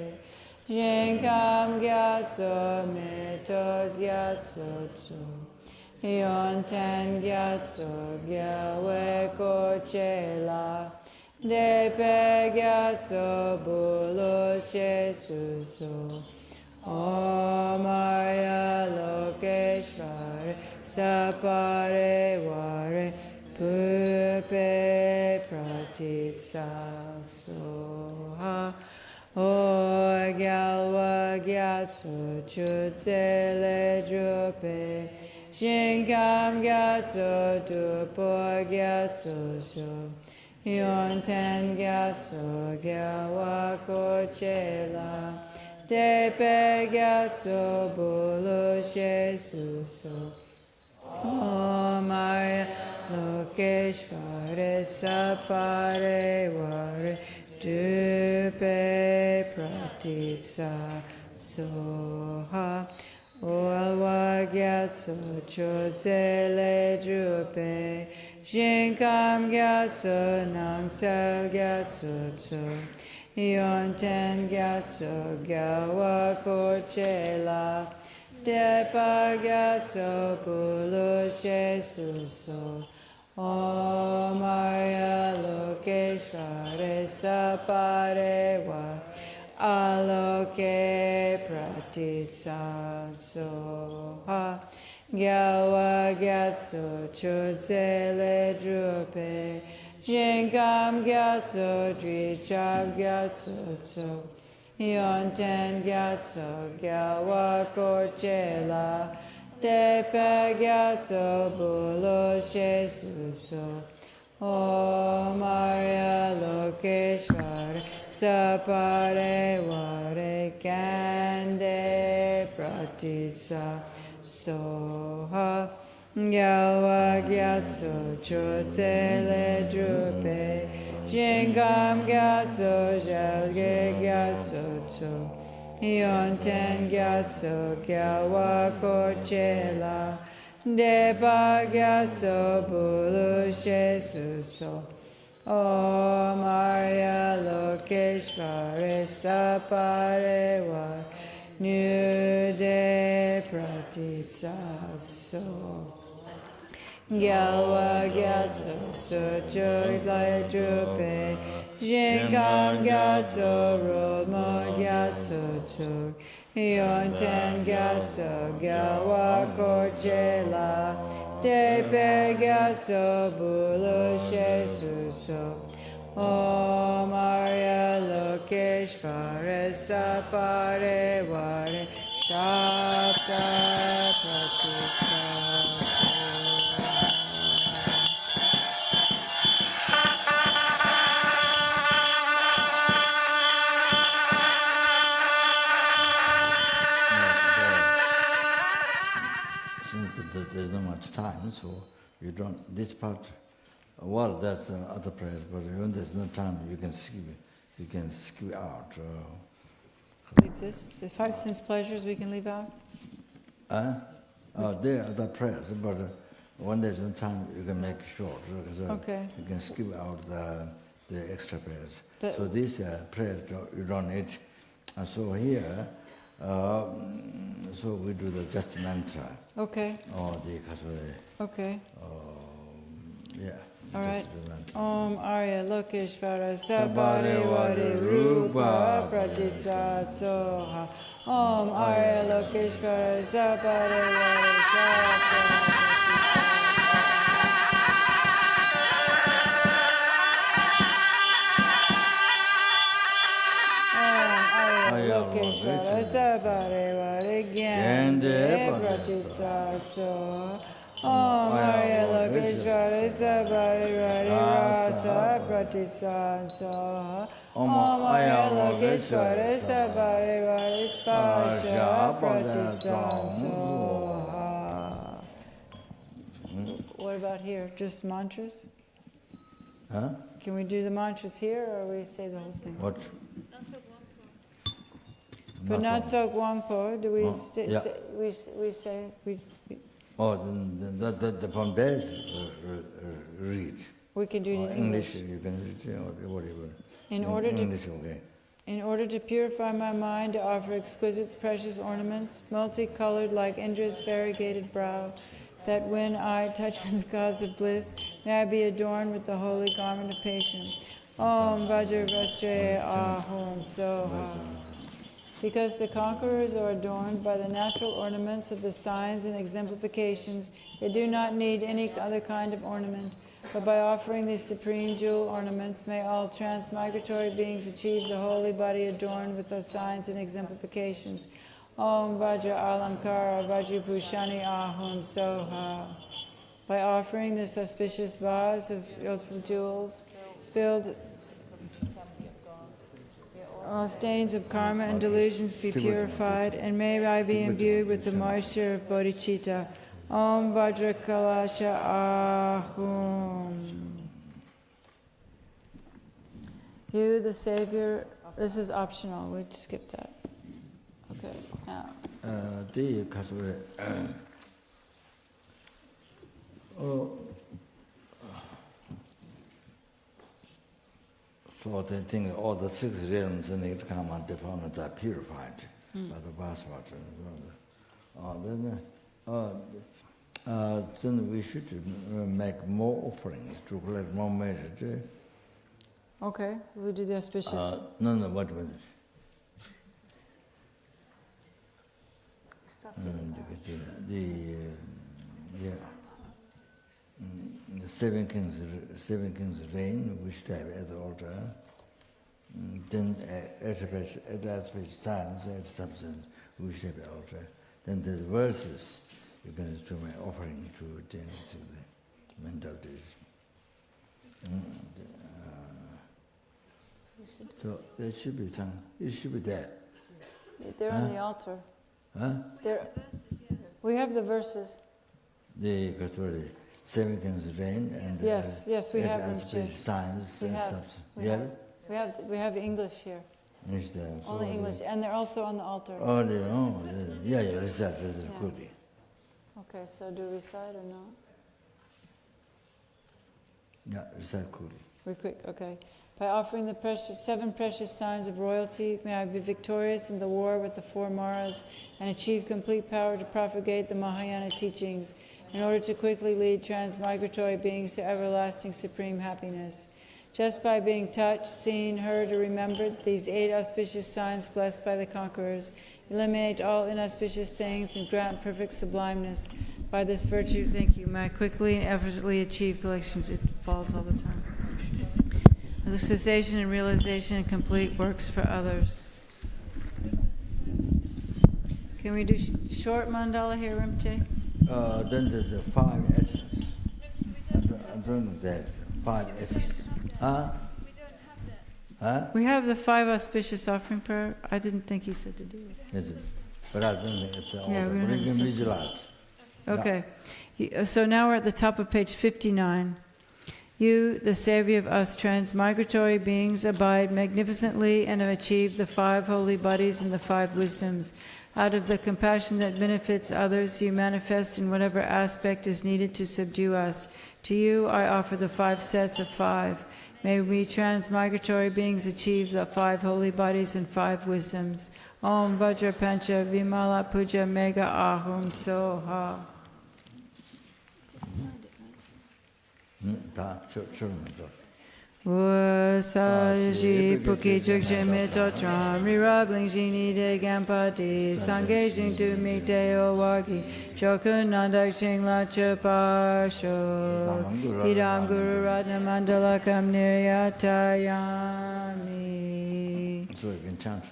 Jinkam Gyatso Mito Gyatso Cho Yontan Gyatso Gyalwe Kochela Depe Gyatso Bulu Shesuso Om Arya Lokeshvara Sapare Vare Pupe Pratitsa Soha O Gyalva Gyatso Chodze Le Drupe Jinkam Gyatso Dupo Gyatso Sho Yontan Gyatso Gyalva Kochela Depe Gyatso Bulu Shesuso Om Arya Lokeshvara Sapare Vare Drupe pratitsa soha. Olwa gyatso chodzele drupe. Jinkam gyatso nangsel gyatso tso. Yonten gyatso gyawa kochela. Depa gyatso bulu shesuso. Om Arya Lokeshvare Saparewa Aloke Pratitsa Soha Gyawa Gyatso Chodzele Drupe Jinkam Gyatso Drichab Gyatso Tso Yonten Gyatso Gyawa Korchela Tepe gyatso bulo shesuso. Om Arya Lokeshvara Sapare Vare Kande Pratitsa Soha. Gyawa gyatso chodzele drupe. Jinkam gyatso jalge gyatso tso. Yonten gyatso gyawa kochela. Deba gyatso bulu shesuso. Om Arya Lokeshvare Saparewa Nude Pratitsa So. Gyalwa gyatso socho glaya drupe. Jinkam gyatso romo gyatso tso. Yonten gyatso gyalwa korchela. Tepe gyatso bulu shesuso. Om Arya Lokeshvare Sapare Vare Shapta Pratitsa. There's not much time, so you don't, this part, well, that's other prayers, but when there's no time, you can skip out. Leave this? The 5 sense pleasures we can leave out? There are other prayers, but when there's no time, you can make short. So Okay. you can skip out the extra prayers. So these prayers you don't need. And so here, so we do the just mantra. Okay. Or the kasure. Okay. Yeah. All right. The mantra. Om Arya Lokeshvara Sabhare Vare Rupa Pratitsa Soha. Om Arya Lokeshvara Sabhare Vare Shapta. Lokeshvara Sabhare Vare Gyande Pratitsa Soha. Om Arya Lokeshvara Sabhare Vare Rasa Pratitsa Soha. Om Arya Lokeshvara Sabhare Vare Sparsha Pratitsa Soha. What about here? Just mantras? Huh? Can we do the mantras here, or we say the whole thing? What? But not so Guangpo. Do we? Yeah. We say we. Oh, the from there read. We can do it in English. You can read or whatever. In order to purify my mind, to offer exquisite precious ornaments, multicolored like Indra's variegated brow, that when I touch the cause of bliss, may I be adorned with the holy garment of patience. Om Vajravasre Ahom Soha. Because the conquerors are adorned by the natural ornaments of the signs and exemplifications, they do not need any other kind of ornament. But by offering these supreme jewel ornaments, may all transmigratory beings achieve the holy body adorned with the signs and exemplifications. Om Vajra Alamkara Vajrabhushani Aham Soha. By offering this auspicious vase of beautiful jewels, filled all stains of karma and delusions be purified, and may I be imbued with the moisture of bodhichitta. Om Vajra Kalasha Ahum. You, the Savior, this is optional, we'd skip that. Okay, now. So they think all the 6 realms in the karma departments are purified by the vase water. Then we should make more offerings to collect more merit. Okay, we do the auspicious. No, what was it? The seven kings reign, we should have at the altar. Then at aspect science, at substance, we should have at the altar. Then the verses, you can instrument offering to the mental days. So there should be some, it should be there. They're on the altar. Huh? We have the verses. The Catholic 7 kings reign and yes, we have them too. Science we and have, substance. We have English here. Is there? Only English, and they're also on the altar. Recite good. Okay, so do we recite or not? Yeah, recite good. We're quick, okay. By offering the 7 precious signs of royalty, may I be victorious in the war with the 4 Maras and achieve complete power to propagate the Mahayana teachings in order to quickly lead transmigratory beings to everlasting supreme happiness. Just by being touched, seen, heard, or remembered, these 8 auspicious signs blessed by the conquerors eliminate all inauspicious things and grant perfect sublimeness. By this virtue, thank you, may I quickly and effortlessly achieve collections. It falls all the time. The cessation and realization and complete works for others. Can we do short mandala here, Rinpoche? Then there's the 5 essence. I'm doing that 5 essence. We have the 5 auspicious offering prayer. I didn't think he said to do it. Yes, but I don't think it's all. Yeah, we can visualize. Okay. So now we're at the top of page 59. You, the Savior of us transmigratory beings, abide magnificently and have achieved the 5 holy bodies and the 5 wisdoms. Out of the compassion that benefits others, you manifest in whatever aspect is needed to subdue us. To you, I offer the 5 sets of 5. May we transmigratory beings achieve the 5 holy bodies and 5 wisdoms. Om Vajra Pancha Vimala Puja Mega Ahum Soha. Saji Puki Jukshe Mito Tram Rirabling Jini De Gampati Sangye Jing Tu Mi Deo Wagi Chokun Nandak Jing La Chupasho Idam Guru Ratna Mandala Kam Niryatayami. So you can chant.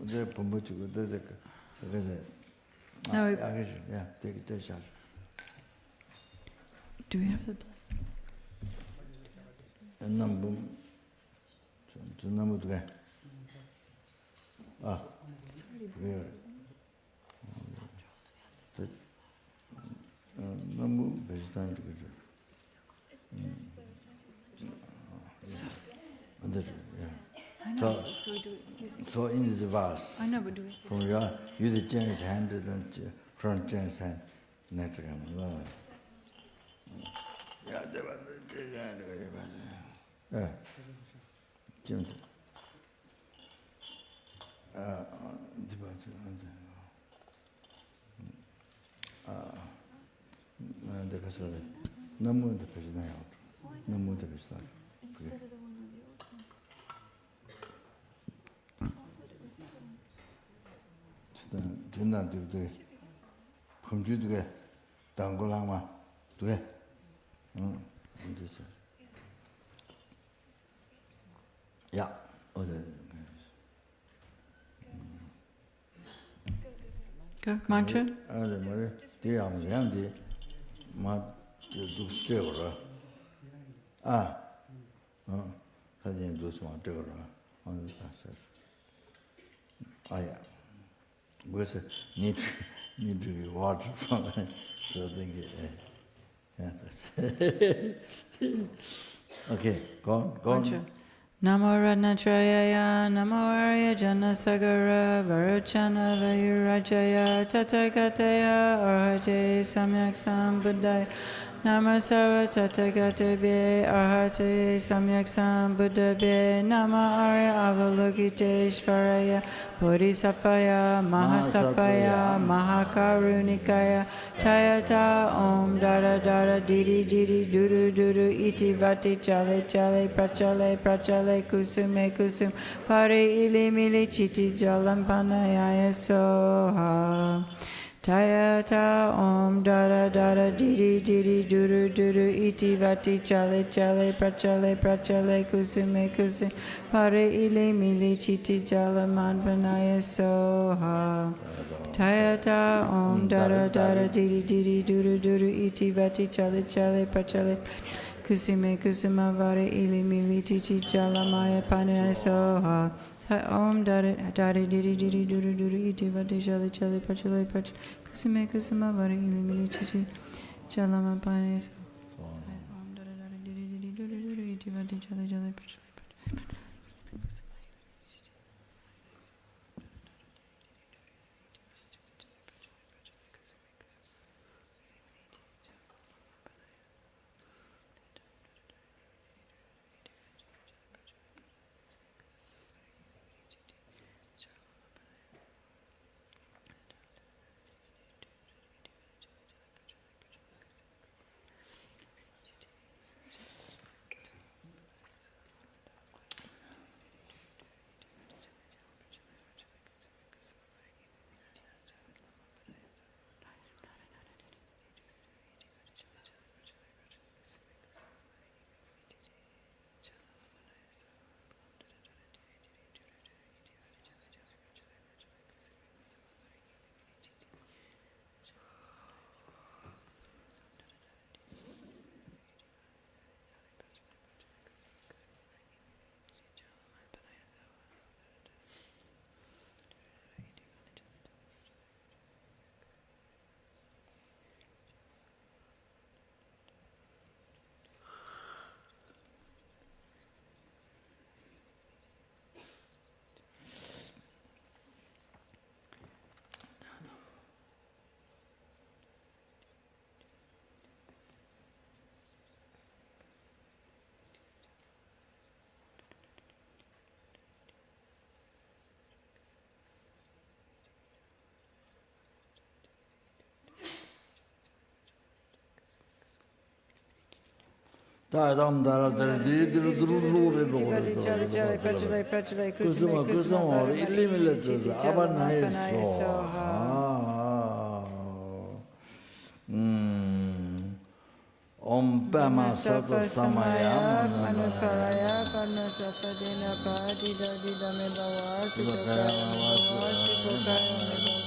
Do we have the blessing? It's already so, I know. So in this vase, I know, but do we? from your use the Chinese hand and front Chinese hand, next time. Yeah, Jim. 너무 대표잖아요. 너무 대표잖아. 전난들도 범주도 당골랑마 돼. 됐어. 야, 어제 Go, mantra? 어제 뭐래? 대야면 양디 마 두스테오라. 사진 두스마 되거라. 오늘 봤어. 아야. Because need water from it, so think okay, go on. Namo Ratnatrayaya, Namo Arya Jana Sagara, Varuchana Vayurajaya, Tathagataya, Arhate Samyak Sambuddhaya, Namo Sarva Tathagatebhye, Arhate Samyak Sambuddhabhye, Namo Arya Avalokiteshvaraya, Bodhisattvaya, Mahasattvaya, Mahakarunikaya, Tayata Om Dada Dada Didi Didi Duru Duru Iti Vati Chale Chale Prachale Prachale Kusume Kusum Pari Ili Mili Chiti Jalam Panayaya Soha Tayata Om Dada Dada Didi Didi Duru Duru Iti Vati Chale Chale Prachale Prachale Kusume Kusum Pare Ili Mili Chiti Jalaman Panaya Soha Tayata Om Dada Dada Didi Didi Duru Duru Iti Vati Chale Chale Prachale Kusume Kusuma Vare Ili Mili Chiti Jalamaya Panaya Soha Om Dada Dada Didi Didi Duru Duru Iti Vati Chale Chale Prachale Prachale Kusume Kusuma Vare Ili Mili Chiti Jalamaya Panaya Soha Om Dada Dada Didi Didi Duru Duru Iti Vati Chale Chale Prachale Om Pema Sato Samaya Manukaraya Karna Sapadina Padida Dida Mebawa Sitokaya Mebawa Sitokaya Mebawa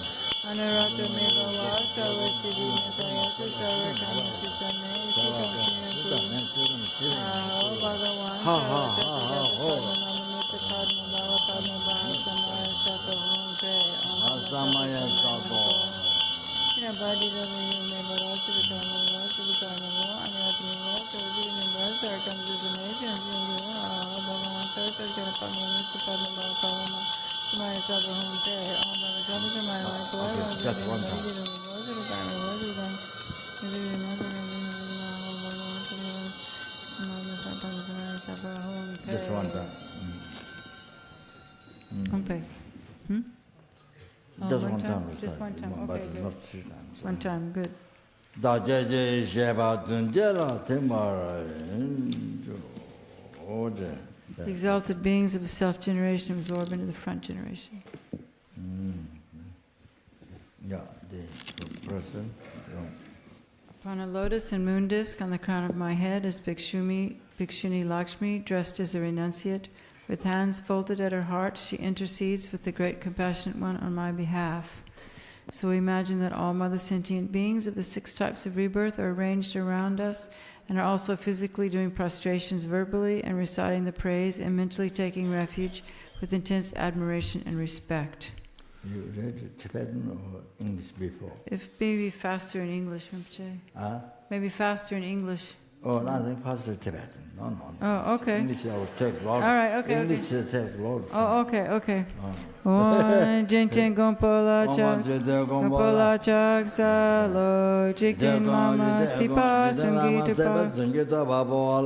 Anurata Mebawa Sawasidi Metayata Sarakana Sitame Sikamkina Aho Bhagawan Sarasati Padmanamita Padma Bhava Padma Bhava Samaya Sato Hongte Samaya Sato Ina Badida Mebawa Sitokaya Mebawa Sitokaya Mebawa Anurata Mebawa Sawasidi Mebawa Sarakana Sitame Sikamkina Bhagawan Sarasati Padmanamita Padma Bhava Padma Samaya Sato Hongte just one time. Just one time. Okay. Just one one time? time. Just one time. But Okay, good. not 3 times. One time, good. Da je sheba dunjela temara. The exalted beings of the self-generation absorb into the front generation. Yeah, the person. Upon a lotus and moon disk on the crown of my head is Bhikshuni Lakshmi, dressed as a renunciate. With hands folded at her heart, she intercedes with the great compassionate one on my behalf. So we imagine that all mother sentient beings of the 6 types of rebirth are arranged around us and are also physically doing prostrations verbally and reciting the praise and mentally taking refuge with intense admiration and respect. You read Tibetan or English before? If maybe faster in English, Rinpoche. Maybe faster in English. Oh, nothing faster Tibetan. No. Oh, okay. English I will take a lot. All right, okay. English will take a lot. Oh, okay. Jinten Gompola Chak Salo Jikin Mama Sipa Sungita Papa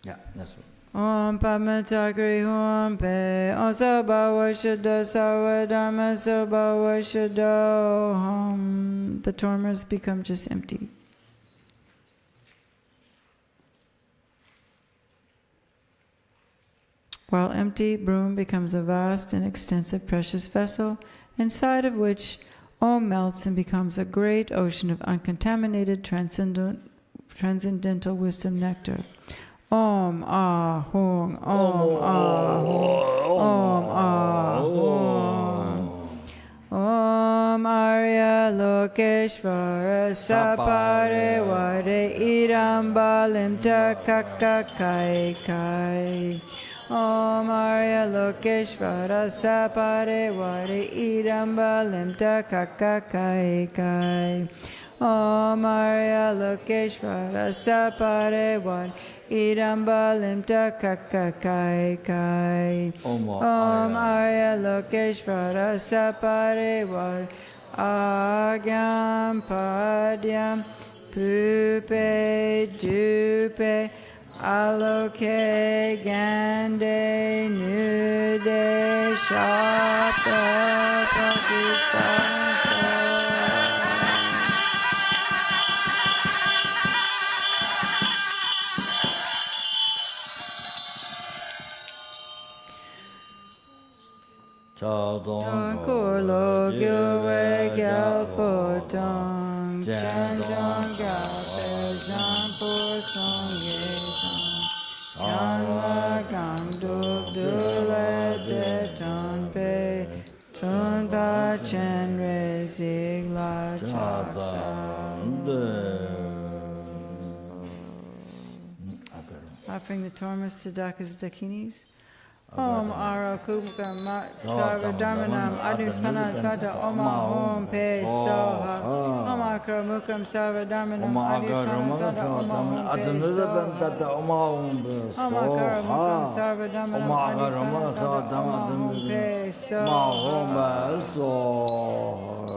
Yeah, that's right. Om Pamatagri Hum Pe Om Sabhawa Shuddha Sarva Dharma Sabhawa Shuddha Hum. The tormers become just empty. While empty, Broom becomes a vast and extensive precious vessel, inside of which Om melts and becomes a great ocean of uncontaminated transcendental wisdom nectar. Om Ah Hung, Om Ah Hung, Om Ah Hung. Om Arya Lokeshvara Sapare Vade Idam Balim Takaka Kai Kai. Om Arya Lokeshvara Sapare Vade Idam Balim Takaka Kai Kai. Om Arya Lokeshvara Sapare Vade Idam Balim Takaka Kai Kai. Om Arya Lokeshvara Sapare Vade Agyam Padyam Pupe Dupe Aloke Gande Nude Shapa Pakistan. Kurlo gyue gyalpo tong chan jong gyalpe jampur song ye tong yanwa gam duk dule de ton pe ton pa Chenrezig la offering the tormas to Dakas Dakinis. Om Ara Kumka Sarva Dharmanam Adipana Tata Oma Om Pe Soha Om Akara Mukam Sarva Dharmanam Adipana Tata Oma Om Pe Soha Om Akara Mukam Sarva Dharmanam Adipana Tata Oma Om Pe Soha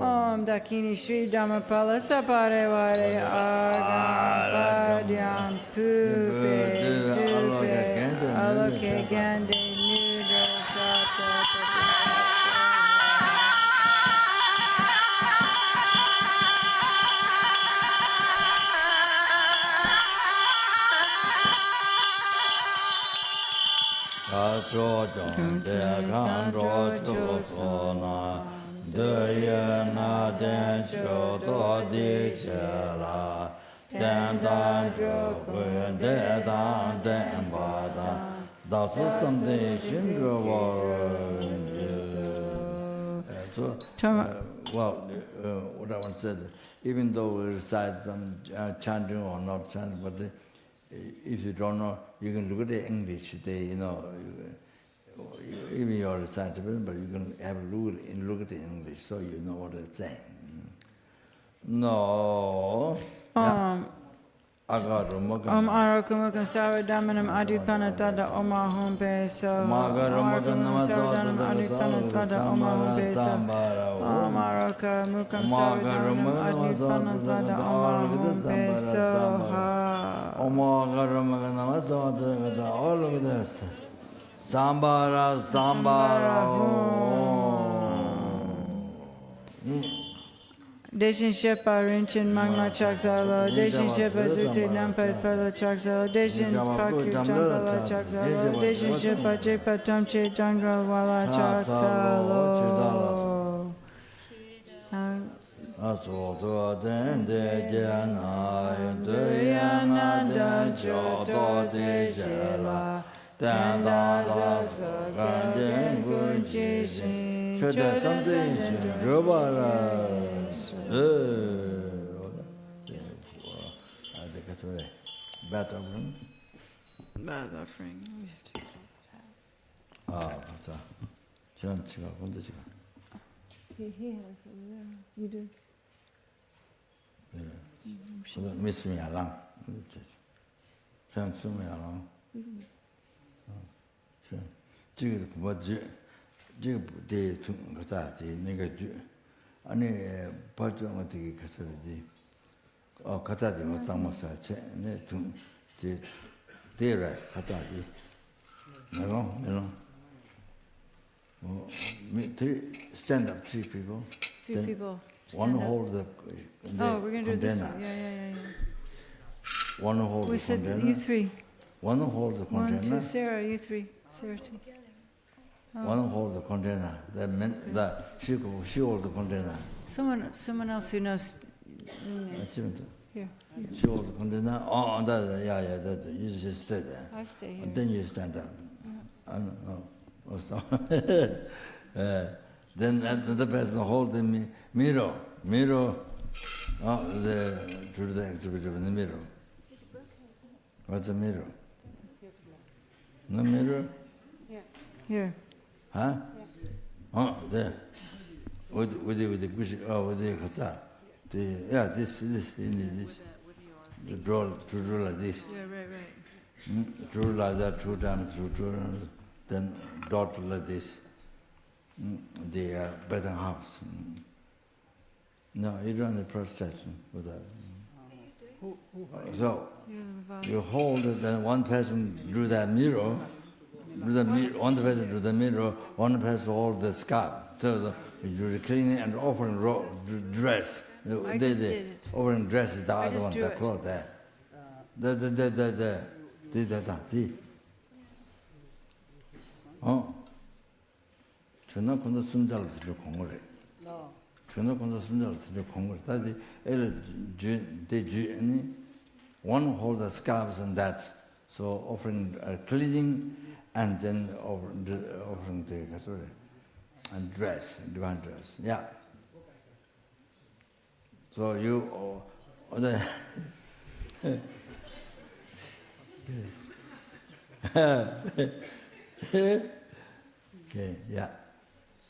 Om Dakini Shri Dhammapala Sapare Vare Agam Padyam Pupe Dupe Aloke Gande What I want to say, even though we recite some chanting or not chanting, but if you don't know, you can look at the English. Even you are reciting, but you can have a look at the English, so you know what it's saying. No. Arakumukam Savadamanam Adipanatada Oma Home Base. Arakumukam Savadamanam Adipanatada Oma Home Base. Arakumukam Savadamanam Adipanatada Oma Home Base. All of this. Sambara. Deshin Shepa Rinchin Magma Chakzalo, Deshin Shepa Zuti Nampa Pala Chakzalo, Deshin Paku Jambala Chakzalo, Deshin Shepa Jepa Tamche Jangal Wala Chakzalo. Asoto de Jana, Duyana de Jodo de Jela, Danda Gandin Gunjishin, Choda something, Drobara. Bad offering? Bad offering. 맞다. 전 지가 혼자 지가. He has over there. You do. 미스미 알랑. 전 숨이 알랑. 지금 뭐지? 지금 대 거다 대 내가 아니 발전 어떻게 가서지? 가다디 뭐 땅모사 네 제 대라 가다디. 멜론. Stand up, three people. Three people. One hold the we're going to do this container. one. Yeah. One hold the said container. You three. One hold the container. 1, 2, Sarah, you three. Sarah, two. One hold the container. She hold the container. Someone else who knows. Here. She hold the container. You just stay there. I stay here. And then you stand up. Then the person hold the mirror. To the exhibitor in the mirror. What's a mirror? No mirror? Yeah. Here. Huh? Yeah. There. With the cushion. With the kata. This. You need this. To draw like this. Yeah, right. Draw like that 2 times, then dot like this. The better house. No, you don't have prostration for that. So you hold it, then one person drew that mirror. One person drew the mirror. One person hold the scarf. So you do the cleaning and offering dress. Offering dress is the other one. The cloth there. 전화 건도 숨잘 들어 공부래. 전화 건도 숨잘 들어 공부래. 다시 대주니 one hold the scarves and that. So offering cleaning and then offering the and dress, divine dress. Yeah. So you okay, yeah.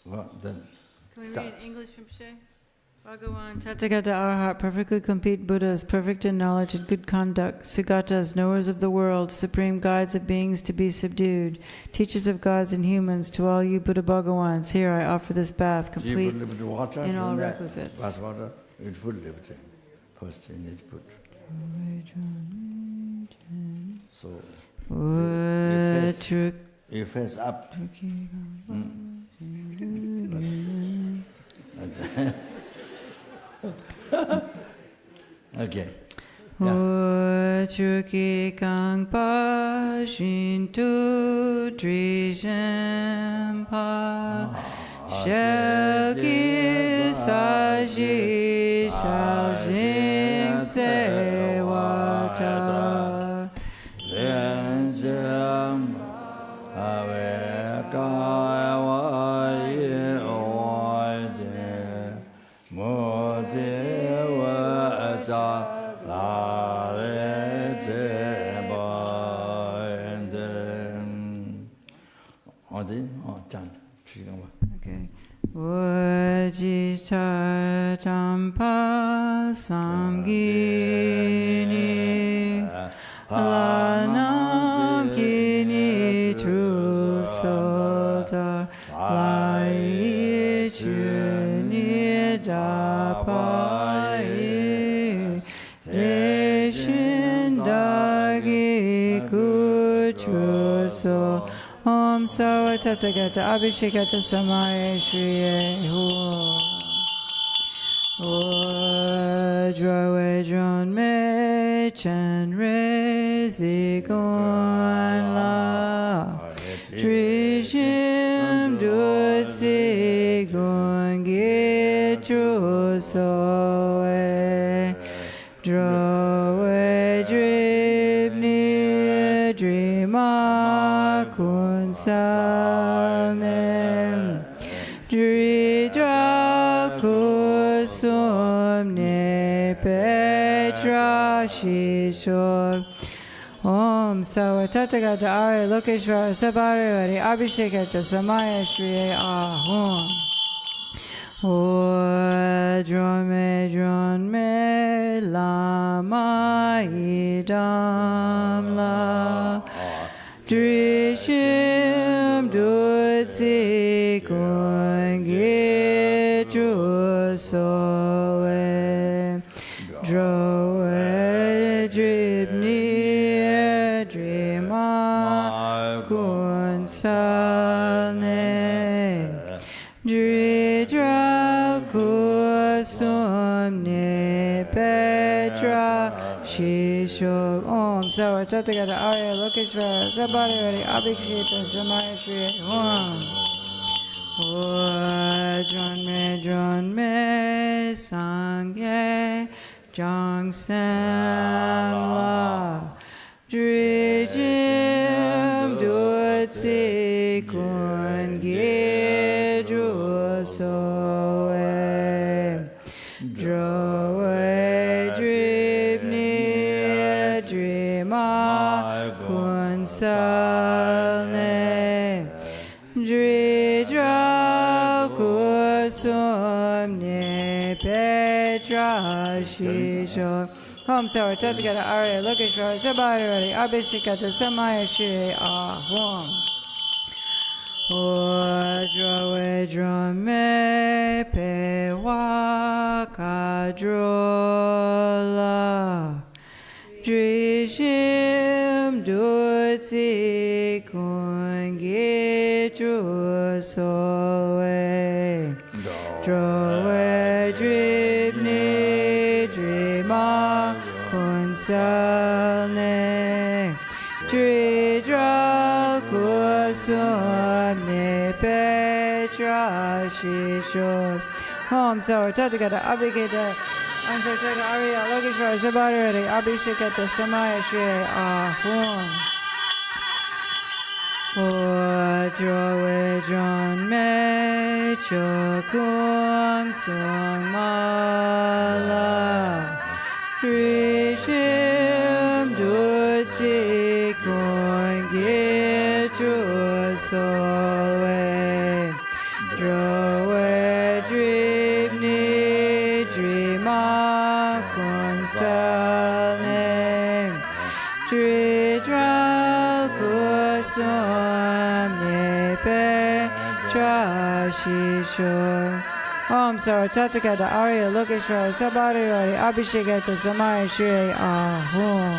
Well, then can we start. read English from Shay? Bhagavan, Tathagata Arhat, perfectly complete Buddhas, perfect in knowledge and good conduct, Sugatas, knowers of the world, supreme guides of beings to be subdued, teachers of gods and humans, to all you Buddha Bhagawans, here I offer this bath, complete in all requisites. Bath water, it's full liberty. First you need to put. So you face up. Okay. Chuki kang pa shintu drijempa shelki saji shaljing se wata renjem ave kai wa ye oide mo de wa ja la re je ba 어디 짠 지금 봐. Okay. bodhichitta champa samgini lanam kini true sota lai chuni dapai deshin dagi kuchu so Om Sawa Tathagata Abhishekata Samaya Shriye Vedron Me Chenrezig La Trishim Dutsi Gungi Trusoe Drowe Dribni Drima Kunsalnem Dridra Kusumne Petra Shishor Om Sawa Tathagata Arya Lokeshvara Sabhari Abhishekata Samaya Shriye Ahum Dron me lama idam la Drishim dutsi kungi trusoe Droe dribni drima kunsalne Dridra kusumne petra shishok Om Sawa Tathagata Arya Lokeshvara Sabhari Abhishekata Samaya Shriye John me sangye Songtsen la Drijim dutsi kungi drusoe Droe dribni drima kunsalne Dridra kusumne petra shishok Om Sawa Tathagata Arya Lokeshvara Sabhari Abhishekata Samaya Shriye Ahum Vedron me pewa kadrola Drishim dutsi kungi trusoe Droe dribni drima kunsalne Dridra kusumne petra shishor Om Sawa Tathagata Abhishekata Arya Lokeshvara Sabhari Abhishekata Samaya Shriye Ahum Vedron me chokung songmala Trishim dutsi kungi trusoe Droe dribni drima kunsalne Dridra kusumne petra shishor Om Sawa Tathagata Arya Lokeshvara Sabhari Abhishekata Samaya Shriye Ahum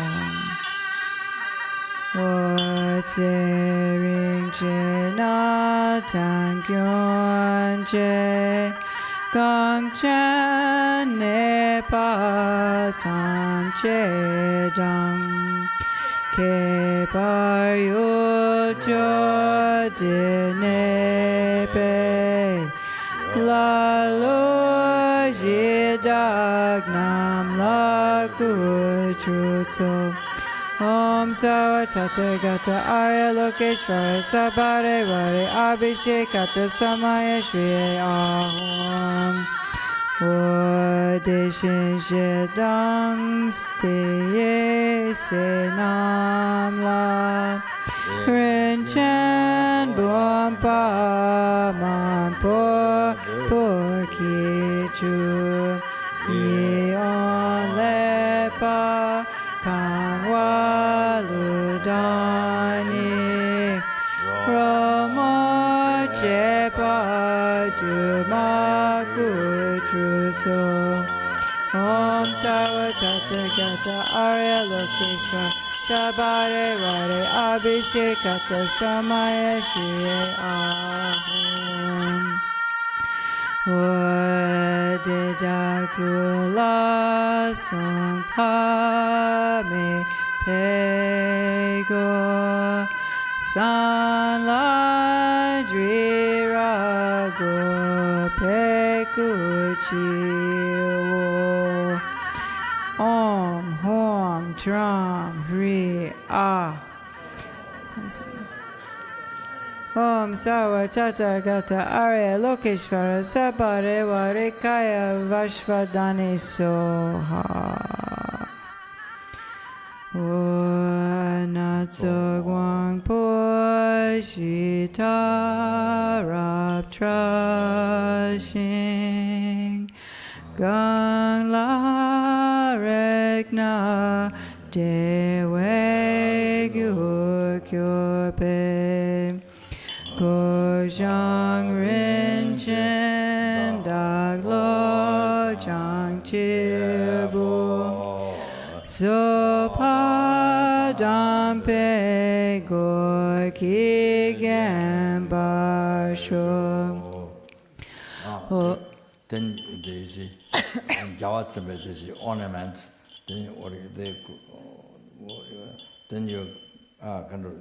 Tsering chena tankyonche Gang Chan Nepal Tam Che Dang Ke Par Yu Cho De Nepe La Lo Ji Dag Nam La Gu Chu Tso Om Sawa Tathagata Arya Lokeshvara Sabhare Vare Abhishekata Samaya Shri Ahom Deshin Shedang Steye Se Nam La Rin Chen Buam Pa Man Po Po Ki Chu Eon Le Pa Kan Walu Dani Ramo Chepa Duma Kutru So Om Sawa Tathagata Arya Lokeshvara Sabhare Vare Abhishekata Samaya Shri Ahom Wadida Kula Song Pa Me Pego San La Dri Rago Pekuchi Wo Om Hom Tram Hri Ah Om Sawa Tathagata Arya Lokeshvara Sabhare Vare Kaya Vashvadane Soha Natso Guang Po Shita Rab Trashing Gang La Regna Dewe Gyur Kyur Pe Go Zhang Rin Chen Dag Lo Zhang Chibu So Pa Dam Pe Go Ki Gen Ba Shu Then there's ornament. Then you kind of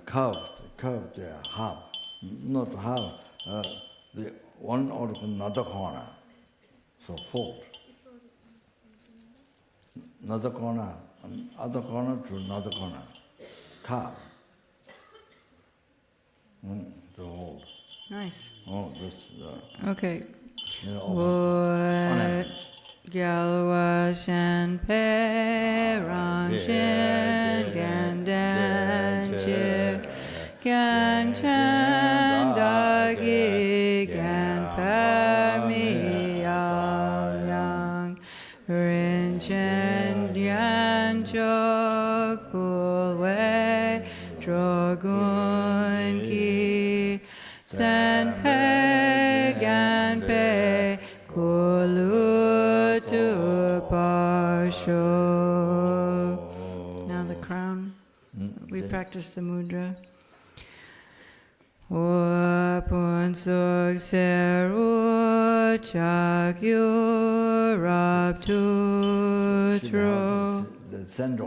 curve the half, not half, the one or another corner, so fold. Another corner, other corner to another corner, carve. To hold. Nice. Oh, this. Okay. Ornaments. Gyalwa Shen Pe Ran Shen Gan Dan Che Gan Chen Da Gi Gan Pa Mi Yang Yang Rin Chen Yan Chok Pul Wei Drogun Ki Sen Pe Gan Pe Kulu Now the crown. We practice the mudra. Wapun suk seru chak yu rab tu tro. The center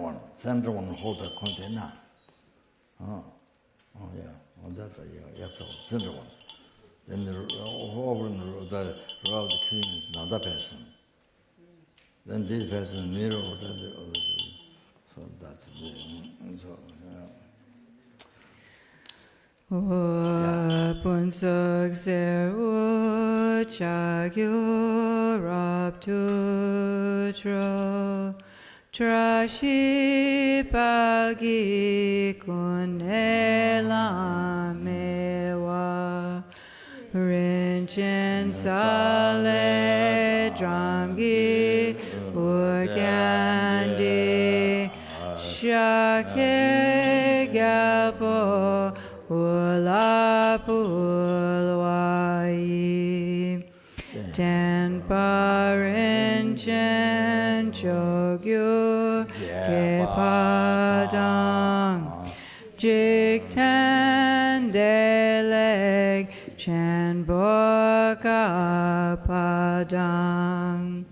one hold the container. Oh yeah, on that you have to center one. Then the over the rub the clean is another person. Then this person mirror that, so that's Pun suk seru chak yu rab tu tro trashi pagi kunela mewa rinchen sale dramgi urgandi shake galpo ula pulwai ten parinchen chogyu ke padang jik ten deleg chan bok padang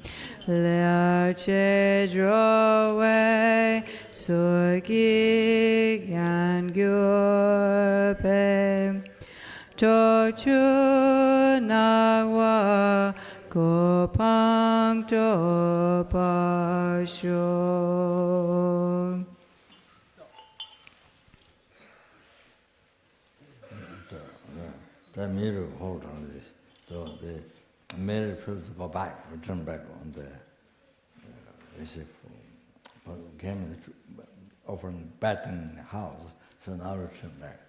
lerche drowe sogi yan gyurpe tochu nawa kopang to pasho. The mirror hold on this, so the mirror feels to go back, return back on the came offering bathing in the house, so now return back.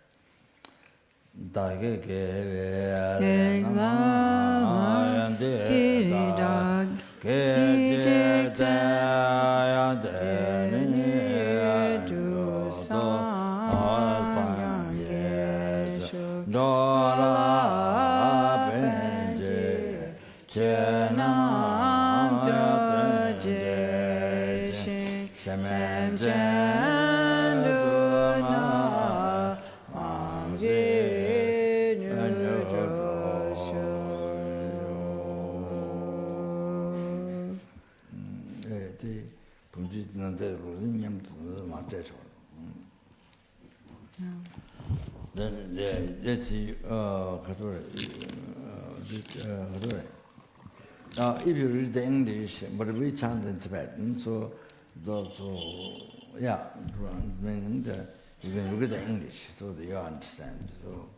If you read the English, but we chant in Tibetan, so yeah, meaning you can look at the English so that you understand. So,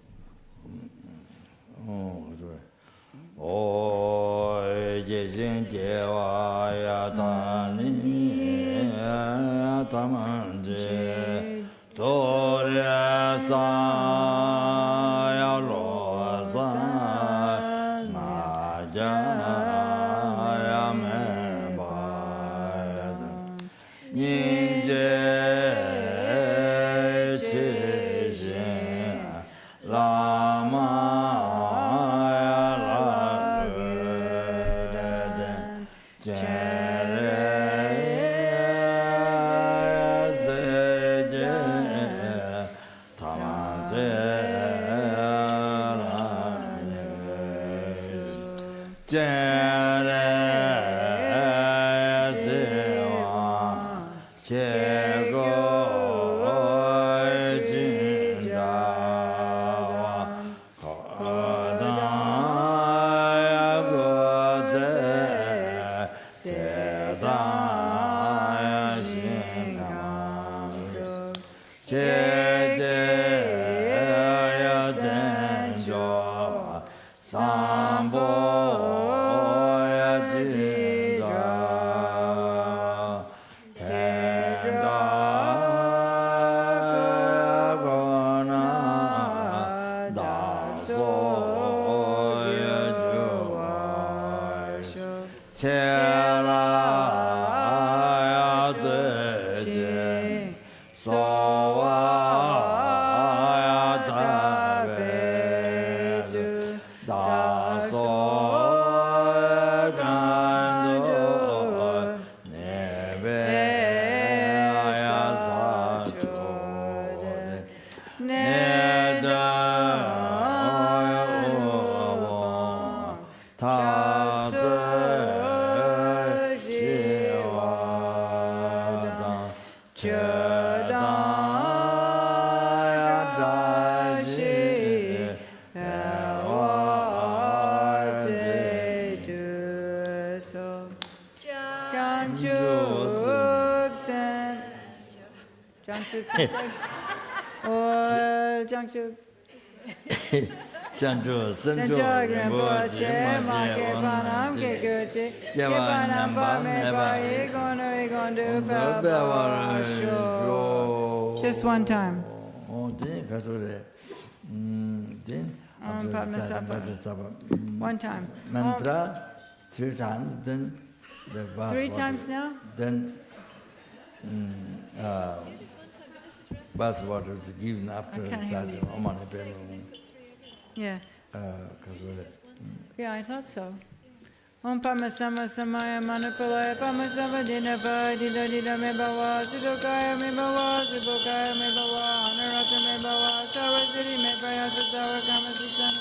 Just one time. One time. Mantra 3 times, then the vase 3 water. times now? Then vase water is given after that. Yeah. Yeah, I thought so. Om Pama Sama Samaya Manipulaya Pama Sama Dinapa Dida Dida Mebawa Sudokaya Mebawa Subokaya Mebawa Anarata Mebawa Sawa Siri Mepaya Sawa Kama Susana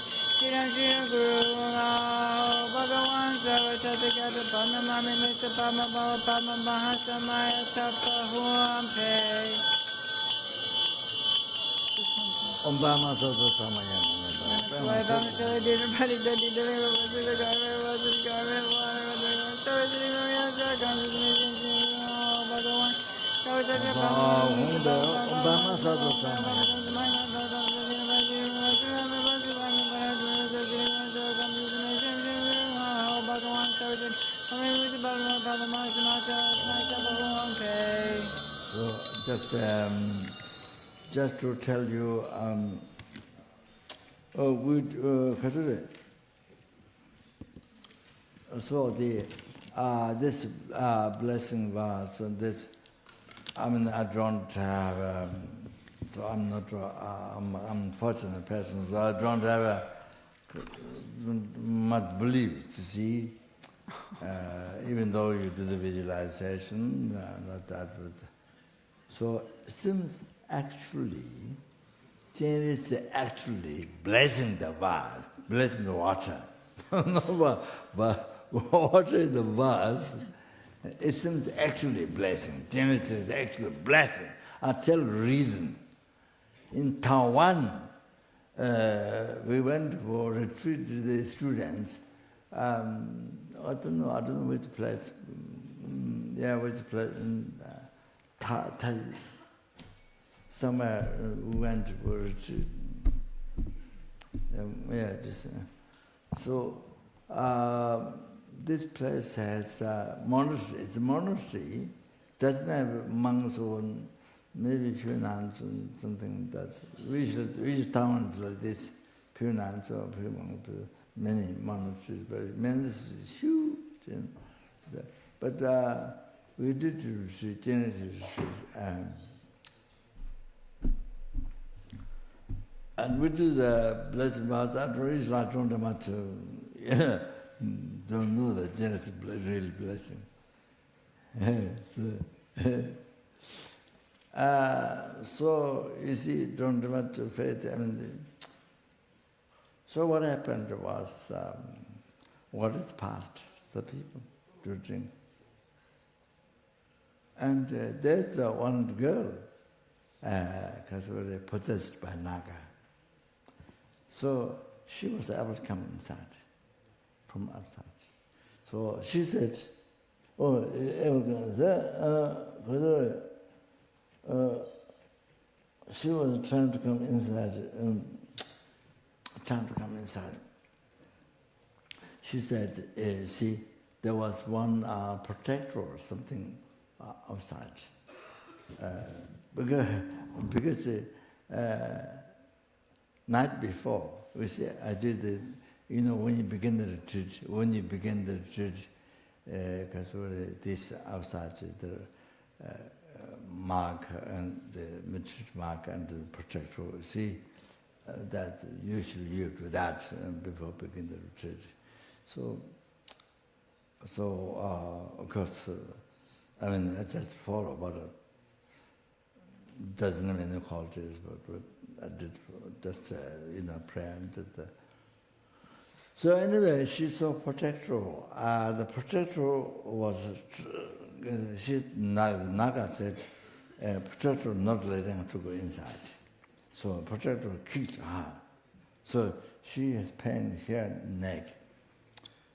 Just to tell you, so this blessing vase and this, I mean, I don't have, so I'm not, I'm unfortunate person, so I don't have much belief, you see, even though you do the visualization, not that, but, so it seems actually, Chenrezig actually blessing the vase, blessing the water. No, but water in the vase, it seems actually blessing. Chenrezig is actually blessing. I'll tell you the reason. In Taiwan, we went for retreat with the students. I don't know which place. Which place. Somewhere we went for retreat. So this place has monastery. It's a monastery. Doesn't have monks or maybe few nuns or something like that. Which towns like this, few nuns or few monks, many monasteries, but monasteries is huge. You know. But we did retreat, Chenrezig retreat. And we do the blessing vase. After reason, I don't have much don't know the Chenrezig real blessing. So you see, don't have much faith. I mean, so what happened was, what is past the people to drink. And there's one girl, because we were possessed by Naga. So she was able to come inside, from outside. So she said, she was trying to come inside, She said, see, there was one protector or something outside. Because night before, we say, I did the, when you begin the retreat, because this outside, the mark and the retreat mark and the protector, see, that usually you do that before begin the retreat. So of course, I mean, I just follow, but doesn't have any qualities, but I did just, prayer and did that. So anyway, she saw protector. The protector was, Naga said, protector not letting her to go inside. So protector kicked her. So she has pain here in the neck.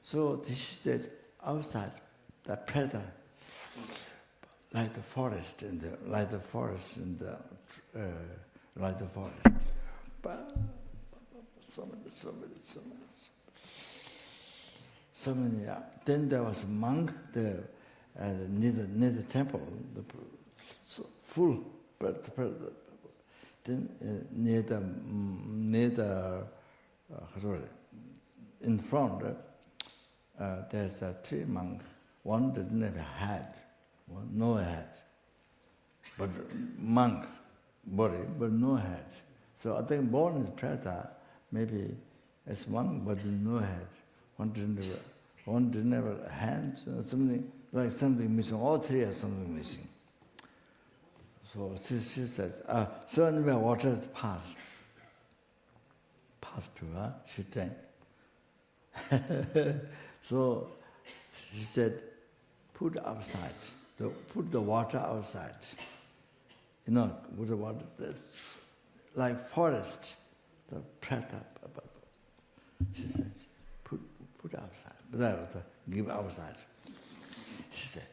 So she said, outside, the predator, like the forest So many. Then there was a monk there near the temple, full. Then near the in front, there's a three monks. One didn't have a hat, one no hat, but monk body, but no hat. So I think born is Prata, maybe as monk, but no hat. One didn't have a hand, or something like something missing. All three are something missing. So she says, so anyway, water is passed. passed to her, she drank. So she said, put outside, put the water outside. You know, with the water, like forest, the prata. She said, put outside, give outside. She said,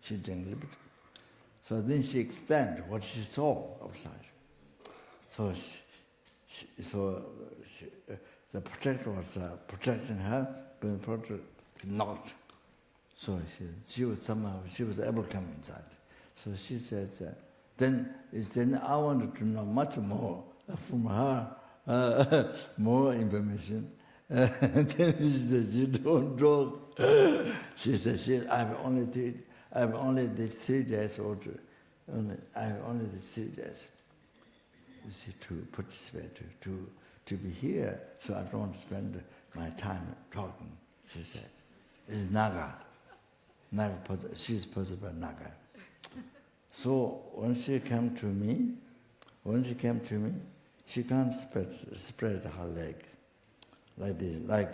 she drank a little bit. So then she explained what she saw outside. So the protector was protecting her, but the protector not. So she was able to come inside. So she said, then I wanted to know much more from her, more information. Then she said, you don't joke. She said, I've only did 3 days older. I've only did 3 days. You see, to participate, to be here, so I don't spend my time talking. She said, it's Naga. She's posed by Naga. So when she came to me, she can't spread her leg like this, like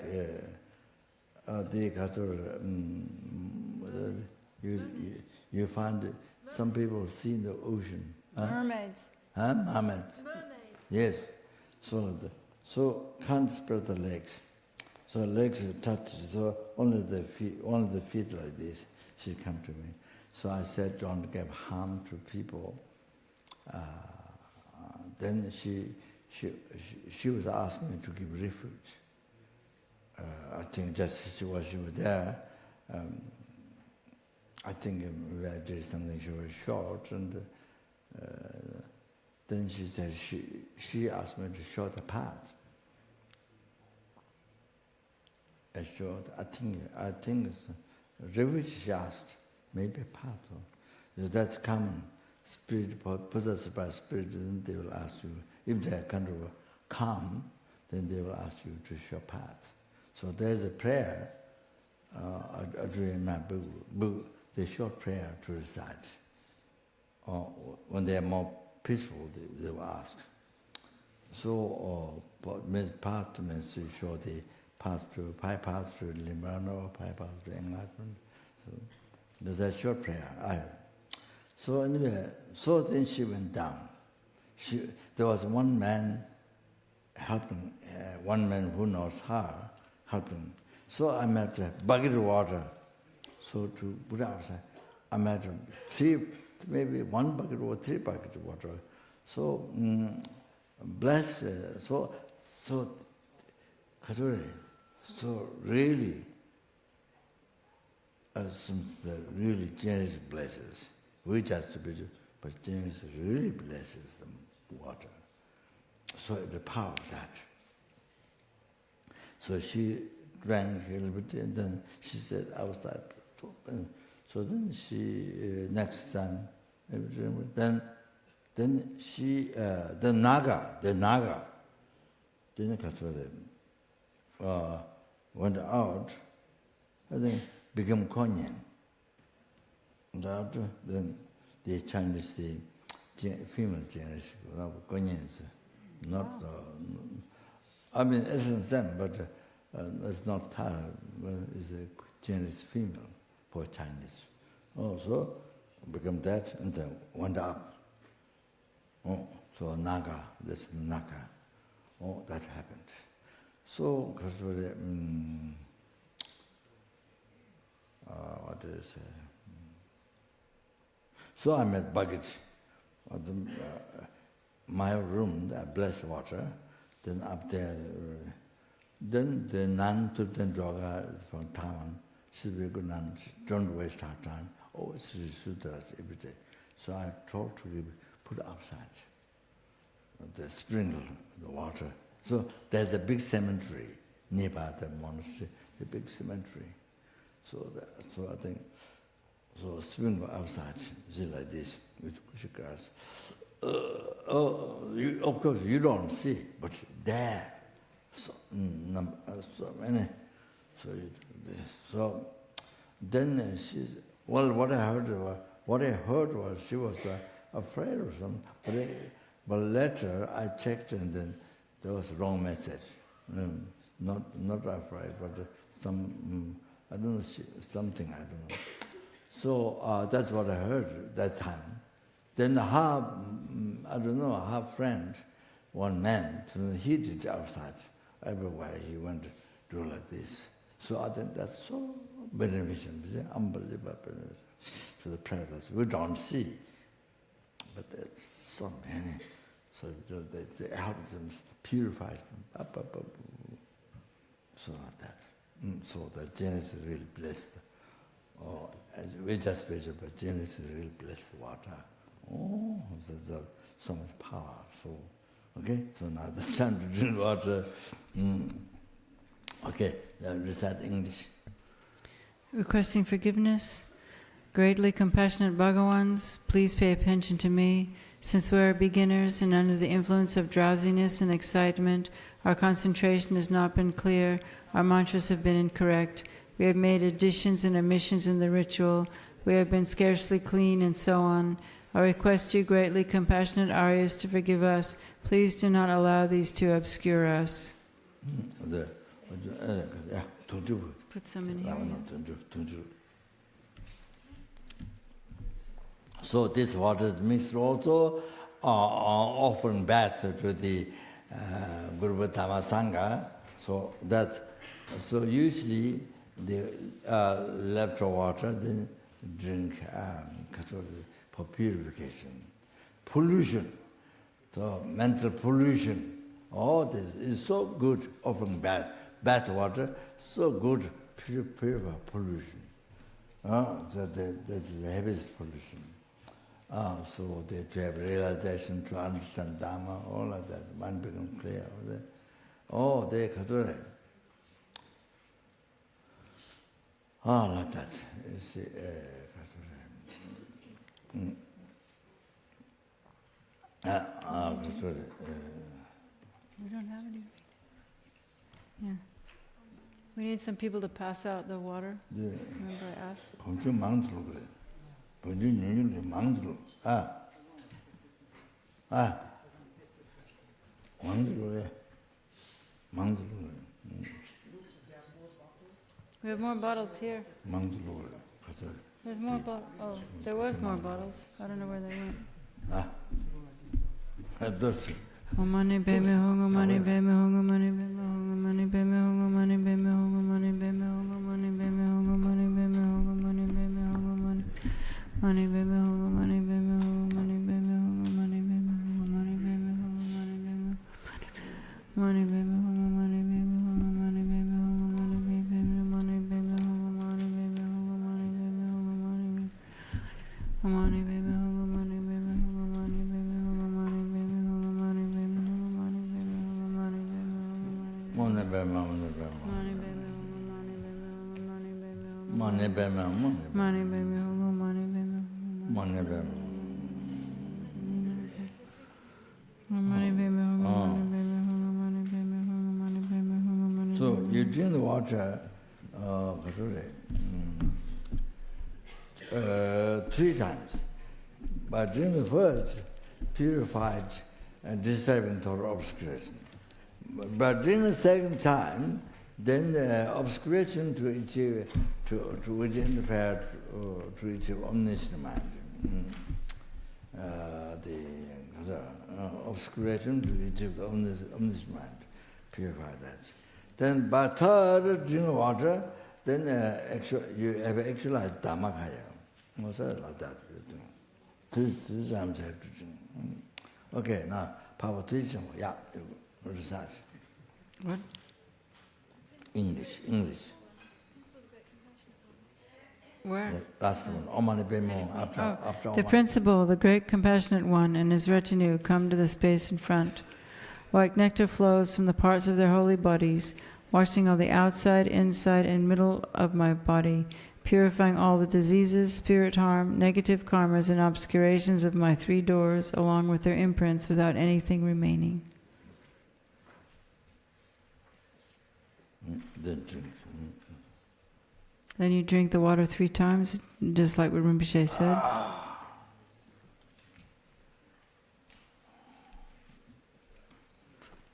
you find some people see in the ocean. Mermaids. Huh? Mermaids. Yes. So can't spread the legs. So legs are touched. So only the feet like this. She come to me. So I said, don't give harm to people. Then she was asking me to give refuge. I think just while she was there, I think I did something. She was short, and then she said she asked me to show the path. I showed. I think it's refuge. She asked, maybe a path. That's common. Spirit possessed by spirit, then they will ask you. If they are kind of calm, then they will ask you to show path. So there's a prayer. I do in my book. They show prayer to recite. Or when they are more peaceful, they will ask. So, path means to show the path to Nibbana or path to enlightenment. So there's a short prayer. So anyway, so then she went down. There was one man helping, one man who knows her helping. So I met a bucket of water. So to put outside, I met maybe 1 bucket or 3 buckets of water. So bless. So Khatori. So really, some really generous blesses. We just believe, but generous really blesses the water. So the power of that. So she drank a little bit, and then she said outside. So then she next time, then she the Naga, went out, and then became Konyan. Then the Chinese female Chinese Konyans, not I mean it's the same, but it's not her, it's a Chinese female for Chinese. So become that and then went up. So Naga, that's Naga. That happened. So because what do you say? So I met buckets of my room, the blessed water. Then up there, then the nun took the droga from Taiwan. She's a very good nun. Don't waste our time. She shoot us every day. So I told to put outside the sprinkle the water. So there's a big cemetery nearby the monastery, the big cemetery. So I think. So sprinkle outside, see like this, with bushy grass. Of course you don't see, but there, so many. So then she's, well, what I heard was she was afraid of something. But later I checked, and then there was a wrong message. Not afraid, but some, I don't know, something, I don't know. So that's what I heard that time. Then half, I don't know, half friend, one man, he did outside. Everywhere he went to do like this. So I think that's so beneficent, unbelievable beneficent. So the practice, we don't see, but there's so many. So they help them, purify them. So like that. So the Genesis is really blessed. Oh, we just special, but Genesis is really blessed water. Oh, there's so much power. So, okay, so now it's time to drink water. Okay, recite English. Requesting forgiveness. Greatly compassionate Bhagawans, please pay attention to me. Since we are beginners and under the influence of drowsiness and excitement, our concentration has not been clear, our mantras have been incorrect, we have made additions and omissions in the ritual, we have been scarcely clean, and so on. I request you, greatly compassionate Aryas, to forgive us. Please do not allow these to obscure us. Put some in here. So this water is mixed also, often back to the Guru Dhamma Sangha. So usually the left water, then drink for purification. Pollution, so mental pollution, all this is so good, often bad water, so good purify pollution. That's the heaviest pollution. So to have realization, to understand Dhamma, all of that, mind become clear. Oh, they can like that. You see, We don't have any. Yeah. We need some people to pass out the water. Yeah. Remember I asked? We have more bottles here. There's more bottles. Oh, there was more bottles. I don't know where they went. Money baby hongo money baby hongo money baby hongo money baby hongo money baby hongo money baby hongo money baby hongo money baby hongo money baby hongo money money baby hongo money baby hongo money baby hongo money baby hongo money baby hongo money baby money baby hongo money baby hongo money baby hongo money baby money baby hongo money baby hongo money baby hongo money money baby hongo money baby hongo money baby hongo money baby hongo money baby Money baby, money baby, money baby, money baby. So you drink the water 3 times, but drink the first purified and disturbing total obscuration. But during the second time, then the obscuration to which interfere to achieve omniscient mind. The obscuration to achieve the omniscient mind, purify that. Then by third drink of water, then you have actualized Dhammakaya. What's that like that? 3 times have to drink. Okay, now power teaching, yeah, research. What? English. Where? The last one. After the principal, the great compassionate one, and his retinue come to the space in front. Like nectar flows from the parts of their holy bodies, washing all the outside, inside, and middle of my body, purifying all the diseases, spirit harm, negative karmas, and obscurations of my 3 doors, along with their imprints, without anything remaining. Then you drink the water 3 times, just like what Rinpoche said.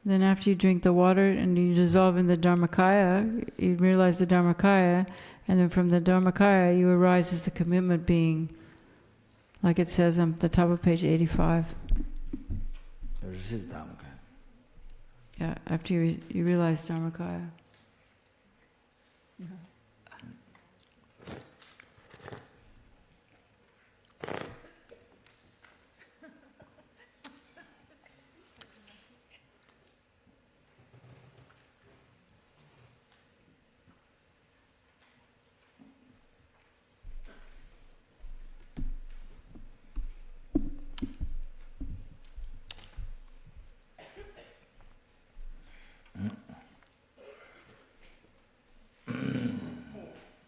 Then after you drink the water and you dissolve in the Dharmakaya, you realize the Dharmakaya, and then from the Dharmakaya you arise as the commitment being, like it says on the top of page 85. Yeah, after you realize Dharmakaya.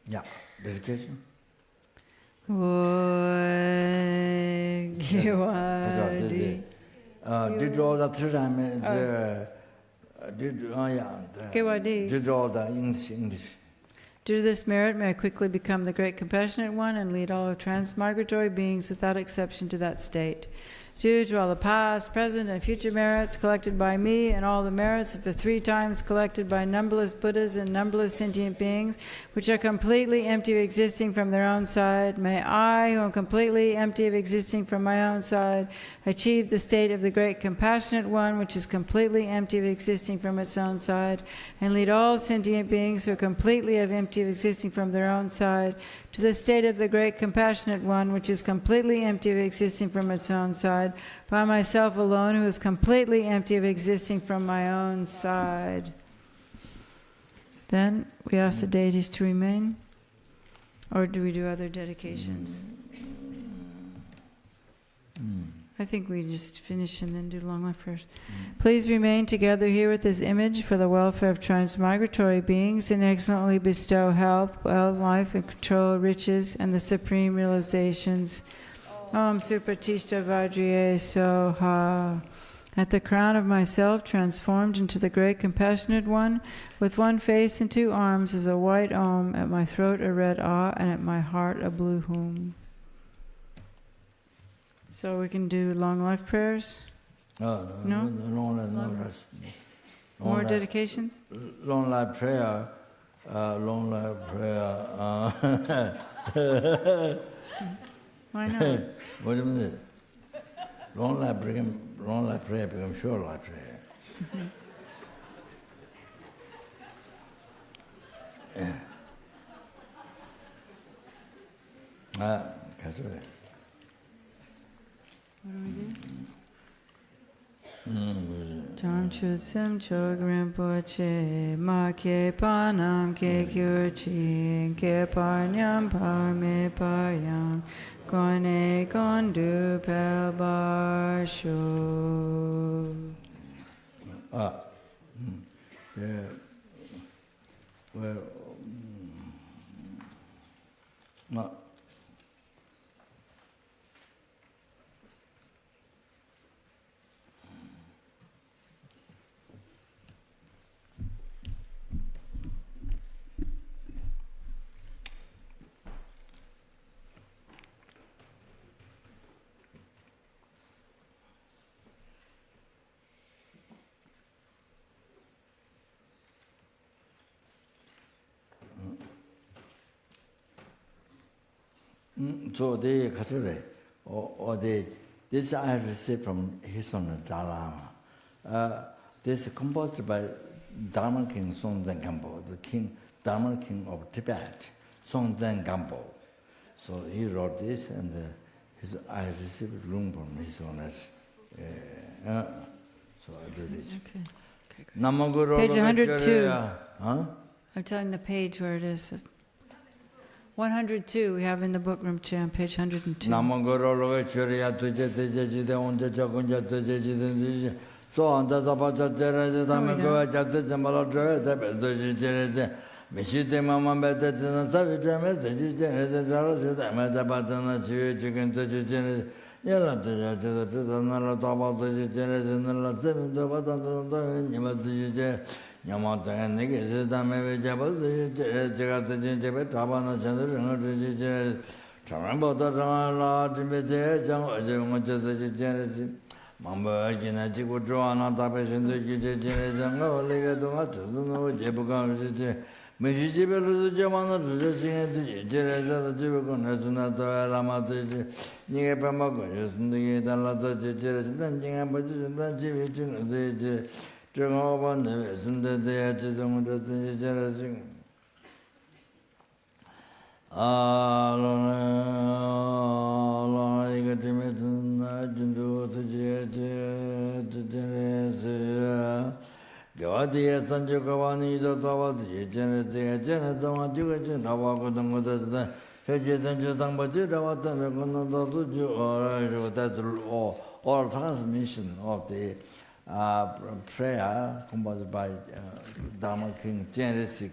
Yeah, dedication. Did all the three times, did all the English. Due to this merit, may I quickly become the great compassionate one and lead all transmigratory beings without exception to that state. Due to all the past, present, and future merits collected by me, and all the merits of the 3 times collected by numberless Buddhas and numberless sentient beings, which are completely empty of existing from their own side, may I, who am completely empty of existing from my own side, achieve the state of the great compassionate one, which is completely empty of existing from its own side, and lead all sentient beings who are completely empty of existing from their own side, to the state of the great compassionate one, which is completely empty of existing from its own side, by myself alone, who is completely empty of existing from my own side. Then we ask the deities to remain, or do we do other dedications? I think we just finish and then do long life prayers. Please remain together here with this image for the welfare of transmigratory beings, and excellently bestow health, wealth, life, and control, riches, and the supreme realizations. Om Supratishta Vajriye Soha. At the crown of myself, transformed into the great compassionate one, with one face and 2 arms is a white Om, at my throat a red Ah, and at my heart a blue Hum. So we can do long life prayers? No? No rest. More dedications? Long life prayer, Why not? What do you mean? Long life prayer becomes short life prayer. That's right. What do we do? Cham Chutsam Chog Rinpoche, Ma Ke Panam Ke Kyurchi, Ke Parnyam Parme Paryam, Gone Gondu Pel Bar Sho. So they this I received from his own Dalai Lama. This is composed by Dharma King Songtsen Gampo, the king, Dharma King of Tibet, Songtsen Gampo. So he wrote this, and I received room from his owners. So I do this. Okay. Page 102. I'm telling the page where it is. 102 we have in the book Rinpoche on page 102. Mamba Jina Chiku Joana Tapation to Generation, Lega Donga, Jebukan, Mejibel Jamana, Jereza, Jibukon, Resonata, Lamati, Nigapamago, the Dalata, Jerez, Jingabajan, Jivichin, Jehovah, and the Deity, the Jerezing. Gavadiya Sanjukavani Dotavati, Chenrezig, Chenrezig, Navakodanga, Shajitan Bajidavatan, or transmission of the prayer composed by Dharma King Chenrezig.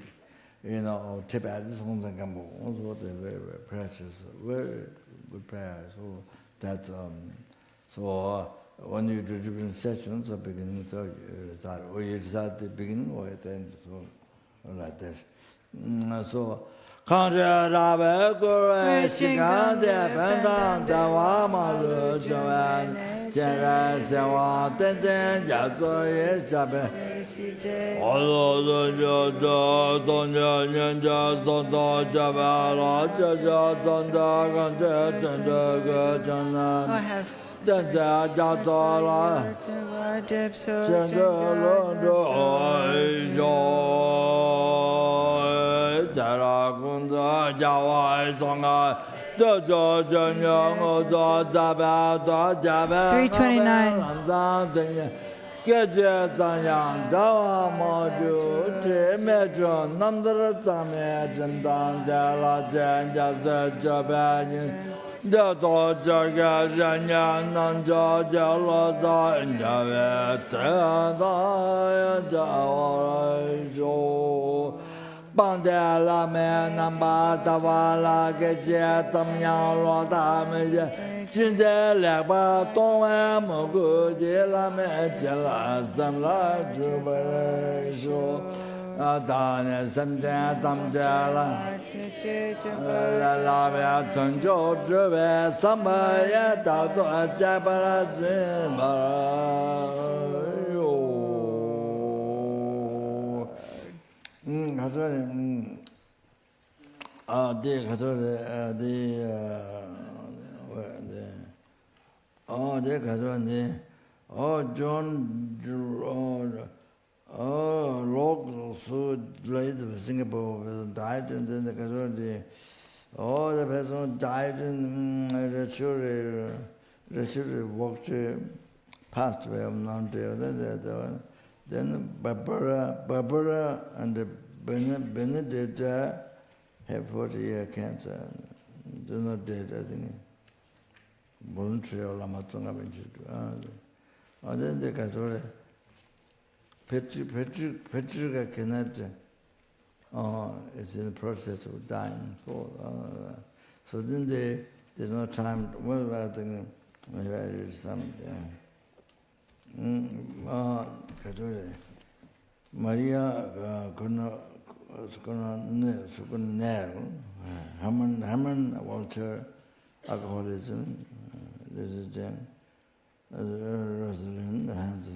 Tibet is Songtsen Gampo. Also, they very, very precious, very good prayer. So that, when you do different sessions, the beginning, so you start the beginning or at the end, so like that. So, Kanja Rabe Kure Shikante Pendan Dawa Malu Javan Jera Sewa Tenten Jato Yesabe Olo Donja Donja Nyanja Sonda Jabala Jaja Sonda Kante Tenda Gajana Tenda Jatola Shendalondo Oijo Jaragunda Jawai Songa 329. Bandela me namba tavala geje tamya lo da me jinje le ba tong wa mo gu de la me jela zam la ju ba jo da ne sam de tam de la la me ton jo ju be sam ba ya da do ja ba la zin ba John Singapore died, and then the person died in the children walked past where I'm not there. Then Barbara and Benedetta have 40-year cancer. They're not dead, I think. Voluntary or Lamatunga Benchitu. And then they got all Petrica cannot, it's in the process of dying. So then there's no time. Well, I think maybe I read some. Maria Herman Walter, alcoholism, resistant, Rosalind, health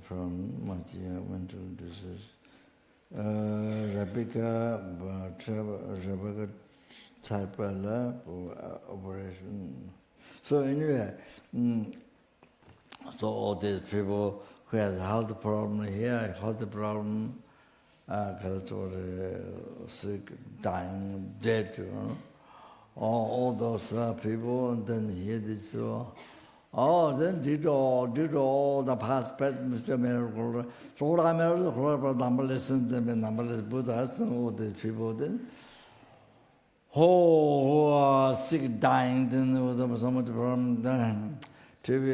problem, mental disease, Rebecca Typella, operation. So anyway, so all these people who have health problem here, health problem, sick, dying, dead, all those people, and then here they feel, then did all the past Mr. Miracle, so I miracle, numberless and numberless Buddhas, all these people then. Who are sick, dying, then there was so much problem. To be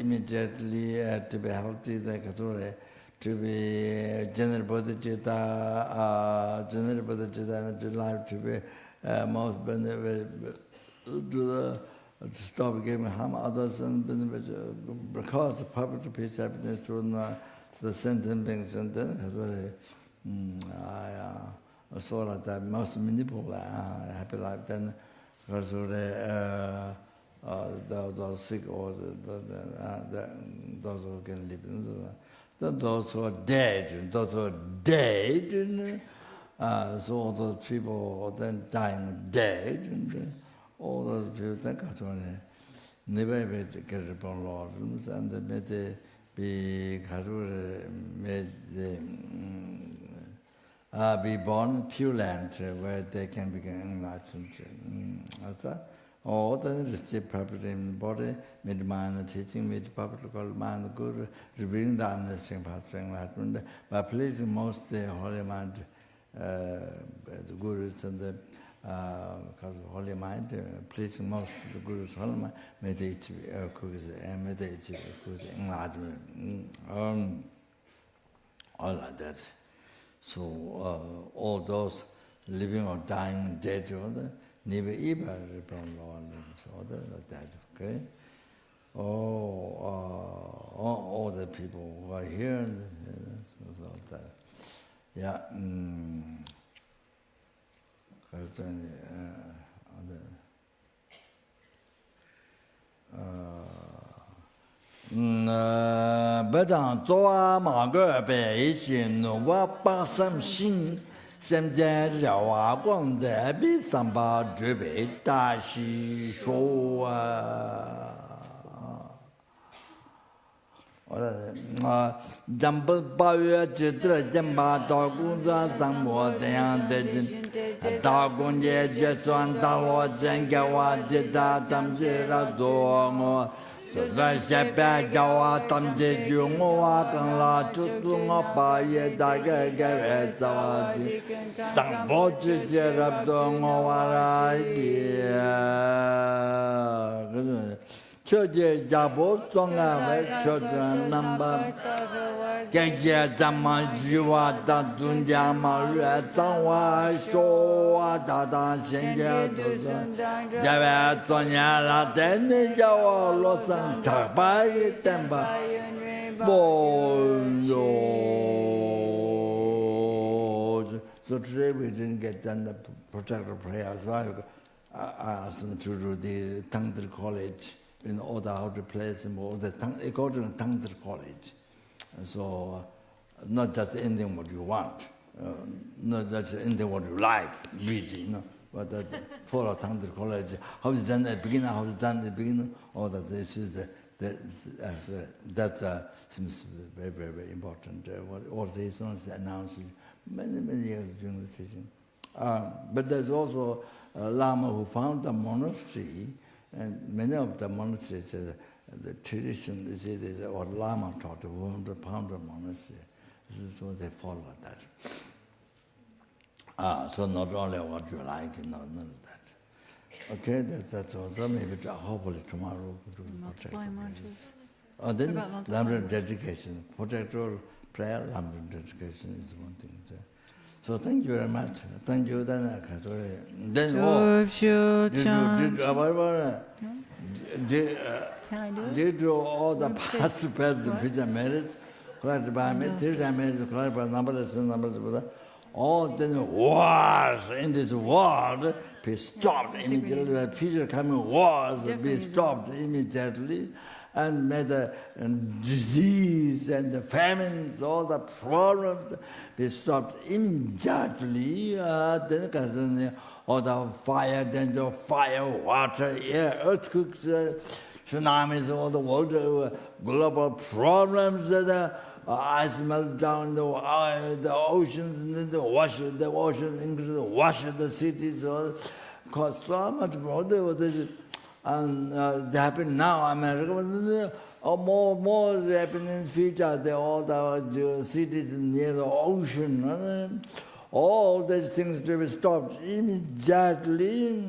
immediately to be healthy, the Kature, to be general bodhichitta, to life to be most benefit to stop giving harm others and benefit because of public peace, happiness, the sentence being sent, so that most many people happy life. Then because those sick or those who can live, those who are dead, so those people then dying dead, and all those people then got on never get reborn lords, and they made be be born in Pure Land where they can become enlightened. All the receive property in body, mid mind teaching, mid property called mind good, revealing the understanding path to enlightenment, by pleasing most the holy mind, the gurus and the holy mind, pleasing most the gurus holy mind, may they achieve and may they achieve enlightenment. All like that. So all those living or dying, dead, or the never even reborn or like that. Okay. All the people who are here, so that. Yeah. But on Zoa Marga Beijing, what Basam Sing, Semja Rawa Guangze, be Samba Dribe, Dashi, Show. Jumble Baya Jitra Jamba Dogunda Sambo, the Dagunja Jesuan Dalo Jengawa Jida Damjira Domo. Vase bag Jawa Tamje Jungoa Kan La Chutunga Paye Daga Gavetawa Samboji Jerabdongawara Choje Jabo Tonga Choja Number Gaja Zaman Jiwa Dunja Maru Sanwa Shoa Dada Shenja Java Sonya La Dene Jawa Losan Tabai Temba Boyo. So today we didn't get done the protector prayer, so I asked them to do the Tantra College in order how to place them all the according to Tantra College. So not just anything what you want, not just anything what you like, really, but for a Tantra College, how it's done at the beginning, how it's done at the beginning, all that this is that seems very, very, very important. All these ones announced many, many years during the teaching. But there's also a Lama who found a monastery, and many of the monasteries, the tradition, they say there's what Lama taught, who found a monastery. This is what they follow that. So not only what you like, none of that. Okay, that's also maybe hopefully tomorrow we'll do Multiply mantras. Then Lambda dedication, protectoral prayer, Lambda dedication is one thing. So thank you very much. Thank you. Then did all the past present which are married, collected by me, 3 times married, collected by numbers, all then wars in this world be stopped immediately. The future coming wars be stopped immediately, and may the disease and the famines, all the problems be stopped immediately. Then all the fire, danger, fire, water, air, earthquakes, tsunamis, all the world, global problems, ice melt down, the oceans, and the oceans increase, wash the cities, cause so much problem. And they happen now, America, more happen in the future. All the cities near the ocean, all these things to be stopped immediately.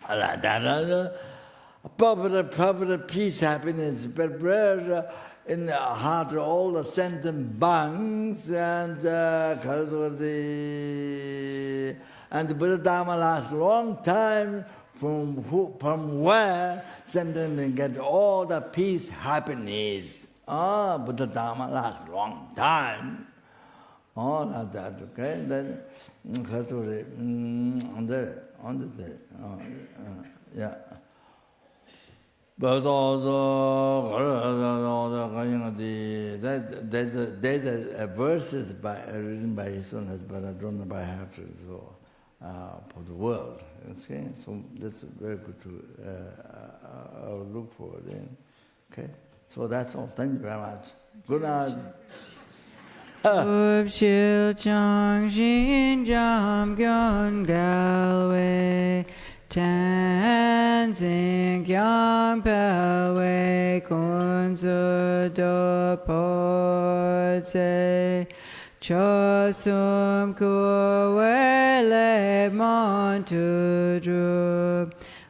Like that, proper peace, happiness, but prayer in the heart of all the sentient beings, and the Buddha Dharma lasts a long time, from where sentient beings get all the peace, happiness. Buddha Dharma lasts a long time. all of that, okay? Then, yeah. But there's a verses written by his own, but I don't know by heart for the world. Okay, so that's very good to look for then. Okay, so that's all. Thank you very much. Good night. Shil Chang Shin Jam Gyon Galway Tanzing Yang Pelway Kunzu Do Poze Chosum Kuwe Le Montu Dru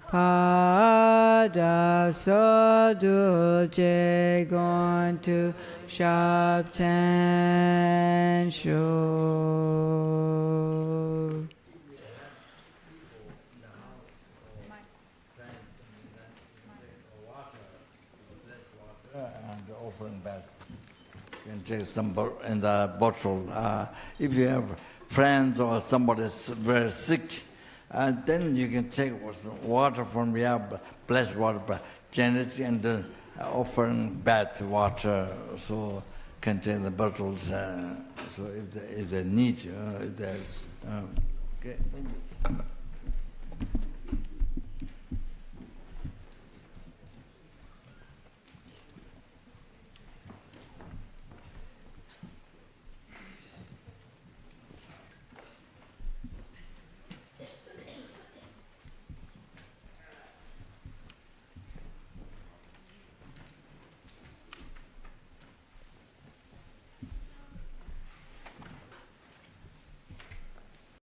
Pada So Dulce Gontu Shabtan Sho. And offering back. You can take some in the bottle. If you have friends or somebody is very sick, then you can take water from your blessed water, Chenrezig, and offering bath water, so contain the bottles. So if they need, if there's, okay, thank you.